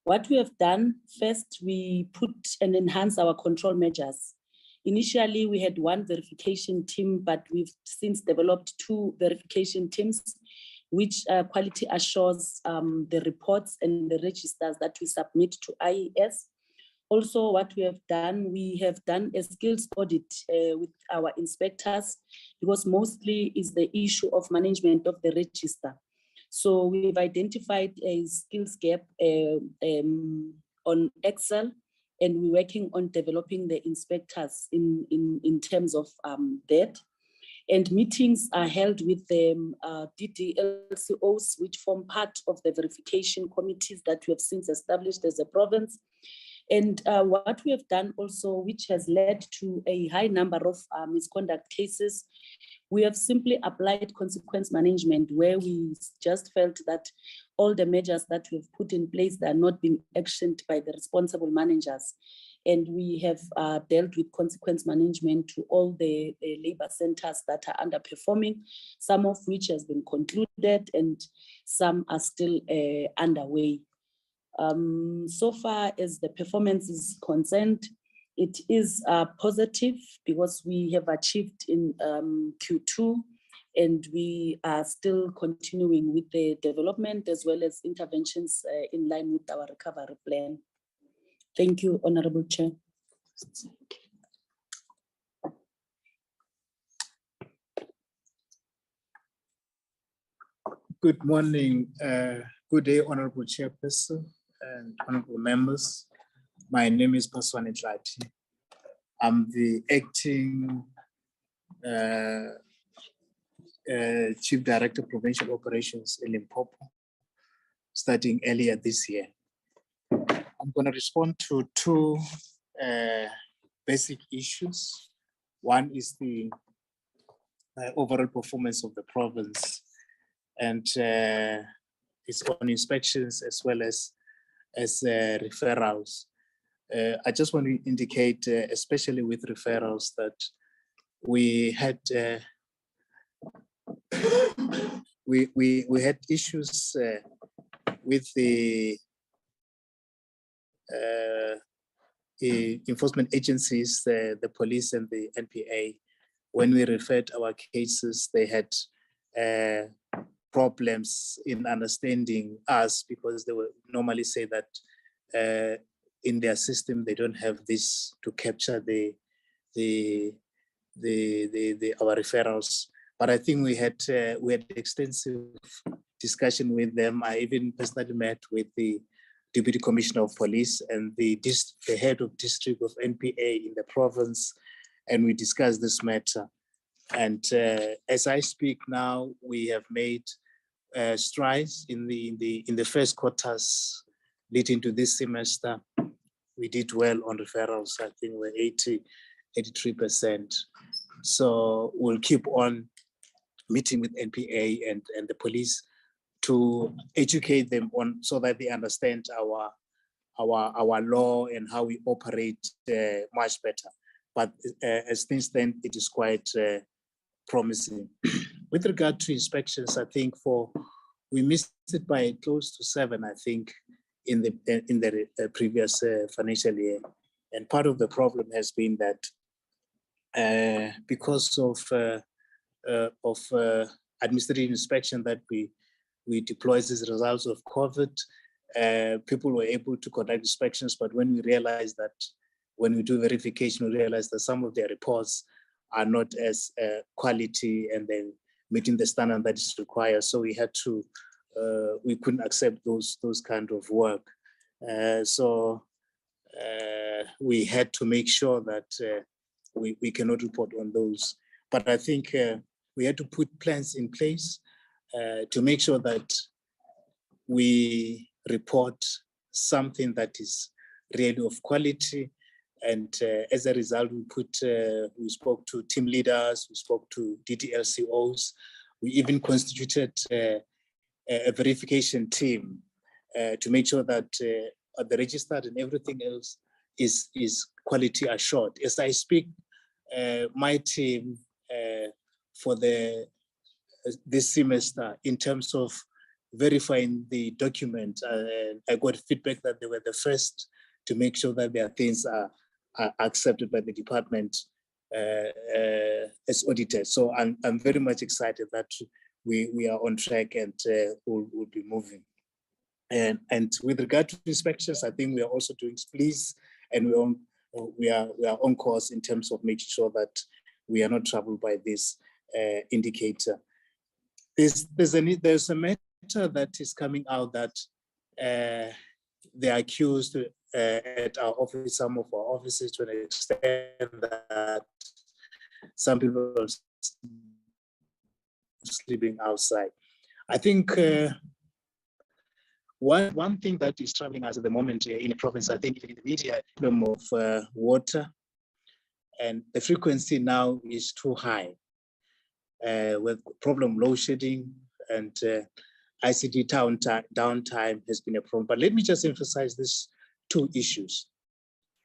What we have done, first, we put and enhance our control measures. Initially, we had one verification team, but we've since developed two verification teams, which quality assures the reports and the registers that we submit to IES. Also, what we have done a skills audit with our inspectors, because mostly is the issue of management of the register. So we've identified a skills gap on Excel, and we're working on developing the inspectors in terms of that. And meetings are held with the DDLCOs, which form part of the verification committees that we have since established as a province. And what we have done also, which has led to a high number of misconduct cases, we have simply applied consequence management, where we just felt that all the measures that we've put in place that are not being actioned by the responsible managers. And we have dealt with consequence management to all the labor centers that are underperforming, some of which has been concluded and some are still underway. So far as the performance is concerned, it is positive because we have achieved in Q2, and we are still continuing with the development as well as interventions in line with our recovery plan. Thank you, Honorable Chair. Good morning. Good day, Honorable Chairperson and honorable members. My name is Paswane Tlati. I'm the acting Chief Director, Provincial Operations in Limpopo, starting earlier this year. I'm going to respond to two basic issues. One is the overall performance of the province, and it's on inspections as well as referrals. I just want to indicate, especially with referrals, that we had we had issues with the enforcement agencies, the police and the NPA. When we referred our cases, they had problems in understanding us because they would normally say that in their system they don't have this to capture our referrals. But I think we had extensive discussion with them. I even personally met with the Deputy Commissioner of Police and the head of district of NPA in the province, and we discussed this matter. And as I speak now, we have made strides in the first quarters leading to this semester. We did well on referrals. I think we're 83%. So we'll keep on meeting with NPA and the police to educate them on so that they understand our law and how we operate much better. But as things stand, it is quite promising. With regard to inspections, I think we missed it by close to 7, I think, in the previous financial year. And part of the problem has been that because of administrative inspection that we deployed as a result of COVID, people were able to conduct inspections, but when we realized that, when we do verification, we realized that some of their reports are not as quality and then meeting the standard that is required. So we had to, we couldn't accept those kind of work. So we had to make sure that we cannot report on those. But I think we had to put plans in place to make sure that we report something that is really of quality. And as a result, we spoke to team leaders, we spoke to DDLCOs, we even constituted a verification team to make sure that the registered and everything else is quality assured. As I speak, my team for this semester, in terms of verifying the document, I got feedback that they were the first to make sure that their things are accepted by the department as audited. So I'm very much excited that we are on track and we'll be moving. And with regard to inspections, I think we are also doing please, and we are on course in terms of making sure that we are not troubled by this indicator. There's a matter that is coming out that they are accused at our office, some of our offices, to an extent that some people are sleeping outside. I think one thing that is troubling us at the moment in the province, I think in the media, problem of water, and the frequency now is too high with problem load shedding, and ICT downtime has been a problem. But let me just emphasize these two issues.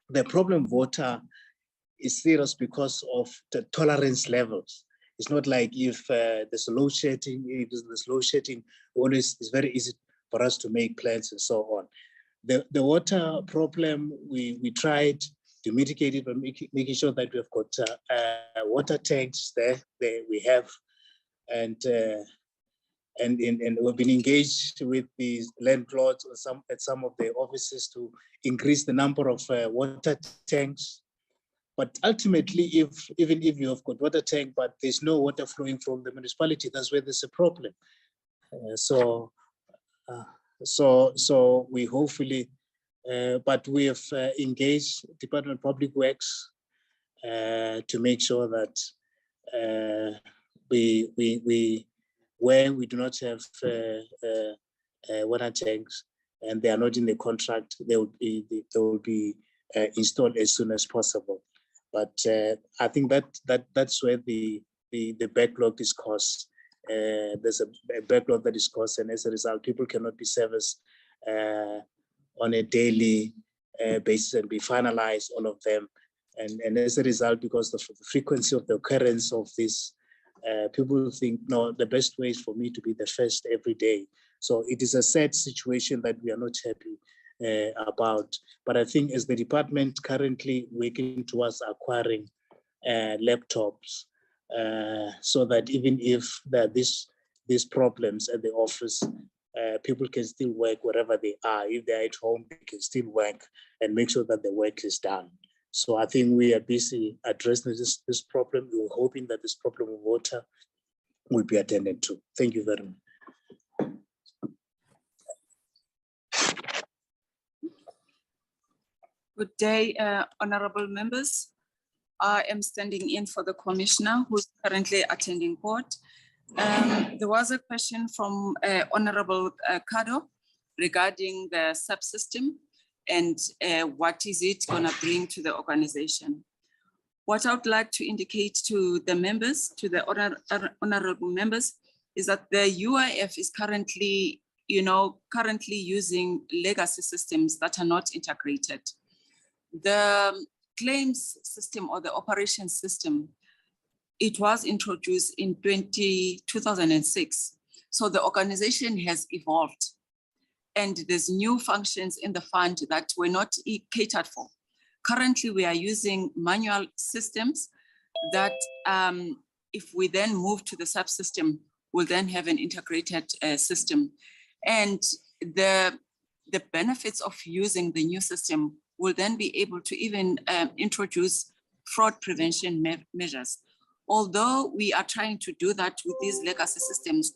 The problem of water is serious because of the tolerance levels. It's not like if there's load shedding, always it's very easy for us to make plans and so on. The water problem, we tried to mitigate it by making sure that we've got water tanks there we have, and we've been engaged with the landlords at some of the offices to increase the number of water tanks. But ultimately, even if you have got water tank, but there's no water flowing from the municipality, that's where there's a problem. So we hopefully, but we have engaged Department of Public Works to make sure that where we do not have water tanks, and they are not in the contract, they will be installed as soon as possible. But I think that's where the backlog is caused. There's a backlog that is caused, and as a result, people cannot be serviced on a daily basis and be finalized, all of them. And as a result, because of the frequency of the occurrence of this, people think, no, the best way is for me to be the first every day. So it is a sad situation that we are not happy about. But I think as the department currently working towards acquiring laptops, so that even if there are these problems at the office, people can still work wherever they are. If they're at home, they can still work and make sure that the work is done. So I think we are busy addressing this problem. We're hoping that this problem of water will be attended to. Thank you very much. Good day, honorable members. I am standing in for the commissioner who's currently attending court. There was a question from Honorable Kado regarding the subsystem and what is it going to bring to the organization. What I would like to indicate to the members, to the honorable members, is that the UIF is currently, using legacy systems that are not integrated. The claims system or the operations system, it was introduced in 2006. So the organization has evolved and there's new functions in the fund that were not catered for. Currently, we are using manual systems that if we then move to the subsystem, we'll then have an integrated system. And the benefits of using the new system will then be able to even introduce fraud prevention measures. Although we are trying to do that with these legacy systems,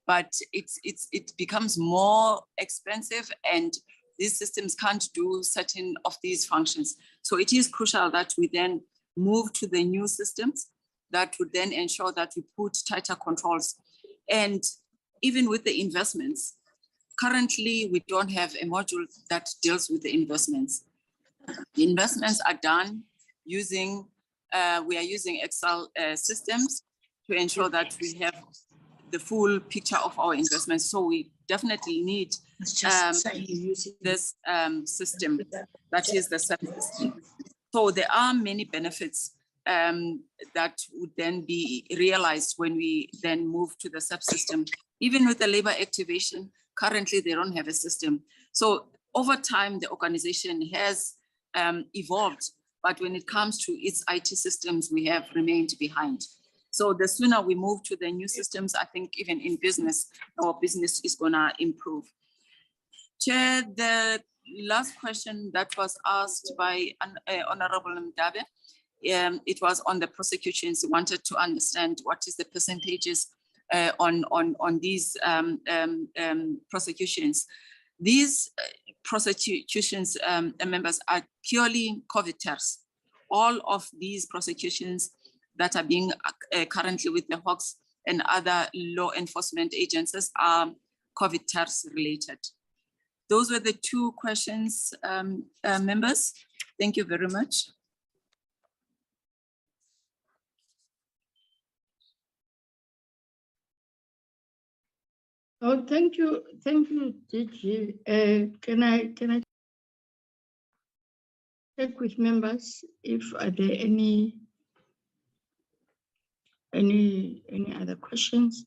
but it becomes more expensive and these systems can't do certain of these functions. So it is crucial that we then move to the new systems that would then ensure that we put tighter controls. And even with the investments, currently we don't have a module that deals with the investments. The investments are done using, we are using Excel systems to ensure that we have the full picture of our investments. So we definitely need this system, that is the subsystem. So there are many benefits that would then be realized when we then move to the subsystem. Even with the labor activation, currently they don't have a system. So over time, the organization has evolved, but when it comes to its IT systems, we have remained behind. So the sooner we move to the new systems, I think even in business, our business is gonna improve. Chair, the last question that was asked by Honorable Mdabe, it was on the prosecutions. He wanted to understand what is the percentages on these prosecutions. These prosecutions members are purely COVID TERS. All of these prosecutions that are being currently with the Hawks and other law enforcement agencies are COVID TERS related. Those were the two questions, members. Thank you very much. Oh, thank you, DG. Can I check with members if are there any other questions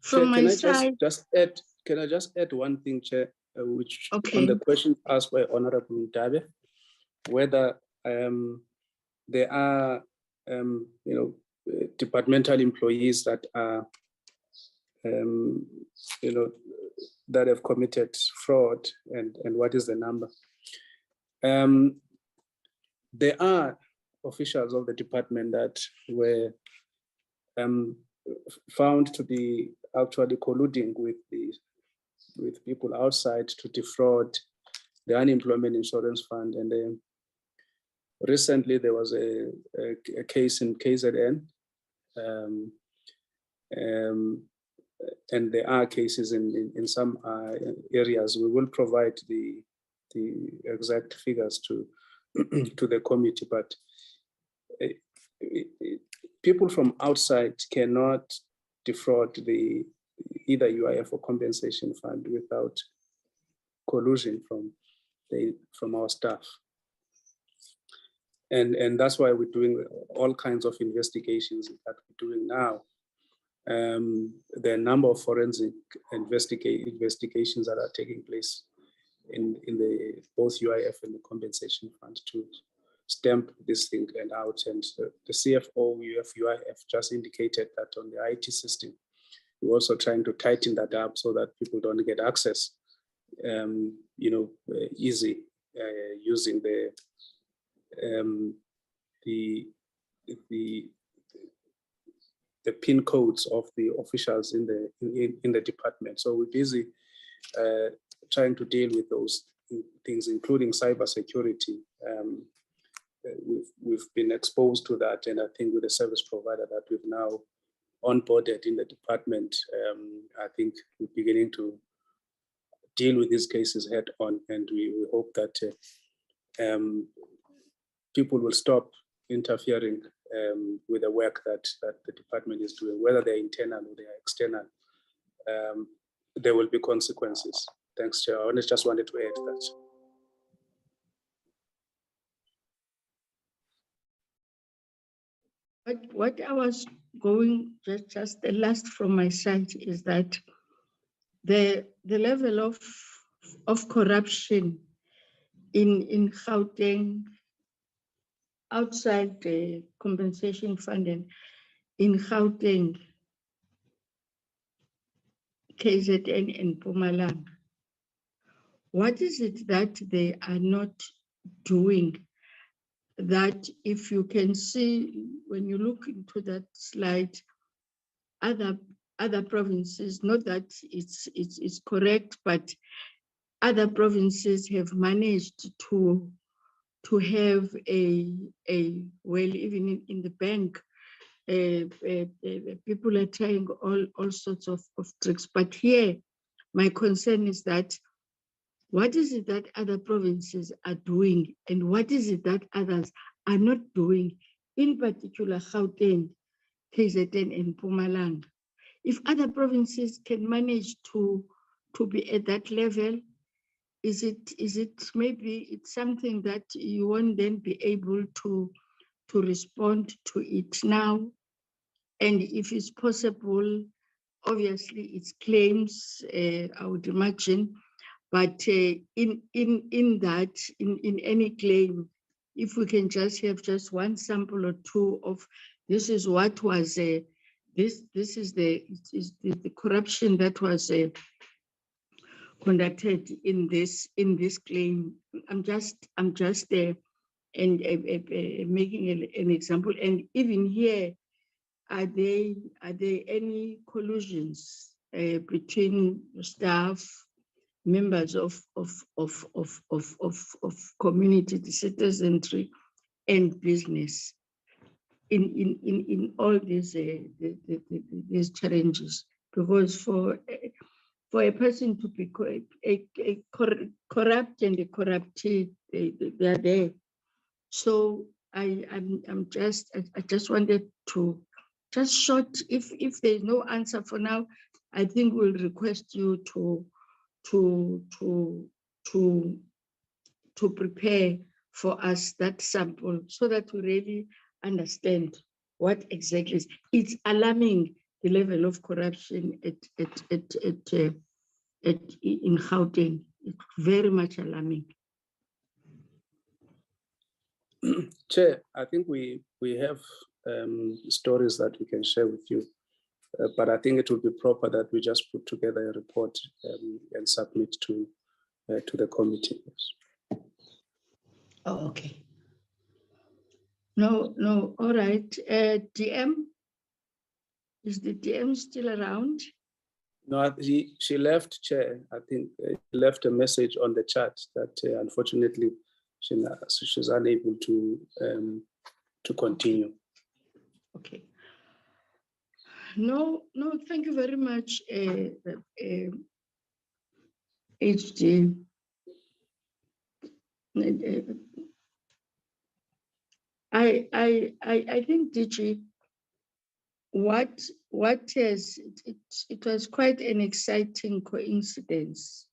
from my side? Can I just add one thing, Chair, which Okay. on the question asked by Honorable Mdabe, whether there are departmental employees that are that have committed fraud and what is the number. There are officials of the department that were found to be actually colluding with people outside to defraud the unemployment insurance fund. And recently there was a case in KZN and there are cases in some areas, we will provide the exact figures to to the committee, but people from outside cannot defraud either UIF or compensation fund without collusion from our staff. And that's why we're doing all kinds of investigations that we're doing now. There are a number of forensic investigations that are taking place in both UIF and the compensation fund to stamp this thing and out. And the CFO, UIF just indicated that on the IT system, we're also trying to tighten that up so that people don't get access, easy using the PIN codes of the officials in the department. So we're busy trying to deal with those things, including cybersecurity. We've been exposed to that, and I think with the service provider that we've now onboarded in the department, I think we're beginning to deal with these cases head on, and we hope that people will stop interfering with the work that the department is doing, whether they're internal or they are external. There will be consequences. Thanks, Chair. I just wanted to add that. What I was going, just the last from my side, is that the level of corruption in Gauteng, outside the compensation fund, and in Gauteng, KZN and Mpumalanga, what is it that they are not doing? That if you can see, when you look into that slide, other provinces, not that it's correct, but other provinces have managed to have a well, even in the bank, people are trying all sorts of tricks. But here, my concern is that what is it that other provinces are doing, and what is it that others are not doing, in particular Gauteng, KZN, and Mpumalanga? If other provinces can manage to be at that level, is it maybe it's something that you won't then be able to respond to it now? And if it's possible, obviously it's claims, I would imagine, but in any claim, if we can just have just one sample or two of this is what was this is the corruption that was conducted in this claim. I'm just making an example. And even here, are there any collusions between staff, members of community citizenry, and business in all these challenges? Because for a person to be corrupt and a corruptee, they are there. So I just wanted to just short. If there's no answer for now, I think we'll request you to prepare for us that sample so that we really understand what exactly is. It's alarming, the level of corruption in Gauteng. It's very much alarming. Chair, I think we have stories that we can share with you, but I think it would be proper that we just put together a report and submit to the committee. Oh, okay. No, all right. DM, is the DM still around? No, she left, Chair. I think left a message on the chat that unfortunately she's unable to continue. Okay. No, thank you very much, HD. I think, DG, what has it was quite an exciting coincidence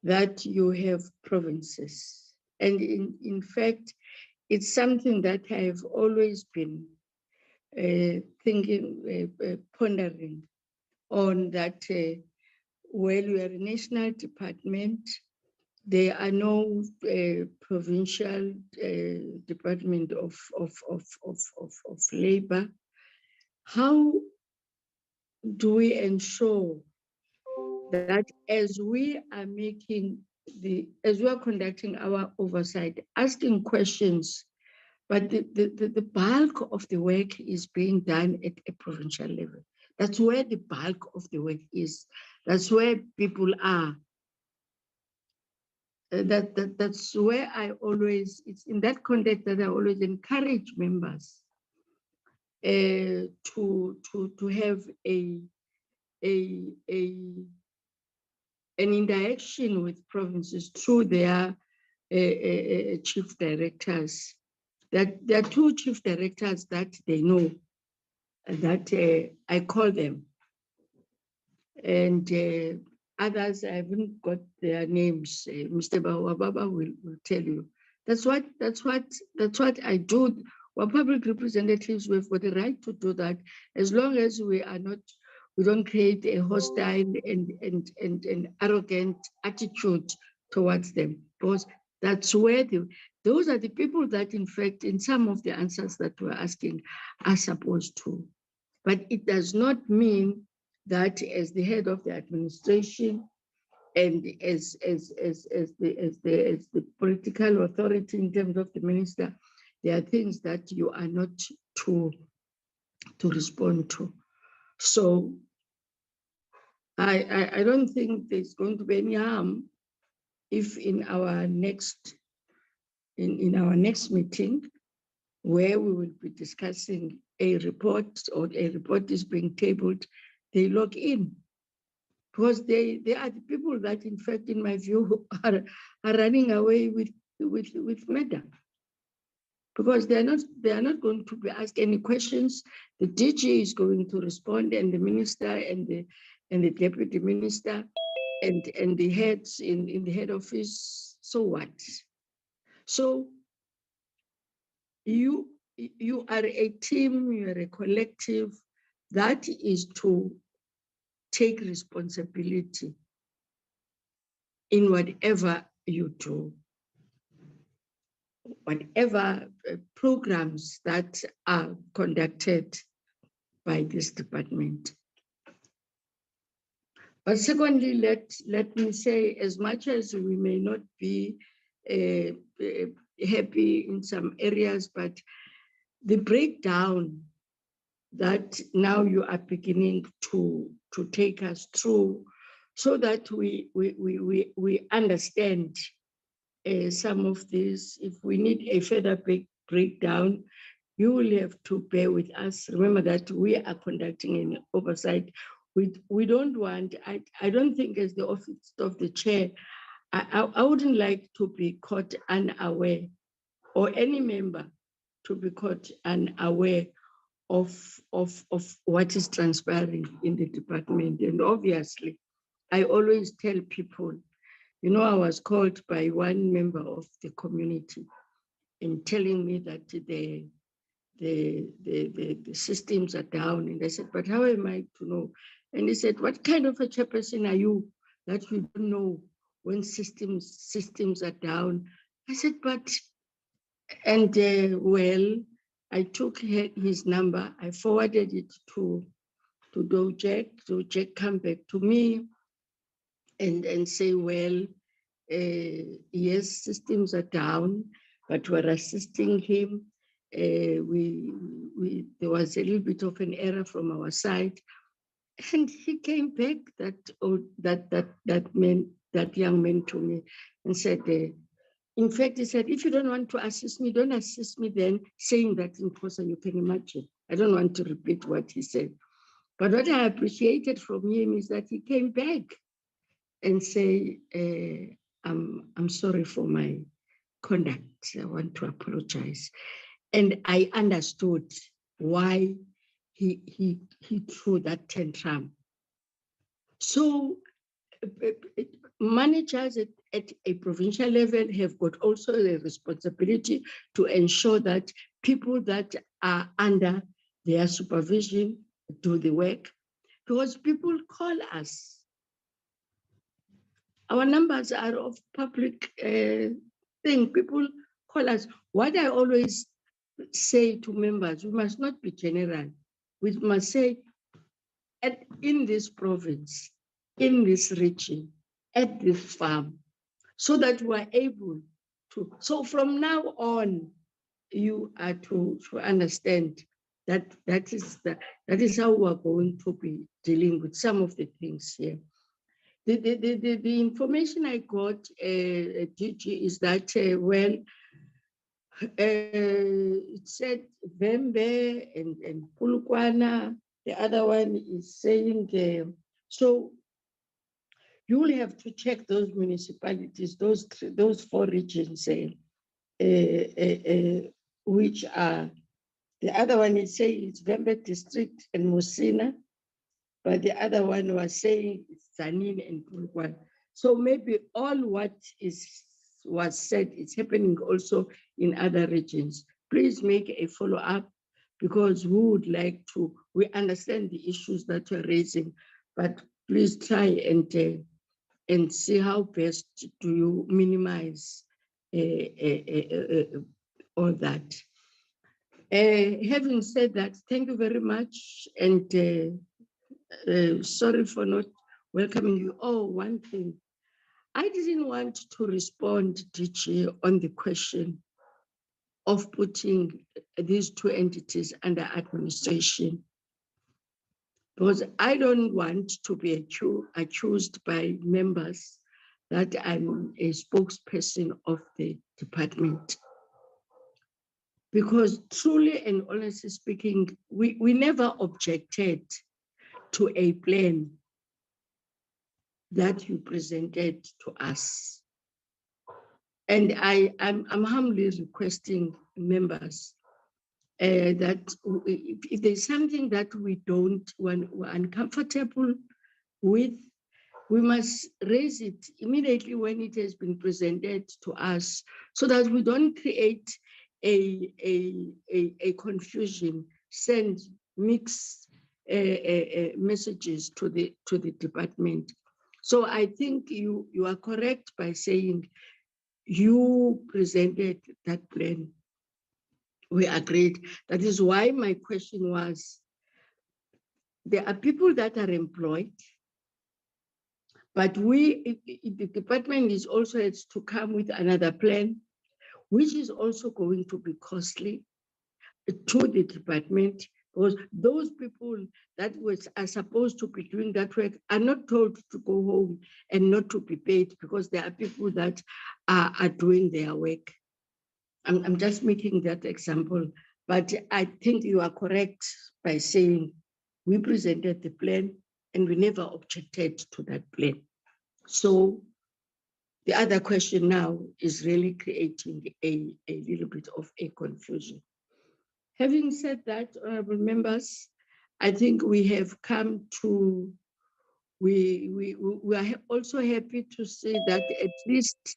that you have provinces, and in fact, it's something that I have always been thinking, pondering on, that while we are a national department, there are no provincial department of labor. How do we ensure that as we are conducting our oversight, asking questions, but the bulk of the work is being done at a provincial level? That's where the bulk of the work is. That's where people are. That's where it's in that context that I always encourage members to have an interaction with provinces through their chief directors. That there are two chief directors that they know, that I call them, and others I haven't got their names. Mr. Bawababa will tell you. That's what I do. We're public representatives. We've got the right to do that, as long as we don't create a hostile and arrogant attitude towards them, because that's where those are the people that, in fact, in some of the answers that we're asking, are supposed to. But it does not mean that as the head of the administration and as the political authority in terms of the minister, there are things that you are not to respond to. So I don't think there's going to be any harm if in our next meeting, where we will be discussing a report, or a report is being tabled, they log in, because they are the people that, in fact, in my view, are running away with murder, because they are not going to be asked any questions. The DG is going to respond, and the minister and the deputy minister and the heads in the head office. So what? So you are a team, you are a collective that is to take responsibility in whatever you do, whatever programs that are conducted by this department. But secondly, let me say, as much as we may not be happy in some areas, but the breakdown that now you are beginning to take us through, so that we understand some of this. If we need a further breakdown, you will have to bear with us. Remember that we are conducting an oversight. We don't want, I don't think, as the office of the chair, I wouldn't like to be caught unaware, or any member to be caught unaware of what is transpiring in the department. And obviously, I always tell people, you know, I was called by one member of the community in telling me that the systems are down. And I said, but how am I to know? And he said, what kind of a chairperson are you that you don't know when systems are down? I said, but, and well, I took his number, I forwarded it to Jack. So Jack come back to me and say, well, yes, systems are down, but we're assisting him. There was a little bit of an error from our side, and he came back, that young man, to me and said, in fact, he said, if you don't want to assist me, don't assist me then, saying that in Xhosa, you can imagine. I don't want to repeat what he said. But what I appreciated from him is that he came back and say, I'm sorry for my conduct. I want to apologize. And I understood why he threw that tantrum. So managers at a provincial level have got also a responsibility to ensure that people that are under their supervision do the work, because people call us. Our numbers are of public thing. People call us. What I always say to members, we must not be general. We must say, in this province, in this region, at this farm, so that we are able to. So from now on, you are to understand that that is how we are going to be dealing with some of the things here. The information I got, DG, is that, it said Vembe and Pulukwana, the other one is saying, so you will have to check those municipalities, those 4 regions, which are, the other one is saying it's Vembe district and Musina, but the other one was saying it's Zanin and Pulukwana. So maybe all what was said is happening also in other regions. Please make a follow-up, because we would like to, we understand the issues that you're raising, but please try and see how best do you minimize all that. Having said that, thank you very much, and sorry for not welcoming you. Oh, one thing. I didn't want to respond, DG, on the question of putting these 2 entities under administration, because I don't want to be accused by members that I'm a spokesperson of the department. Because truly and honestly speaking, we never objected to a plan that you presented to us. And I'm humbly requesting members that if there's something that we're uncomfortable with, we must raise it immediately when it has been presented to us, so that we don't create a confusion, send mixed messages to the department. So I think you are correct by saying you presented that plan. We agreed. That is why my question was, there are people that are employed, but the department is also has to come with another plan, which is also going to be costly to the department, because those people that are supposed to be doing that work are not told to go home and not to be paid, because there are people that are doing their work. I'm just making that example, but I think you are correct by saying we presented the plan and we never objected to that plan. So the other question now is really creating a little bit of a confusion. Having said that, honorable members, I think we have come to, we are also happy to see that at least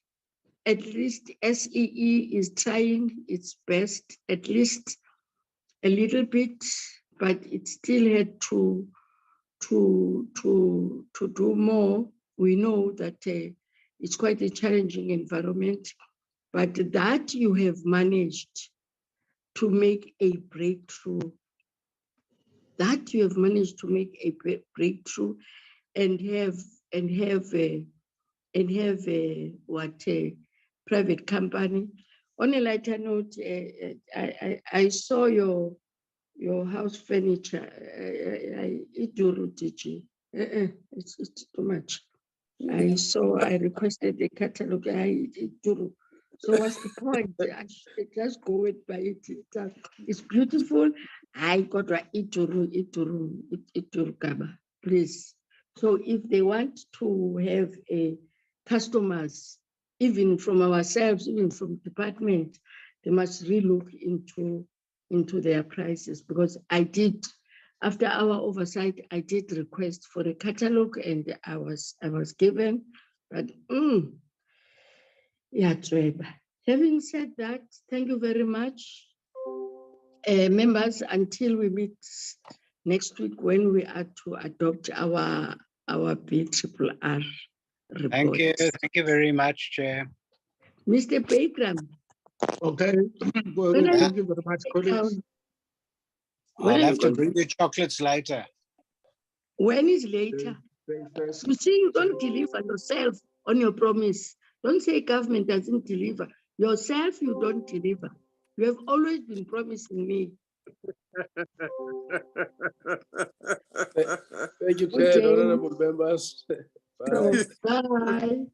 SEE is trying its best, at least a little bit, but it still had to do more. We know that it's quite a challenging environment, but that you have managed to make a breakthrough, that you have managed to make a breakthrough and have a private company. On a lighter note, I saw your house furniture. It's too much. I requested the catalog. So what's the point? I should just go and buy it. It's beautiful. I got ituru kaba, please. So if they want to have a customers, even from ourselves, even from department, they must relook into their prices, because I did, after our oversight, I did request for a catalog and I was given, but yeah, Trevor. Having said that, thank you very much. Members, until we meet next week when we are to adopt our BRRR report. Thank you very much, Chair. Mr. Bagram. Okay, well, When are thank you very much, colleagues. I'll have to bring you chocolates later. When is later? You see, you don't deliver yourself on your promise. Don't say government doesn't deliver. Yourself, you don't deliver. You have always been promising me. Thank you, Good Chair, day. honorable members. Bye. Bye.